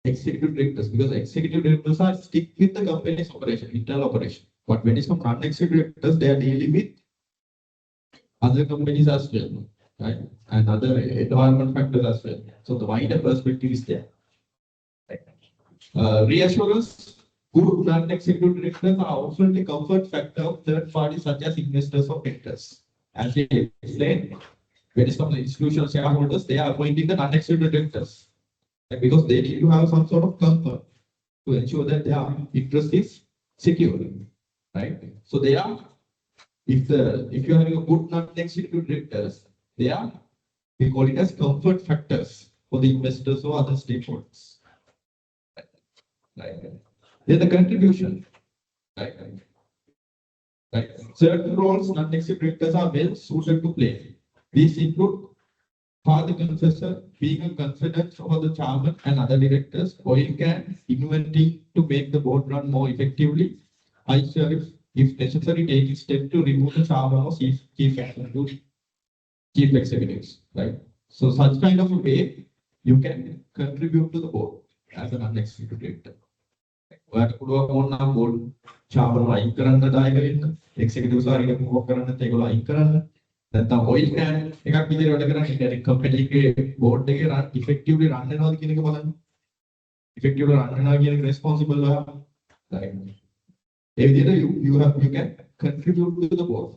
executive directors, because executive directors are stick with the company's operation, internal operation. But when it's from non-executive directors, they are dealing with other companies as well, right? And other environment factors as well. So the wider perspective is there. Reassurance, good non-executive directors are often the comfort factor of third parties such as investors or creditors. As we explained, when it comes to institutional shareholders, they are appointing the non-executive directors, right? Because they need to have some sort of comfort to ensure that their interest is secure, right? So they are, if you are having a good non-executive directors, they are, we call it as comfort factors for the investors or other stakeholders. Right. Then the contribution, right? Right. Certain roles non-executive directors are well suited to play. These include father confessor, being a confidant for the chairman and other directors, oil can, inventing to make the board run more effectively, high sheriff, if necessary, taking steps to remove the chairman or chief executives, right? So such kind of a way you can contribute to the board as an non-executive director. ඔයාට පුළුවන් ඕනනම් board චාපරව අයින් කරන්න දායක වෙන්න executive සාරික මොකක් කරන්නත් ඒගොල්ලෝ අයින් කරන්න නැත්නම් ඔයිල් කෑන් එකක් විදිහට වැඩ කරන්න කියන්නේ කම්පැනි එකේ බෝඩ් එකේ රන් ඉෆෙක්ටිව්ලි රන් වෙනවද කියන එක බලන්න ඉෆෙක්ටිව්ලි රන් වෙනවා කියන එක රෙස්පොන්සිබල් ඔයා ඒ විදිහට you can contribute to the board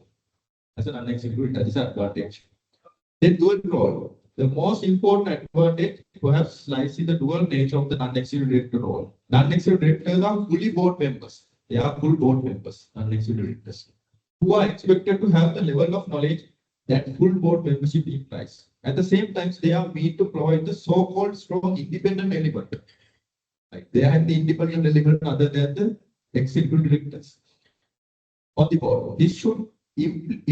as an non-executive disadvantage. Then dual role. The most important advantage perhaps lies in the dual nature of the non-executive director role. Non-executive directors are fully board members. They are full board members, non-executive directors, who are expected to have the level of knowledge that full board membership implies. At the same time, they are made to provide the so-called strong independent element. Like they have the independent element other than the executive directors on the board. This should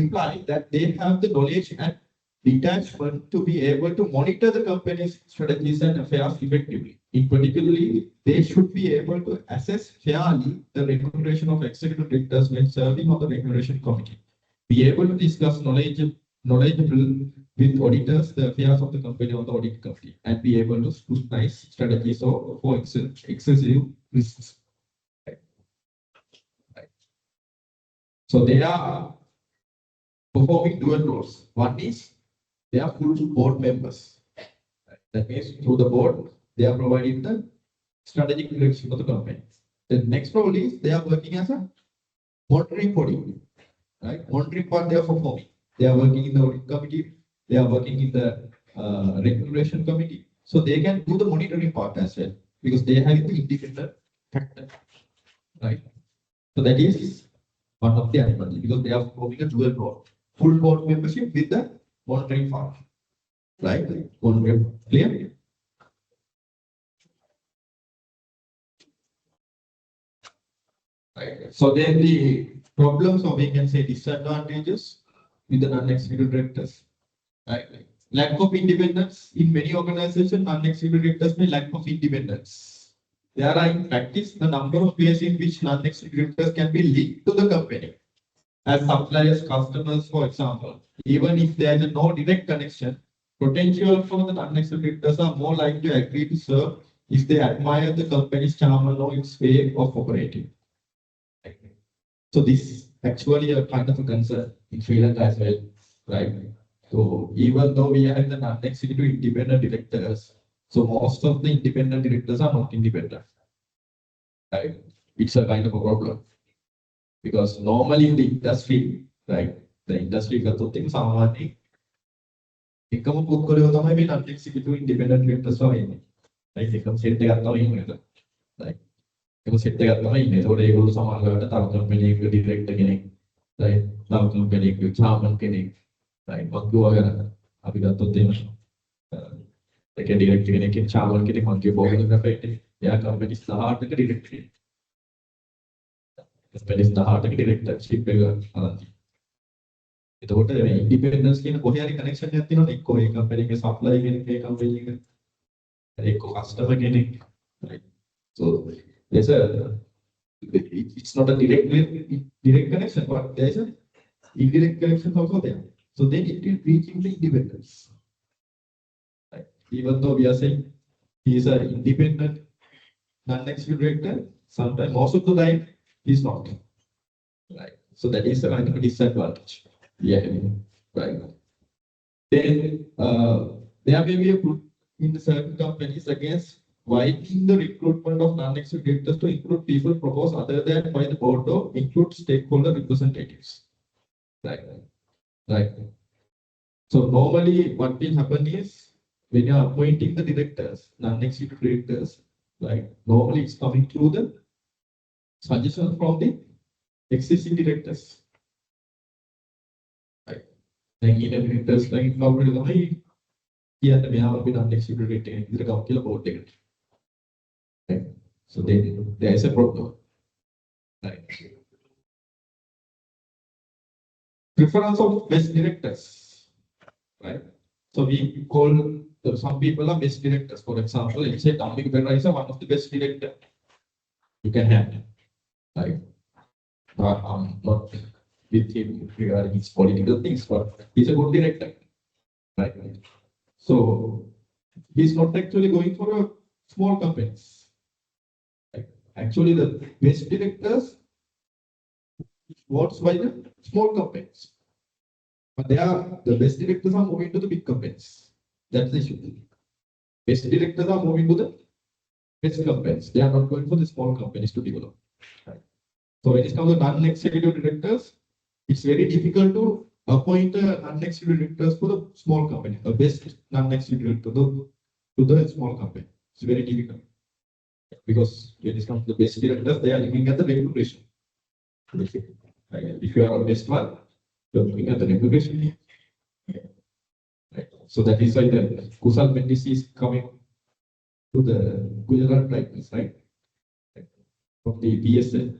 imply that they have the knowledge and detachment to be able to monitor the company's strategies and affairs effectively. In particularly, they should be able to assess fairly the remuneration of executive directors when serving on the remuneration committee. Be able to discuss knowledgeable with auditors the affairs of the company on the audit committee, and be able to scrutinize strategies for excessive risks. Right. So they are performing dual roles. One is they are full board members. That means through the board, they are providing the strategic direction of the company. The next role is they are working as a monitoring body, right? Monitoring part they are performing. They are working in the audit committee. They are working in the remuneration committee. So they can do the monitoring part as well because they have the independent factor, right? So that is one of the advantages because they are performing a dual role, full board membership with the monitoring part, right? Clear? Right. So then the problems, or we can say disadvantages with the non-executive directors, right? Lack of independence. In many organizations, non-executive directors may lack of independence. There are in practice the number of ways in which non-executive directors can be linked to the company as suppliers, customers, for example. Even if there is no direct connection, potential for the non-executive directors are more likely to agree to serve if they admire the company's chairman or its way of operating. So this is actually a kind of a concern in Sri Lanka as well, right? So even though we have the non-executive independent directors, so most of the independent directors are not independent, right? It's a kind of a problem. Because normally in the industry, right, the industry ගත්තොත් එක සාමාන්‍ය එකම පුද්ගලයෝ තමයි මේ non-executive independent directors වගේ ඉන්නේ. right එකම set එකක් තමයි ඉන්නේ. right එකම set එකක් තමයි ඉන්නේ. ඒතකොට ඒගොල්ලෝ සමානවට තව company එකක director කෙනෙක්, right, තව company එකක chairman කෙනෙක්, right, මග්ගුවා කරන අපි ගත්තොත් එහෙම ඒකේ director කෙනෙක් chairman කෙනෙක් මග්ගේ board එකට පැත්තේ එයා company 18ක director කෙනෙක්. Companies 18ක directorship එක අරන්. එතකොට මේ independence කියන කොහේ හරි connection එකක් තියෙනවනේ. එක්කෝ ඒ company එකේ supply කෙනෙක් ඒ company එක. එක්කෝ customer කෙනෙක්. Right. So there's it's not a direct connection, but there's a indirect connection also there. So then it is reaching the independence. Right. Even though we are saying he is an independent non-executive director, sometimes most of the time he's not. Right. So that is a kind of a disadvantage. Yeah. Right. Then there may be a group in certain companies against widening the recruitment of non-executive directors to include people proposed other than by the board or include stakeholder representatives. Right. Right. So normally what will happen is when you are appointing the directors, non-executive directors, right? Normally it's coming through the suggestion from the existing directors. Right. Then in the directors like normally here the have been non-executive director in the council board director. Right. So then there is a problem. Right. Preference of best directors. Right. So we call some people are best directors. For example, let's say Dominic Berra is one of the best directors you can have. Right. Not with him regarding his political things, but he's a good director. Right. So he's not actually going for a small companies. Right. Actually, the best directors votes by the small companies. But the best directors are moving to the big companies. That's the issue. Best directors are moving to the best companies. They are not going for the small companies to develop. Right. So when it comes to non-executive directors, it's very difficult to appoint non-executive directors for the small company, the best non-executive director to the small company. It's very difficult because when it comes to the best directors, they are looking at the remuneration. If you are a best one, you're looking at the remuneration. Right. So that is why the Kusal Mendis is coming to the Gujarat Titans, right? From the BSAA.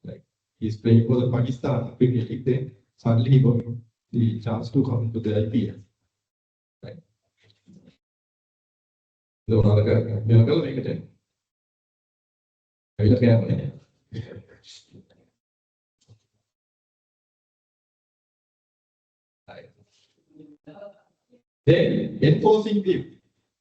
Right. He's playing for the Pakistan Premier League. Then suddenly he got the chance to come to the IPL. Right. So miracle make it. Then enforcing view.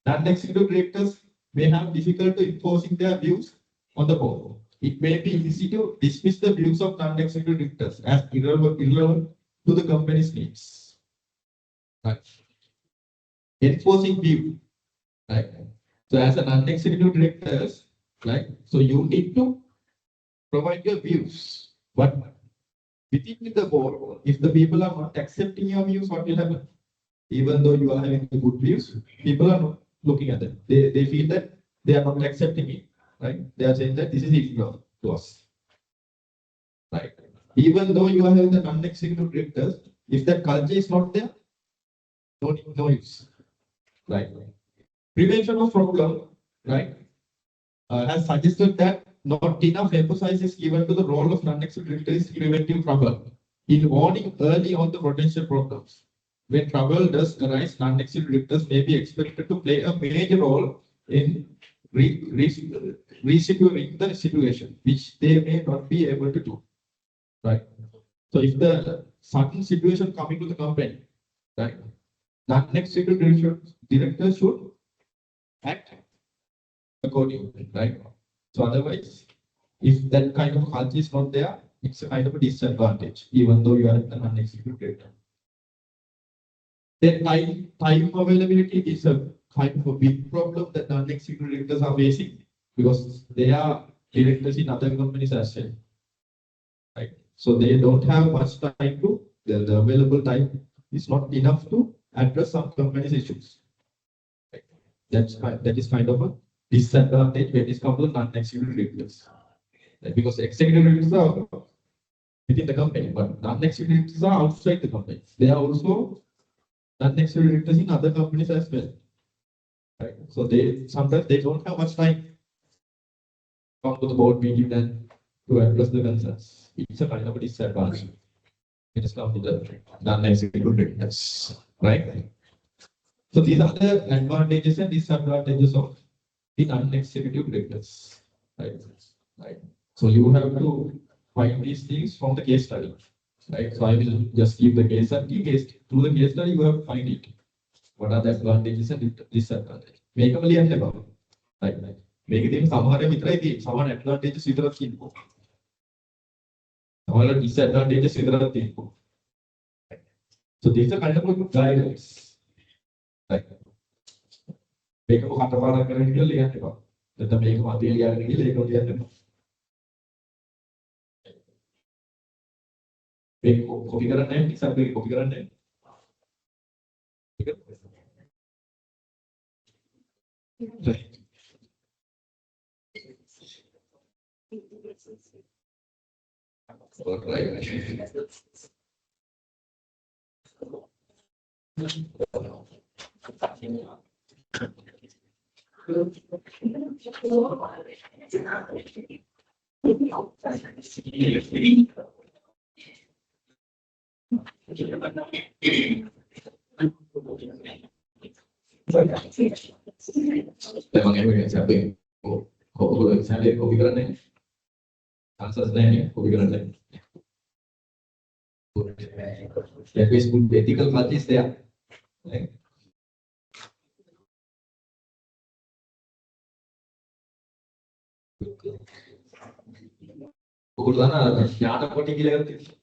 Non-executive directors may have difficulty enforcing their views on the board. It may be easy to dismiss the views of non-executive directors as irrelevant to the company's needs. Right. Enforcing view. Right. So as a non-executive directors, right? So you need to provide your views. But within the board, if the people are not accepting your views, what will happen? Even though you are having good views, people are not looking at them. They feel that they are not accepting it, right? They are saying that this is illegal to us, right? Even though you are having the non-executive directors, if that culture is not there, no use, right? Prevention of problem, right? Has suggested that not enough emphasis is given to the role of non-executive directors in preventing trouble, in warning early on the potential problems. When trouble does arise, non-executive directors may be expected to play a major role in resecuring the situation, which they may not be able to do. Right. So if the certain situation coming to the company, right, non-executive director should act accordingly, right? So otherwise, if that kind of culture is not there, it's a kind of a disadvantage, even though you are the non-executive director. Then time availability is a kind of a big problem that non-executive directors are facing because they are directors in other companies as well. Right? So they don't have much time to, the available time is not enough to address some companies' issues. Right? That is kind of a disadvantage when it comes to non-executive directors. Right? Because executive directors are within the company, but non-executive directors are outside the company. They are also non-executive directors in other companies as well. Right? So sometimes they don't have much time to come to the board meeting and to address the concerns. It's a kind of a disadvantage. It is come to the non-executive directors. Right? So these are the advantages and disadvantages of the non-executive directors. Right? Right? So you have to find these things from the case study. Right? So I will just give the case study. Through the case study, you have to find it. What are the advantages and disadvantages? Make a million about. Right. මේකේ තියෙන සමහර විතරයි තියෙන්නේ. සමහර advantages විතරක් තියෙනවා. සමහර disadvantages විතරක් තියෙනවා. So these are kind of like guidelines. Right. මේක කටපාඩම් කරගෙන කියලා ලියන්න එපා. නැත්නම් මේක මතේ ලියගෙන ගිහලා ඒක ලියන්න එපා. මේක කොපි කරන්නේ නිසා මේක කොපි කරන්නේ. ඒක memang ini siapa yang kok saya kopi kerana answer saya kopi kerana there is good ethical practice there. Ukurana ඥාන කොටි කියලා ගත්තේ.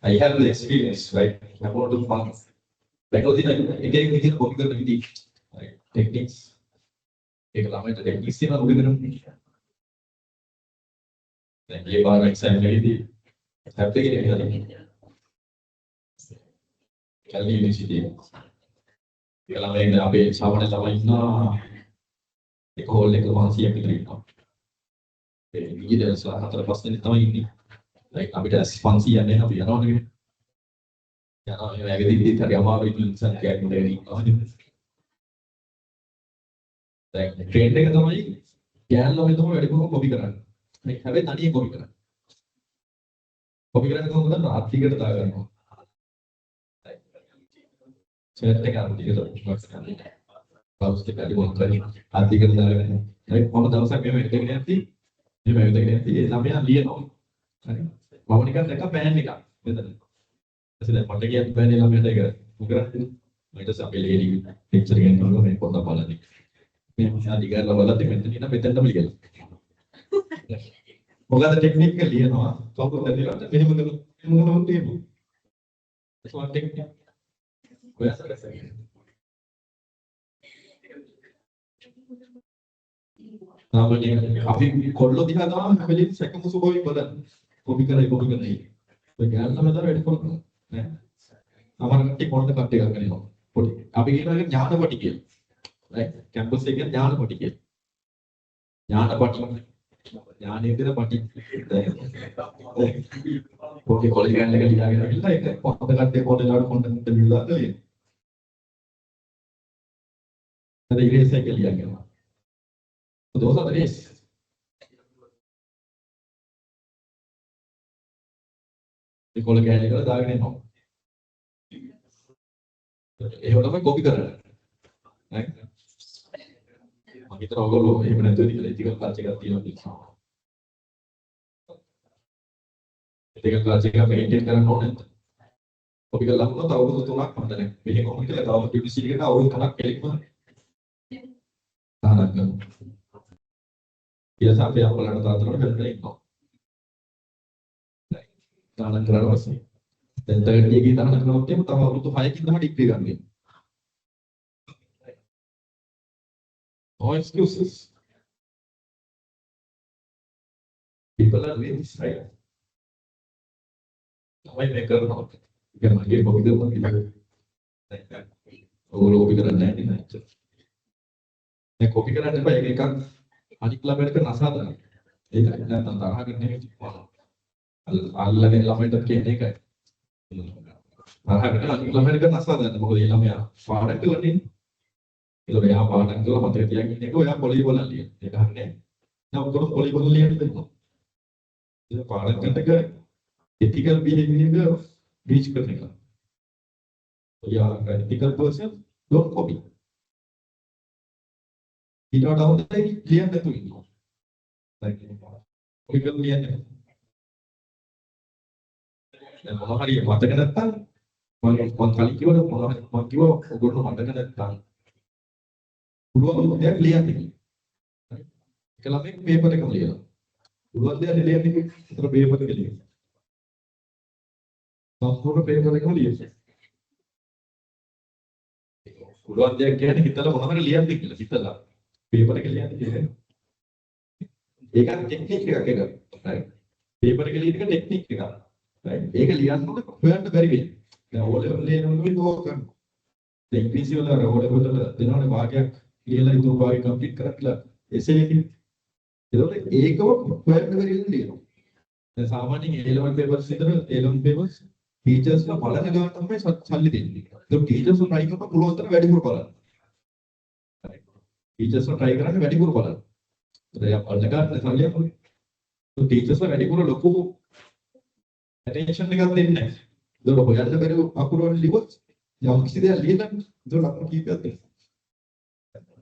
I have the experience, right? I want to fun. Because it is computer right? Techniques. एक लामेट techniques से ना कोई करना नहीं. ये बार exam में थी. Have to get it. Galle University. Kalau yang apa sama ada sama ina, ekol masih yang kita. Ini dia salah satu lepas ni tahu ini. Like අපි ෆන්සි යන්නේ අපි යනවා නේ. යනවා මේ ඇවිදින් ඉතින් හරි අමාරුයි ඉන්සන් කැක්කට ඉන්නවා. දැන් ට්‍රේන් එක තමයි ගෑන් ළමයි තමයි වැඩිපුරම කොපි කරන්නේ. මේ හැබැයි තනියෙන් කොපි කරන්නේ. කොපි කරන්නේ කොහොමද? රාත්‍රියකට දා ගන්නවා. සෙට් එක අරන් දිගට වර්ක්ස් කරනවා. බවුස් එක වැඩි මොකක් කරන්නේ? රාත්‍රියකට දාගෙන. හරි කොහොමද දවසක් මෙහෙම එතගෙන යද්දි මෙහෙම එතගෙන යද්දි ඒ ළමයා ලියනවා. හරි මම නිකන් දැක්ක පෑන් එකක් මෙතන. ඊට මට කියන්න බෑනේ ළමයට ඒක උගරන්නේ. ඊට පස්සේ අපේ ලේඩි ලෙක්චර් එකෙන් කිව්වා මේ පොත බලන්න. මේ මොකද ඉගරලා බලද්දි මෙතන ඉන්න මෙතනම ලියලා. මොකද ටෙක්නික් එක ලියනවා. කවුරුත් දෙවිලට මෙහෙම කරනවා තියෙනවා. ඒක ටෙක්නික්. ඔයසරස. අපි කොල්ලෝ දිහා ගාම හැම වෙලෙම සැකමුසු බොයි බලන්න. කොපි කරයි. ඔය ගෑන් ළමයි දර වැඩි කරනවා. නෑ. අමර කට්ටිය කොණ්ඩ කට්ටිය ගන්න කරනවා. පොඩි. අපි කියනවා ඒක ඥානපටි කියලා. රයිට්. කැම්පස් එකේ ඥානපටි කියලා. ඥානපටි. ඥානෙ විතර පටි. ඔකේ කොලෙජ් ගෑන් එක ලියාගෙන ඉන්න ඒක කොණ්ඩ කට්ටිය කොණ්ඩ බිල්ලා දෙයි. අර ඉරේස් එක ලියාගෙන. those are the days. කොළ කෑලි කරලා දාගෙන එනවා. ඒව තමයි කොපි කරන්නේ. right? මම හිතනවා ඔයගොල්ලෝ එහෙම නැතුව ඉතින් ethical class එකක් තියෙනවා කියලා. ethical class එක maintain කරන්න ඕනේ නැත්නම්. කොපි කරලා වුණොත් අවුරුදු 3ක් මන්ද නැහැ. මෙහෙම කොපි කරලා තව university එකට අවුරුදු 3ක් කෙලින්ම දානක් කරනවා. ඊට අපේ අපලට තාත්තට බැලලා ඉන්නවා. දාන කරනවා වශයෙන්. දැන් තර්ඩ් එකේ දාන කරනකොට එම තව අවුරුදු 6කින් තමයි ඩිග්‍රී ගන්න වෙන්නේ. No excuses. People are doing this right. තමයි මේ කරනවා. ඒක මගේ කොපි කරනවා කියලා. ඔයගොල්ලෝ කොපි කරන්නේ නැහැ නේද? දැන් කොපි කරන්න එපා. ඒක එකක් අනික් ළමයට නසා දාන්න. ඒක නැත්නම් තරහකට නෙමෙයි. අල්ලගෙන ළමයට කියන එකයි. තරහකට අනික් ළමයට නසා දාන්න. මොකද ඒ ළමයා පාඩම් කරන්නේ. ඒක එයා පාඩම් කරලා මතක තියාගෙන ඉන්න එක ඔයා පොලි බලන් ලියන. ඒක හරිනේ. නම් ඔක්කොම පොලි බලන් ලියන්න දෙන්න. ඒක පාඩම් කරනක ethical behavior reach කරන එක. ඔයා ethical person don't copy. ඊට වඩා හොඳයි ලියන්න නැතුව ඉන්නවා. ඔය කල් ලියන්නේ. දැන් මොනවා හරි මතක නැත්තම් මම කලින් කිව්වද මම කිව්වා ඔයගොල්ලෝ මතක නැත්නම් පුළුවන් දෙයක් ලියන්න කියලා. එක ළමෙක් පේපර් එකම ලියනවා. පුළුවන් දෙයක් ලියන්න කිව්වොත් ඒතර පේපර් එක ලියනවා. සම්පූර්ණ පේපර් එකම ලියනවා. පුළුවන් දෙයක් කියන්නේ හිතලා මොනවද ලියන්නේ කියලා හිතලා පේපර් එක ලියන්න කියන්නේ. ඒකත් ටෙක්නික් එකක් ඒක. right. පේපර් එක ලියන එක ටෙක්නික් එකක්. right. ඒක ලියන්නකොට හොයන්න බැරි වෙයි. දැන් ඕ ලෙවල් ලියනකොට ඕක කරනවා. දැන් ඉංග්‍රීසි වල ඕ ලෙවල් වල දෙනවනේ භාගයක් ලියලා ඉතුරු භාගය කම්ප්ලීට් කරලා එසේ එකකින්. ඒකෝට ඒකව හොයන්න බැරි වෙන ලියනවා. දැන් සාමාන්‍යයෙන් A level papers විතර A level papers ටීචර්ස් ලා බලන ගමන් තමයි සල්ලි දෙන්නේ. ඒක ටීචර්ස් ලා try කරලා පුළුවන් තරම් වැඩිපුර බලන්න. ටීචර්ස් ලා try කරන්නේ වැඩිපුර බලන්න. ඒක බලන ගමන් සල්ලි අපේ. ටීචර්ස් ලා වැඩිපුර ලොකු attention එකක් දෙන්නේ නැහැ. ඒක හොයන්න බැරි අකුරු වල ලිව්වොත් යම් කිසි දෙයක් ලියලා ඒක ලකුණු කීපයක් දෙන්න.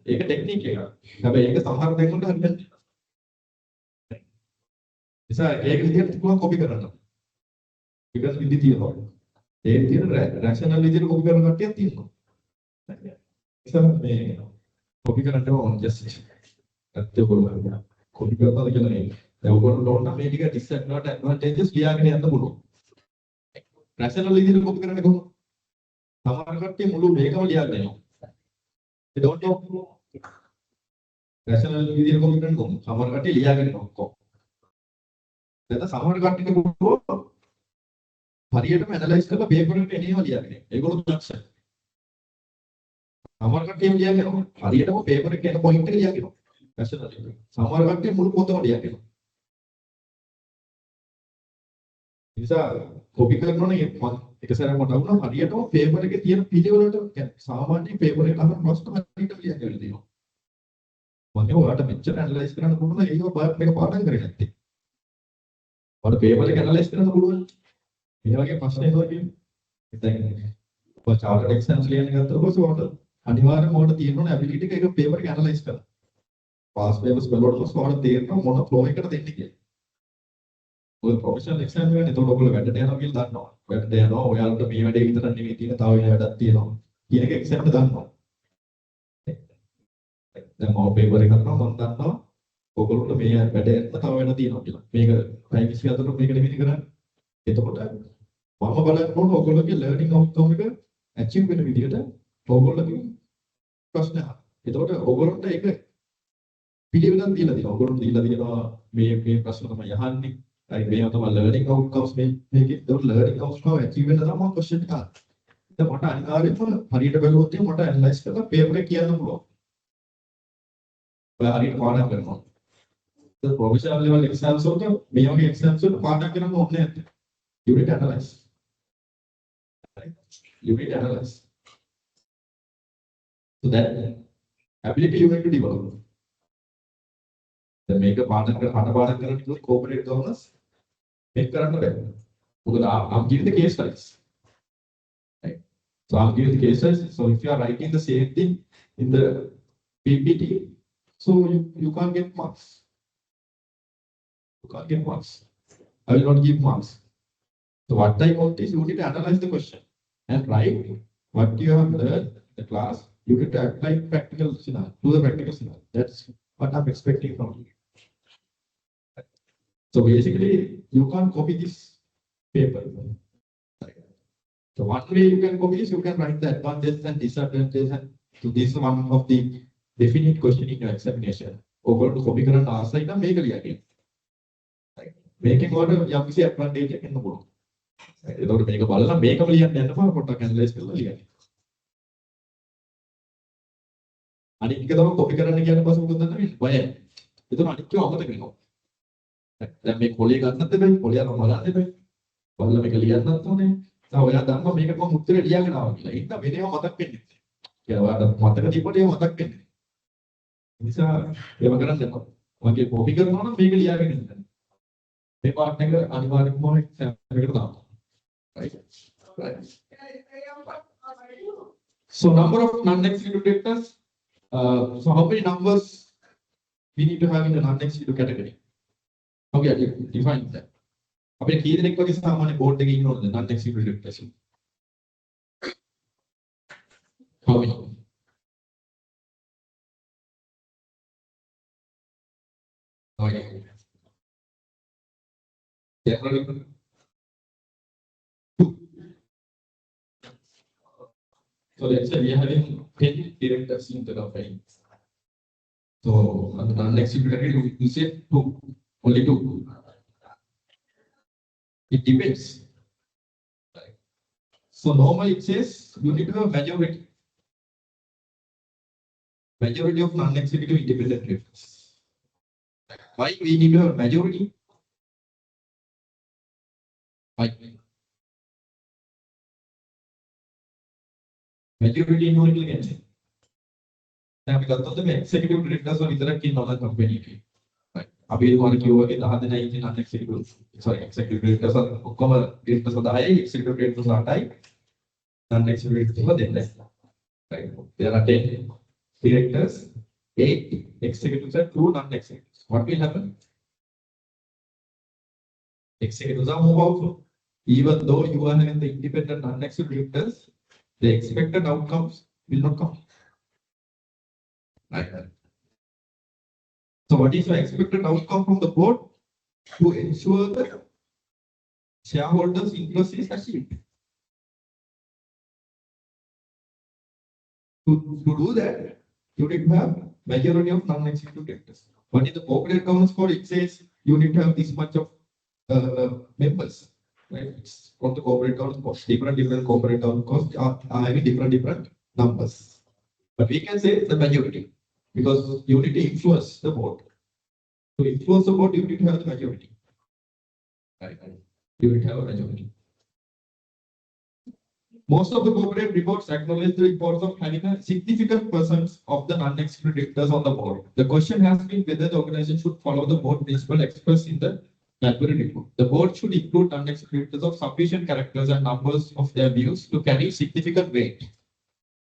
ඒක ටෙක්නික් එකක්. හැබැයි ඒක සමහර දෙයකට හරියන්නේ. නිසා ඒක විදිහට පුළුවන් කොපි කරන්න. because විදි තියෙනවා. ඒ විදිහට රැෂනල් විදිහට කොපි කරන කට්ටියක් තියෙනවා. නිසා මේ කොපි කරන්න ඕන just ඇත්තේ කොහොමද? කොපි කරනවා කියලා නෙවෙයි. දැන් ඔයගොල්ලෝ ඕන නම් මේ ටික disadvantages ලියාගෙන යන්න පුළුවන්. රැෂනල් විදිහට කොපි කරන්නේ කොහොමද? සමහර කට්ටිය මුළු මේකම ලියාගෙන යනවා. they don't know රැෂනල් විදිහට කොපි කරන්නේ කොහොමද? සමහර කට්ටිය ලියාගෙන යනවා ඔක්කොම. දැන් සමහර කට්ටියට පුළුවන් හරියටම ඇනලයිස් කරලා පේපර් එකට එනේම ලියාගෙන. ඒගොල්ලෝ දක්ෂයි. සමහර කට්ටිය ලියාගෙන හරියටම පේපර් එකේ එන පොයින්ට් එක ලියාගෙන. රැෂනල්. සමහර කට්ටිය මුළු පොතම ලියාගෙන. නිසා කොපි කරනෝනේ එක සැරයක් මට වුණා හරියටම පේපර් එකේ තියෙන පිළිවෙලට කියන්නේ සාමාන්‍ය පේපර් එක අහන ප්‍රශ්න හරියට ලියාගෙන තියෙනවා. මම ඔයාලට මෙච්චර ඇනලයිස් කරන්න පුළුවන් ඒක මේක පාඩම් කරේ නැත්තේ. ඔයාලට පේපර් එක ඇනලයිස් කරන්න පුළුවන්. මේ වගේ ප්‍රශ්න එනවා කියන්නේ දැන් ඔය චාර්ටර්ඩ් එක්සෑම්ස් ලියන්න ගත්තොත් ඔයාලට අනිවාර්යයෙන්ම ඔයාලට තියෙන්න ඇබිලිටි එක ඒක පේපර් එක ඇනලයිස් කරන්න. පාස් පේපර්ස් බලනකොට ඔයාලට තේරෙනවා මොන ෆ්ලෝ එකකට දෙන්නේ කියලා. ඔය ප්‍රොෆෙෂනල් එක්සෑම් එකනේ එතකොට ඔයගොල්ලෝ වැඩට යනවා කියලා දන්නවා. වැඩට යනවා ඔයාලට මේ වැඩේ විතර නෙවෙයි තියෙන තව වෙන වැඩක් තියෙනවා. කියන එක එක්සෑම් එක දන්නවා. දැන් මම පේපර් එකක් කරනවා මම දන්නවා ඔයගොල්ලන්ට මේ වැඩ යන්න තව වෙන තියෙනවා කියලා. මේක ටයිම් 24 මේක නෙවෙයි කරන්නේ. එතකොට මම බලන්න ඕන ඔයගොල්ලෝගේ ලර්නින් අවුට්කම් එක ඇචීව් වෙන විදිහට ඔයගොල්ලෝගේ ප්‍රශ්න අහන්න. එතකොට ඔයගොල්ලන්ට ඒක පිළිවෙලක් දීලා තියෙනවා. ඔයගොල්ලන්ට දීලා තියෙනවා මේ ප්‍රශ්න තමයි අහන්නේ. හරි මේවා තමයි ලර්නින් අවුට්කම්ස් මේකේ. ඒක ලර්නින් අවුට්කම් ඇචීව් වෙන්න තමයි ක්වෙස්චන් එක අහන්නේ. දැන් මට අනිවාර්යයෙන්ම හරියට බලුවොත් මට ඇනලයිස් කරලා පේපර් එක කියන්න පුළුවන්. ඔය හරියට පාඩම් කරනවා. The professional level exams වලට මේ වගේ exams වලට පාඩම් කරන්න ඕනේ නැහැ. You need to analyze. Right? You need to analyze. So that ability you need to develop. දැන් මේක පාඩම් කරන්න කිව්වොත් corporate governance මේක කරන්න බෑ. මොකද I'm giving the case studies. Right? So I'm giving the case studies. So if you are writing the same thing in the PPT, so you can't get marks. You can't get marks. I will not give marks. So what I want is you need to analyze the question and write what you have learned in the class. You need to apply practical scenario, do the practical scenario. That's what I'm expecting from you. So basically, you can't copy this paper. So one way you can copy is you can write the advantages and disadvantages, and so this is one of the definite question in your examination. Over to copy කරන්න ආසයි නම් මේක ලියන්න. මේකෙන් ඔයාලට යම් කිසි advantage එකක් එන්න පුළුවන්. එතකොට මේක බලලා මේකම ලියන්න යන්නපා පොඩ්ඩක් ඇනලයිස් කරලා ලියන්න. අනිත් එක තමයි කොපි කරන්න කියන පස්සේ මොකද දන්නවද? බයයි. එතකොට අනිත් ඒවා අමතක වෙනවා. දැන් මේ කොලිය ගන්නත් බැහැ, කොලිය අරන් බලන්න බැහැ. බලලා මේක ලියන්නත් ඕනේ. දැන් ඔයා දන්නවා මේක කොහොම උත්තරේ ලියාගෙන ආවා කියලා. ඒක වෙනේම මතක් වෙන්නේ නැහැ. කියලා ඔයාලට මතක තිබ්බට ඒක මතක් වෙන්නේ නැහැ. ඒ නිසා ඒව කරන්න එපා. මගේ කොපි කරනවා නම් මේක ලියාගෙන ඉන්න. මේ පාර්ට් එක අනිවාර්යයෙන්ම එක්සෑම් එකට දාන්න. Right? Right. So number of non-executive directors. So how many numbers we need to have in the non-executive category? Okay, I define that. අපේ කී දෙනෙක් වගේ සාමාන්‍ය බෝඩ් එකේ ඉන්නවද non-executive directors? Okay. Generally, so let's say we are having 10 directors in the company. So on the non-executive, you say two, only two. It depends. Right. So normally it says you need to have majority. Majority of non-executive independent directors. Why we need to have majority? Why? Majority in only again. Now because of the executive directors or either in another company. Right. अभी हमारे क्यों है कि दाह देना ही non-executive, sorry, executive directors और हुक्म directors होता है, executive directors आता है, non-executive directors को देना है. Right. There are 10 directors, 8 executives and 2 non-executives. What will happen? Executives are move out. Even though you are having the independent non-executive directors, the expected outcomes will not come. Right. So what is the expected outcome from the board? To ensure that shareholders' interest is achieved. To do that, you need to have majority of non-executive directors. What is the corporate governance code? It says you need to have this much of members. Right? It's called the corporate governance code. Different corporate governance codes are having different numbers. But we can say the majority because you need to influence the board. To influence the board, you need to have the majority. Right? You need to have a majority. Most of the corporate reports acknowledge the importance of having a significant presence of the non-executive directors on the board. The question has been whether the organization should follow the board principle expressed in the Cadbury report. The board should include non-executive directors of sufficient characters and numbers of their views to carry significant weight.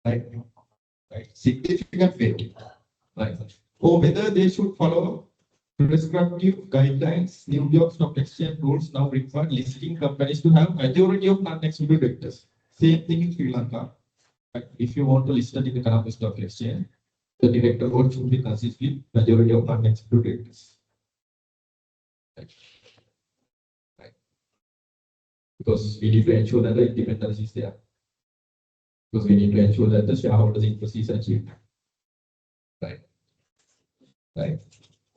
Right? Significant weight. Right? Or whether they should follow prescriptive guidelines. New York Stock Exchange rules now require listing companies to have majority of non-executive directors. Same thing in Sri Lanka. If you want to list it in the Colombo Stock Exchange, the director board should be consistently majority of non-executive directors. Right. Because we need to ensure that the independence is there. Because we need to ensure that the shareholders' interest is achieved. Right. Right.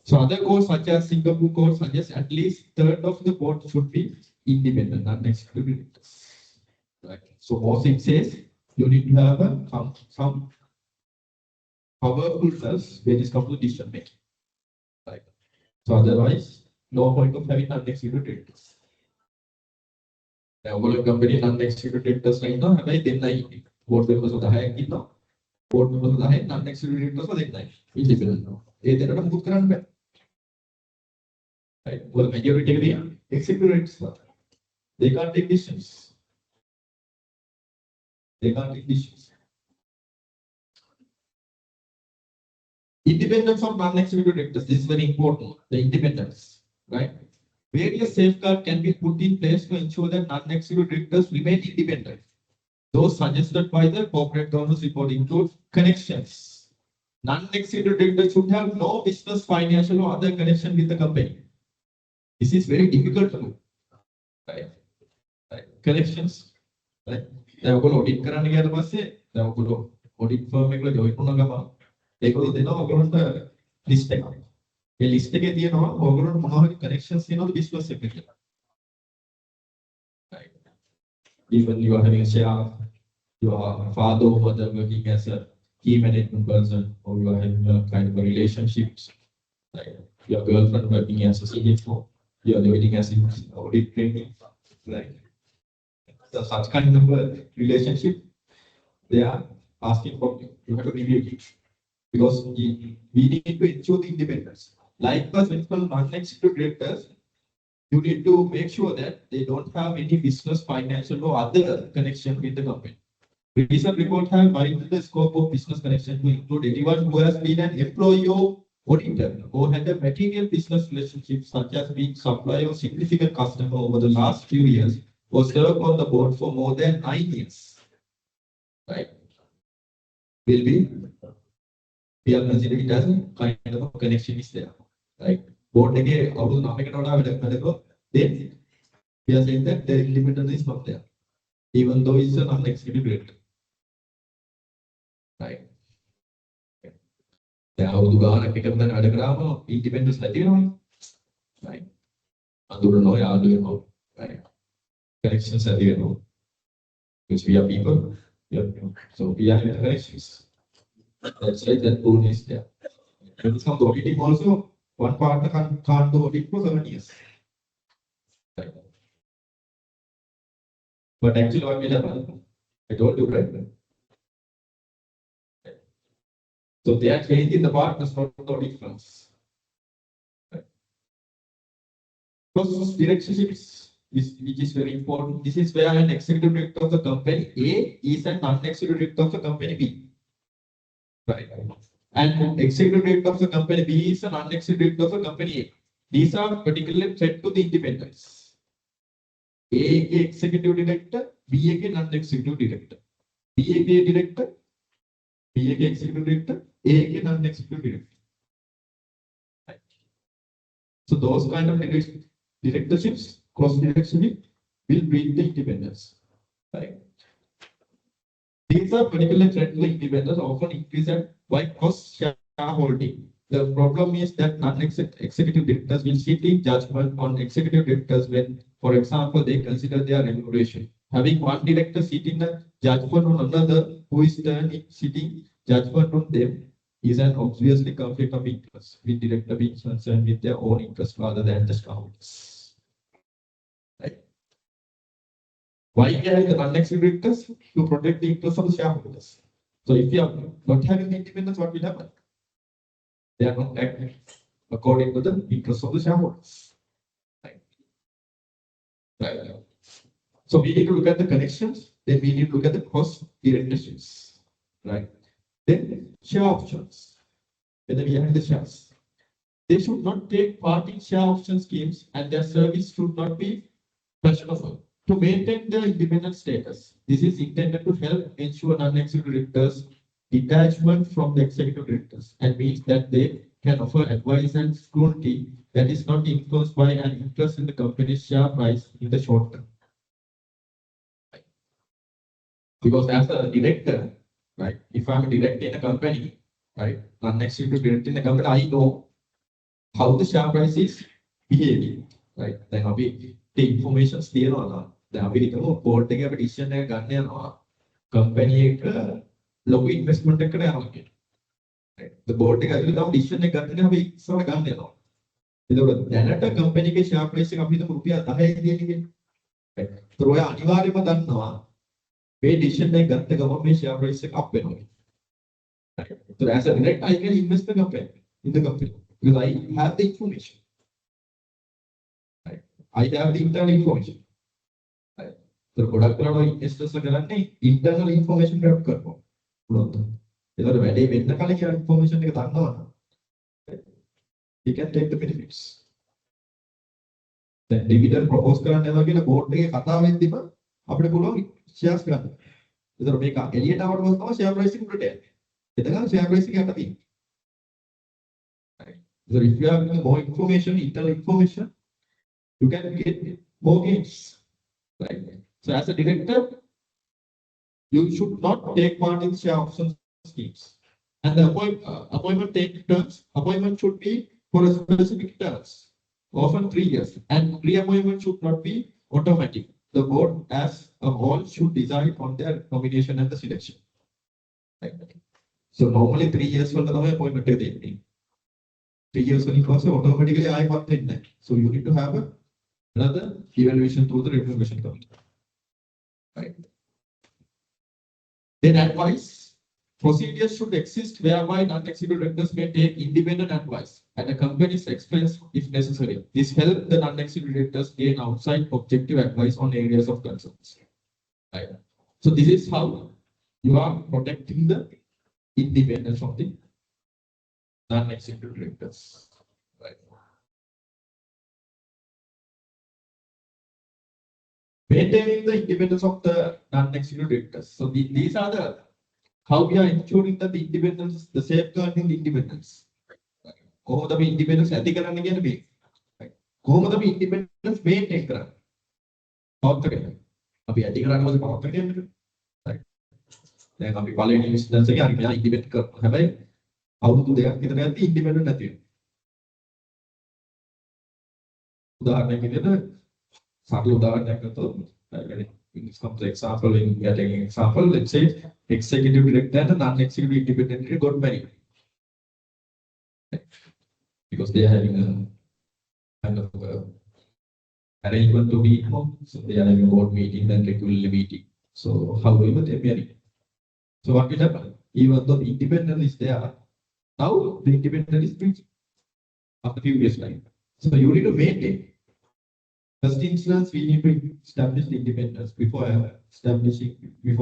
So other codes such as Singapore code suggest at least third of the board should be independent, non-executive directors. Right. So most it says you need to have some powerfulness when it comes to decision making. Right. So otherwise, no point of having non-executive directors. Now, all company non-executive directors right now have a board members of the high now. Board members of the high non-executive directors of the independent. They are move around. Right. Well, majority of the executive directors, they can't take decisions. They can't take decisions. Independence of non-executive directors. This is very important. The independence, right? Various safeguards can be put in place to ensure that non-executive directors remain independent. Those suggested by the corporate governance report include connections. Non-executive directors should have no business, financial, or other connection with the company. This is very difficult to do. Right? Connections. Right? Audit කරන්න ගියාට පස්සේ දැන් ඔයගොල්ලෝ audit firm එකකට join වුණා ගමන් ඒගොල්ලෝ දෙනවා ඔයගොල්ලන්ට list එකක්. ඒ list එකේ තියෙනවා ඔයගොල්ලන්ට මොනවා හරි connections තියෙනවද business එකට කියලා. Right. Even you are having a share, your father or mother working as a key management person, or you are having a kind of a relationships. Right. Your girlfriend working as a CFO, you are working as an audit training. Right. So such kind of a relationship, they are asking from you. You have to review it because we need to ensure the independence. Like the principal non-executive directors, you need to make sure that they don't have any business, financial, or other connection with the company. Recent report have widened the scope of business connection to include anyone who has been an employee or auditor or had a material business relationship, such as being supplier or significant customer over the last few years, or served on the board for more than 9 years. Right? We are considering it as a kind of a connection is there. Right? board එකේ අවුරුදු 9කට වඩා වැඩ කරලා then we are saying that the independence is not there even though it's an non-executive director. Right. දැන් අවුරුදු ගානක් එකම දැන් වැඩ කරාම independence නැති වෙනවනේ. Right. අඳුරනවා යාළු වෙනවා. Right. Connections ඇති වෙනවා. Because we are people. So we are in the connections. That's why that rule is there. When it comes to auditing also, one partner can't do audit for 7 years. Right. But actually what will happen? I told you, right? So they are changing the partners, not the audit firms. Right. Because directorships which is very important. This is where an executive director of the company A is an non-executive director of the company B. Right. And executive director of the company B is a non-executive director of the company A. These are particularly threat to the independence. A executive director, B non-executive director. B director, B executive director, A non-executive director. Right. So those kind of directorships, cross-directionship, will breed the independence. Right. These are particularly threat to independence, often increase at by cross-shareholding. The problem is that non-executive directors will sit in judgment on executive directors when, for example, they consider their remuneration. Having one director sitting the judgment on another who is sitting judgment on them is an obviously conflict of interest, with director being concerned with their own interest rather than the shareholders. Right? Why we have the non-executive directors? To protect the interests of the shareholders. So if you are not having independence, what will happen? They are not acting according to the interests of the shareholders. Right. Right. So we need to look at the connections, then we need to look at the cross directorships. Right. Then share options. Whether we have the shares. They should not take part in share option schemes and their service should not be questionable. To maintain their independent status, this is intended to help ensure non-executive directors detachment from the executive directors and means that they can offer advice and scrutiny that is not influenced by an interest in the company's share price in the short term. Right. Because as a director, right, if I'm a director in a company, right, non-executive director in a company, I know how the share price is behaving. Right. Then the information is there or not. Then we know board එක decision එක ගන්න යනවා. Company එක ලොකු investment එකකට යනවා කියන්නේ. Right. The board එක ඇතුලේ තමයි decision එක ගන්න අපි ඉස්සරහ ගන්න යනවා. එතකොට දැනට company එකේ share price එක අපි හිතමු රුපියල් 10යි කියන්නේ. Right. ඒතර ඔය අනිවාර්යයෙන්ම දන්නවා මේ decision එක ගත්ත ගමන් මේ share price එක up වෙනවා. Right. So as a director I can invest the company in the company because I have the information. Right. I have the internal information. Right. So ගොඩක් කරලා investors කරන්නේ internal information grab කරනවා. ඒකට වැඩේ වෙන්න කලින් කියන information එක දන්නවනම් you can take the benefits. දැන් dividend propose කරන්න යනවා කියලා board එකේ කතා වෙද්දිම අපිට පුළුවන් shares ගන්න. ඒතර මේක එළියට ආවට පස්සේ තමයි share price එක උඩට යන්නේ. එතකන් share price එක යට තියෙන්නේ. Right. So if you have more information, internal information, you can get more gains. Right. So as a director, you should not take part in share option schemes. And the appointment should be for a specific terms, often 3 years. And reappointment should not be automatic. The board as a whole should decide on their nomination and the selection. Right. So normally 3 years for the appointment. 3 years was automatically I want in that. So you need to have another evaluation through the remuneration committee. Right. Then advice. Procedures should exist whereby non-executive directors may take independent advice at a company's expense if necessary. This helps the non-executive directors gain outside objective advice on areas of concerns. Right. So this is how you are protecting the independence of the non-executive directors. Right. Maintaining the independence of the non-executive directors. So these are how we are ensuring that the independence, the safeguarding the independence. කොහොමද අපි independence ඇති කරන්න කියන්නේ මේ. කොහොමද අපි independence maintain කරන්නේ? පවත්වාගෙන. අපි ඇති කරන්නේ මොකද පවත්වාගෙන යන්නේ? right. දැන් අපි පළවෙනි ඉන්ස්ටන්ස් එකේ හරි මෙයා ඉන්ඩිපෙන්ඩන්ට් කරනවා. හැබැයි අවුරුදු දෙකක් විතර යද්දි ඉන්ඩිපෙන්ඩන්ට් නැති වෙනවා. උදාහරණයක් විදිහට සරල උදාහරණයක් ගත්තොත් in this complex example, when we are taking example, let's say executive director and non-executive independent director got married. Because they are having a kind of arrangement to meet home, so they are having board meeting and regularly meeting. So however they marry. So what will happen? Even though the independent is there, now the independent is breaching after few years time. So you need to maintain. First instance, we need to establish the independence before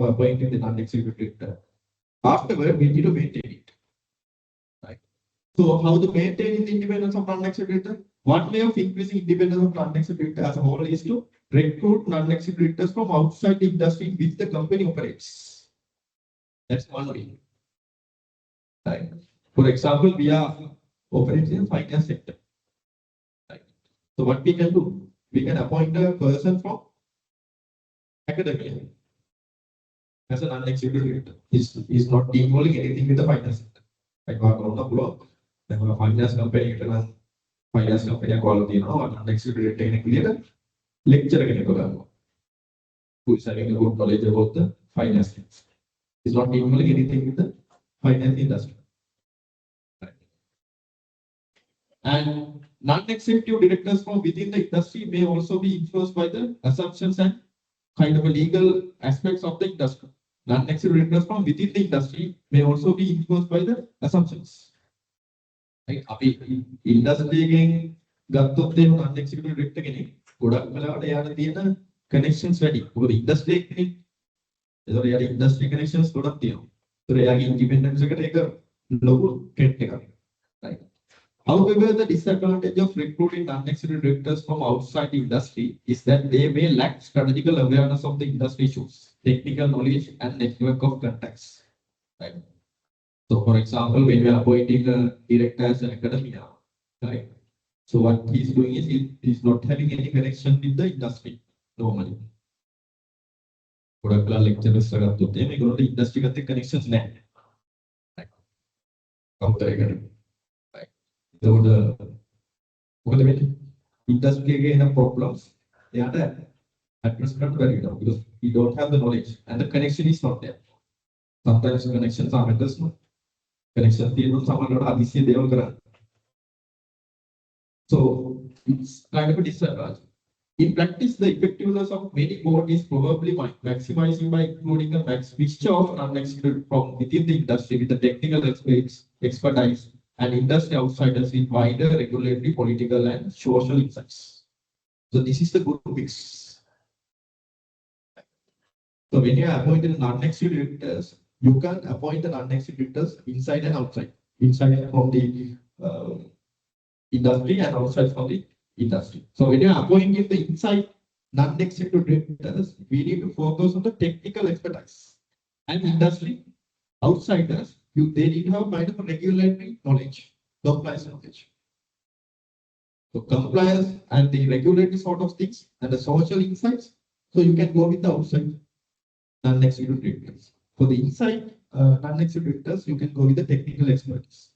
appointing the non-executive director. Afterward, we need to maintain it. Right. So how to maintain the independence of non-executive director? One way of increasing independence of non-executive director as a whole is to recruit non-executive directors from outside the industry which the company operates. That's one way. Right. For example, we are operating in the finance sector. Right. So what we can do? We can appoint a person from academia as a non-executive director. He's not involving anything with the finance sector. Like our finance company, quality now, non-executive director lecturer who is having a good knowledge about the finance things. He's not involving anything with the finance industry. Right. And non-executive directors from within the industry may also be influenced by the assumptions and kind of a legal aspects of the industry. Non-executive directors from within the industry may also be influenced by the assumptions. Like, industry again, ගත්තොත් එහෙම non-executive director කෙනෙක් ගොඩක් වෙලාවට එයාට තියෙන connections වැඩි. මොකද industry එකනේ. ඒතකොට එයාට industry connections ගොඩක් තියෙනවා. ඒතකොට එයාගේ independence එකට ඒක ලොකු threat එකක්. Right. However, the disadvantage of recruiting non-executive directors from outside the industry is that they may lack strategical awareness of the industry issues, technical knowledge, and network of contacts. Right. So, for example, when we are appointing a director as an academia, right? So, what he's doing is he's not having any connection with the industry normally. ගොඩක් lecturers ගත්තොත් මේගොල්ලෝ industry ගත්තේ connections නැහැ. Right. කවුද ඒකට? මොකද වෙන්නේ industry එකේ එන problems එයාට address කරන්න බැරි වෙනවා because he don't have the knowledge and the connection is not there. Sometimes connections are matters no connection තියෙනවා සමහරවිට අදිසිය දේවල් කරන්න. So it's kind of a disadvantage. In practice, the effectiveness of many boards is probably maximizing by including a mixture of non-executive from within the industry with the technical expertise and industry outsiders with wider regulatory, political, and social insights. So this is the good mix. So when you are appointing non-executive directors, you can appoint the non-executive directors inside and outside. Inside from the industry and outside from the industry. So when you are appointing the inside non-executive directors, we need to focus on the technical expertise. And industry outsiders, they need to have kind of a regulatory knowledge, compliance knowledge. So compliance and the regulatory sort of things and the social insights. So you can go with the outside non-executive directors. For the inside non-executive directors, you can go with the technical expertise.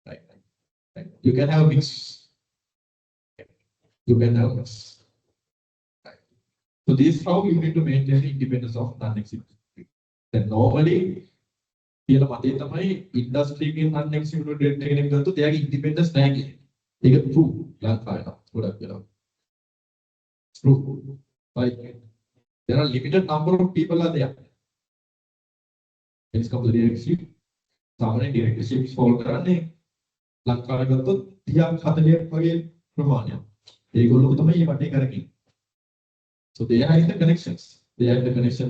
Right. You can have a mix. You can have a mix. Right. So this is how you need to maintain the independence of non-executive. Then normally, කියලා මතේ තමයි industry එකෙන් non-executive director කෙනෙක් ගත්තොත් එයාගේ independence නැහැ කියන්නේ. ඒක true ලංකාවේ නම් ගොඩක් වෙනවා. True. Like there are limited number of people are there. It's completely directorship. සාමාන්‍ය directorships fall කරන්නේ ලංකාවේ ගත්තොත් 30ක් 40ක් වගේ ප්‍රමාණයක්. ඒගොල්ලෝ තමයි මේ වටේ කරකින්. So they are in the connections. They are in the connection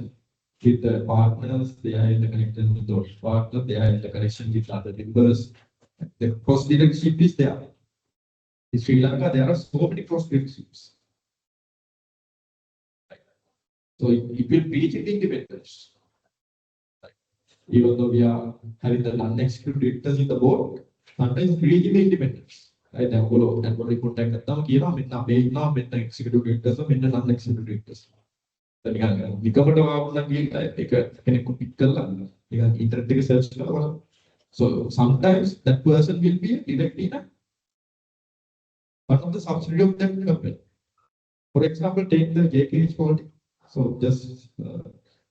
with the partners, they are in the connection with those partners, they are in the connection with other members. The cross directorship is there. In Sri Lanka, there are so many cross directorships. So it will reach the independence. Even though we are having the non-executive directors in the board, sometimes creative independence. Right? And we protect them. Kira, minna, minna, minna executive directors, minna non-executive directors. නිකමට වාවුනා කියලා එක කෙනෙක්ව pick කරලා නිකන් internet එකේ search කරලා බලන්න. So sometimes that person will be directly in one of the subsidiary of that company. For example, take the JKH holding. So just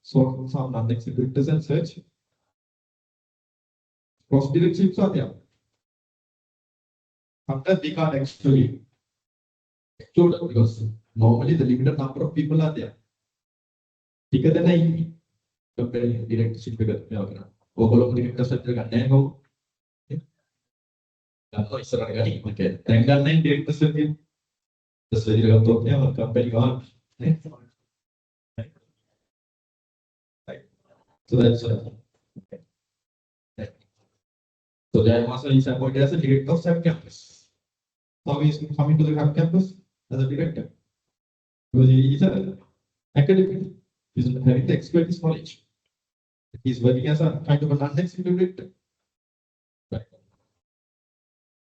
sort some non-executive directors and search. Cross directorships are there. Sometimes we can't actually exclude because normally the limited number of people are there. Bigger than I compare directorship bigger. Overall, directors are there. Atau istilah kali, okay. Tengah naik directors lagi. Sesuai dengan topnya, company gone. So that's okay. So there also is appointed as a director of SAP campus. So he is coming to the SAP campus as a director. Because he is an academic. He is having the expertise knowledge. He is working as a kind of a non-executive director. Right.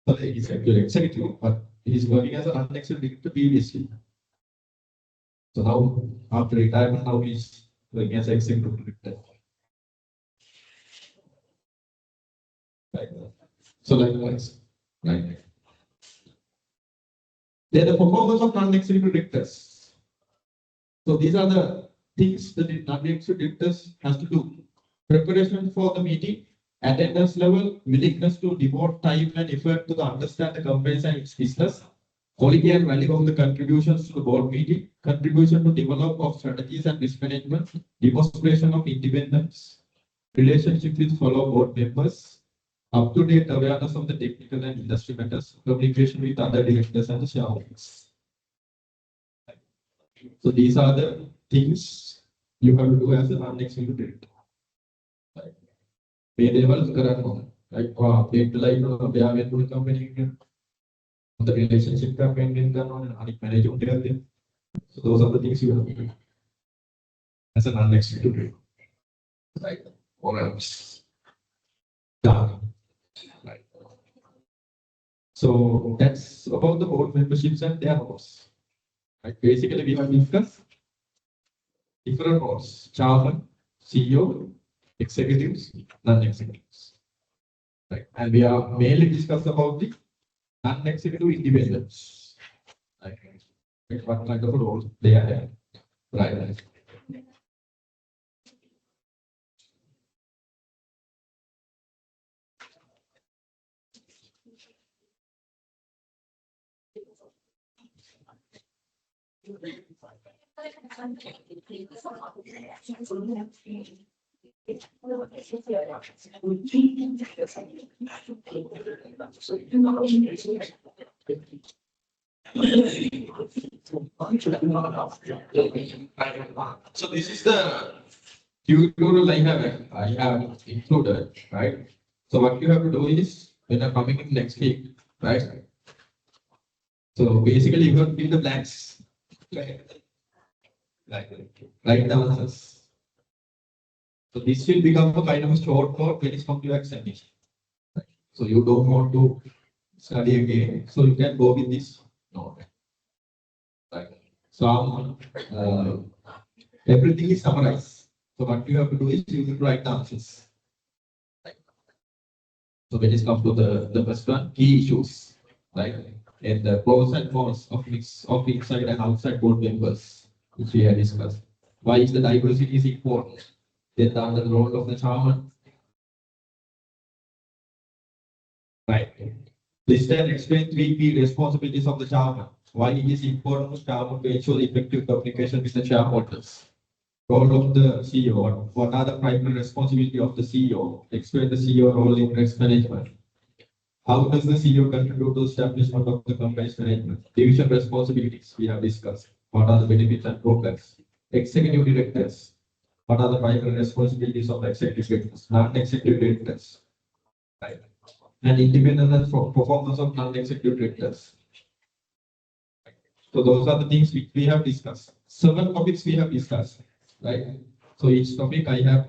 So he is actually executive, but he is working as a non-executive director previously. So now, after retirement, now he is working as an executive director. Right. So likewise, right. They are the performance of non-executive directors. So these are the things that the non-executive directors has to do. Preparation for the meeting, attendance level, willingness to devote time and effort to understand the company and its business, quality and value of the contributions to the board meeting, contribution to develop of strategies and risk management, demonstration of independence, relationship with fellow board members, up-to-date awareness of the technical and industry matters, communication with other directors and shareholders. So these are the things you have to do as a non-executive director. Pay levels like update line of the company, the relationship campaign and management. So those are the things you have to do as a non-executive director. Right. Or else. Yeah. Right. So that's about the board memberships and their roles. Right. Basically, we have discussed different roles: chairman, CEO, executives, non-executives. Right. And we are mainly discussed about the non-executive independence. Right. What kind of a role they are. Right. So this is the tutorial I have included, right? So what you have to do is when I'm coming in next week, right? So basically you have to fill the blanks. Write the answers. So this will become a kind of a short note when it's come to your examination. Right. So you don't want to study again, so you can go with this note. Right. So everything is summarized. So what you have to do is you need to write the answers. Right. So when it comes to the first one, key issues, right? And the pros and cons of mix of inside and outside board members, which we have discussed. Why is the diversity is important? Then the role of the chairman. Right. List and explain 3 key responsibilities of the chairman. Why it is important for chairman to ensure effective communication with the shareholders. Role of the CEO. What are the primary responsibilities of the CEO? Explain the CEO role in risk management. How does the CEO contribute to the establishment of the company's management? Division responsibilities we have discussed. What are the benefits and drawbacks? Executive directors. What are the primary responsibilities of the executive directors? Non-executive directors. Right. And independence and performance of non-executive directors. So those are the things which we have discussed. 7 topics we have discussed. Right. So each topic I have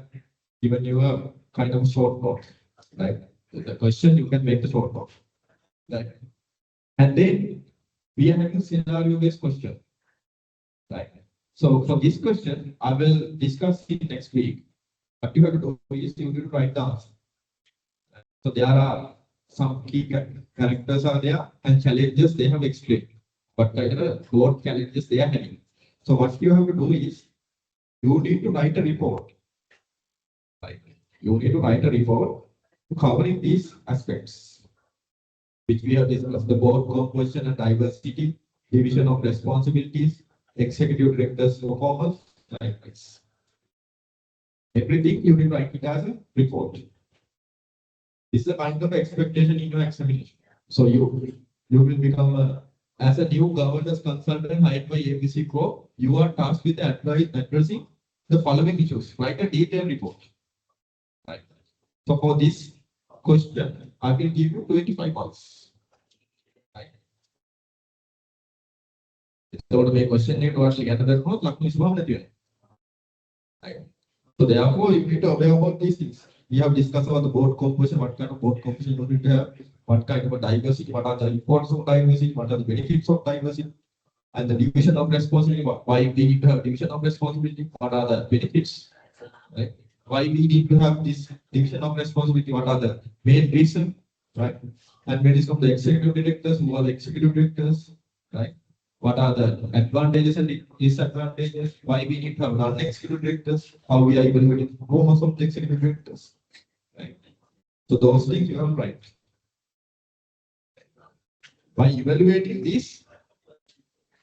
given you a kind of short note. Right. the question, you can make the short form. Right. And then we are having scenario-based question. Right. So for this question, I will discuss it next week. What you have to do is you need to write the answer. So there are some key characters are there and challenges they have explained. What kind of broad challenges they are having. So what you have to do is you need to write a report. Right. You need to write a report covering these aspects, which we have discussed: the board composition and diversity, division of responsibilities, executive director's performance, like this. Everything you need to write it as a report. This is a kind of expectation in your examination. So you will become as a new governance consultant hired by ABC Corp. You are tasked with addressing the following issues. Write a detailed report. Right. So for this question, I will give you 25 marks. Right. So the question is what right. So therefore, you need to aware about these things. We have discussed about the board composition, what kind of board composition you need to have, what kind of a diversity, what are the importance of diversity, what are the benefits of diversity, and the division of responsibility, why we need to have division of responsibility, what are the benefits, right? Why we need to have this division of responsibility, what are the main reason, right? And when it comes to the executive directors, who are the executive directors, right? What are the advantages and disadvantages? Why we need to have non-executive directors? How we are evaluating performance of the executive directors? Right. So those things you have to write. By evaluating these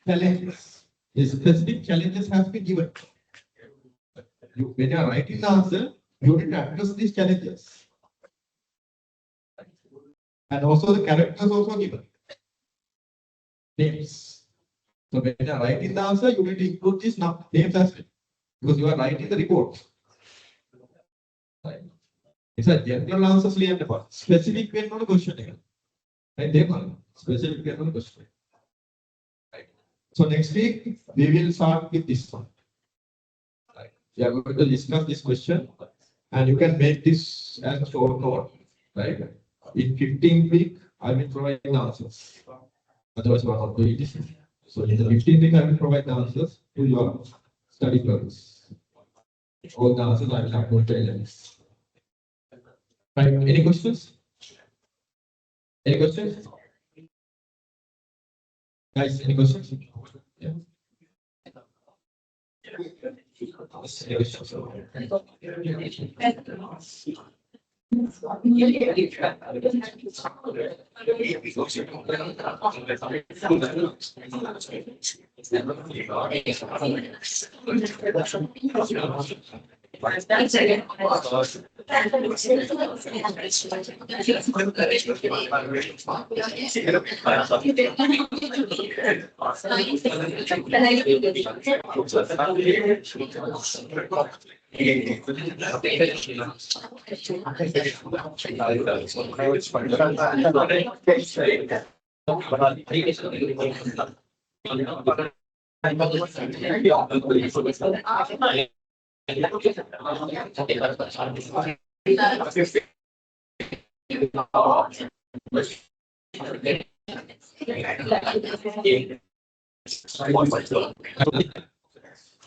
challenges, the specific challenges have been given. When you are writing the answer, you need to address these challenges. And also the characters also given. Names. So when you are writing the answer, you need to include these names as well, because you are writing the report. Right. It's a general answer, specific way not a question. Right? Specific way not a question. Right. So next week we will start with this one. Right. We are going to discuss this question, and you can make this as a short note. Right. In 15th week, I will provide the answers. Otherwise, we are not doing this. So in the 15th week, I will provide the answers to your study purpose. All the answers I will upload to LMS. Right? Any questions? Any questions? Guys, any questions? Yeah.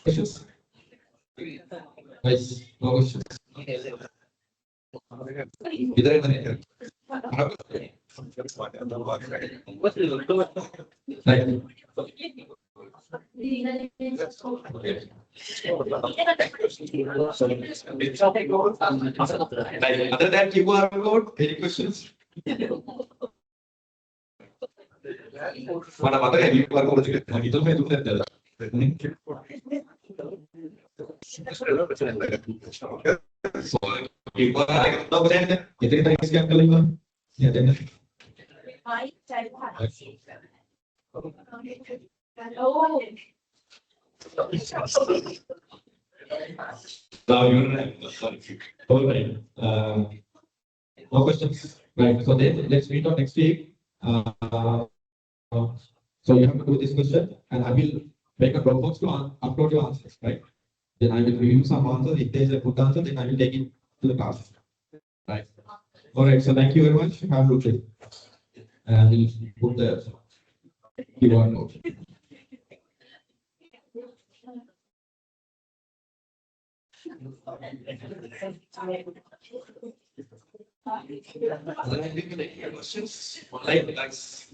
Questions? Guys, no questions. Either right. Other than QR code, any questions? Mana mata kayak QR code juga. Nah, itu saya tulis dalam. So, QR tahu kan? Itu kita isi kali ini. Ya, dan. All right. No questions. Right. So then let's meet on next week. So you have to do this question, and I will make a Dropbox to upload your answers. Right. Then I will review some answers. If there is a good answer, then I will take it to the class. Right. All right, so thank you very much. Have a good day. And we'll put the QR note. Questions? Online, relax.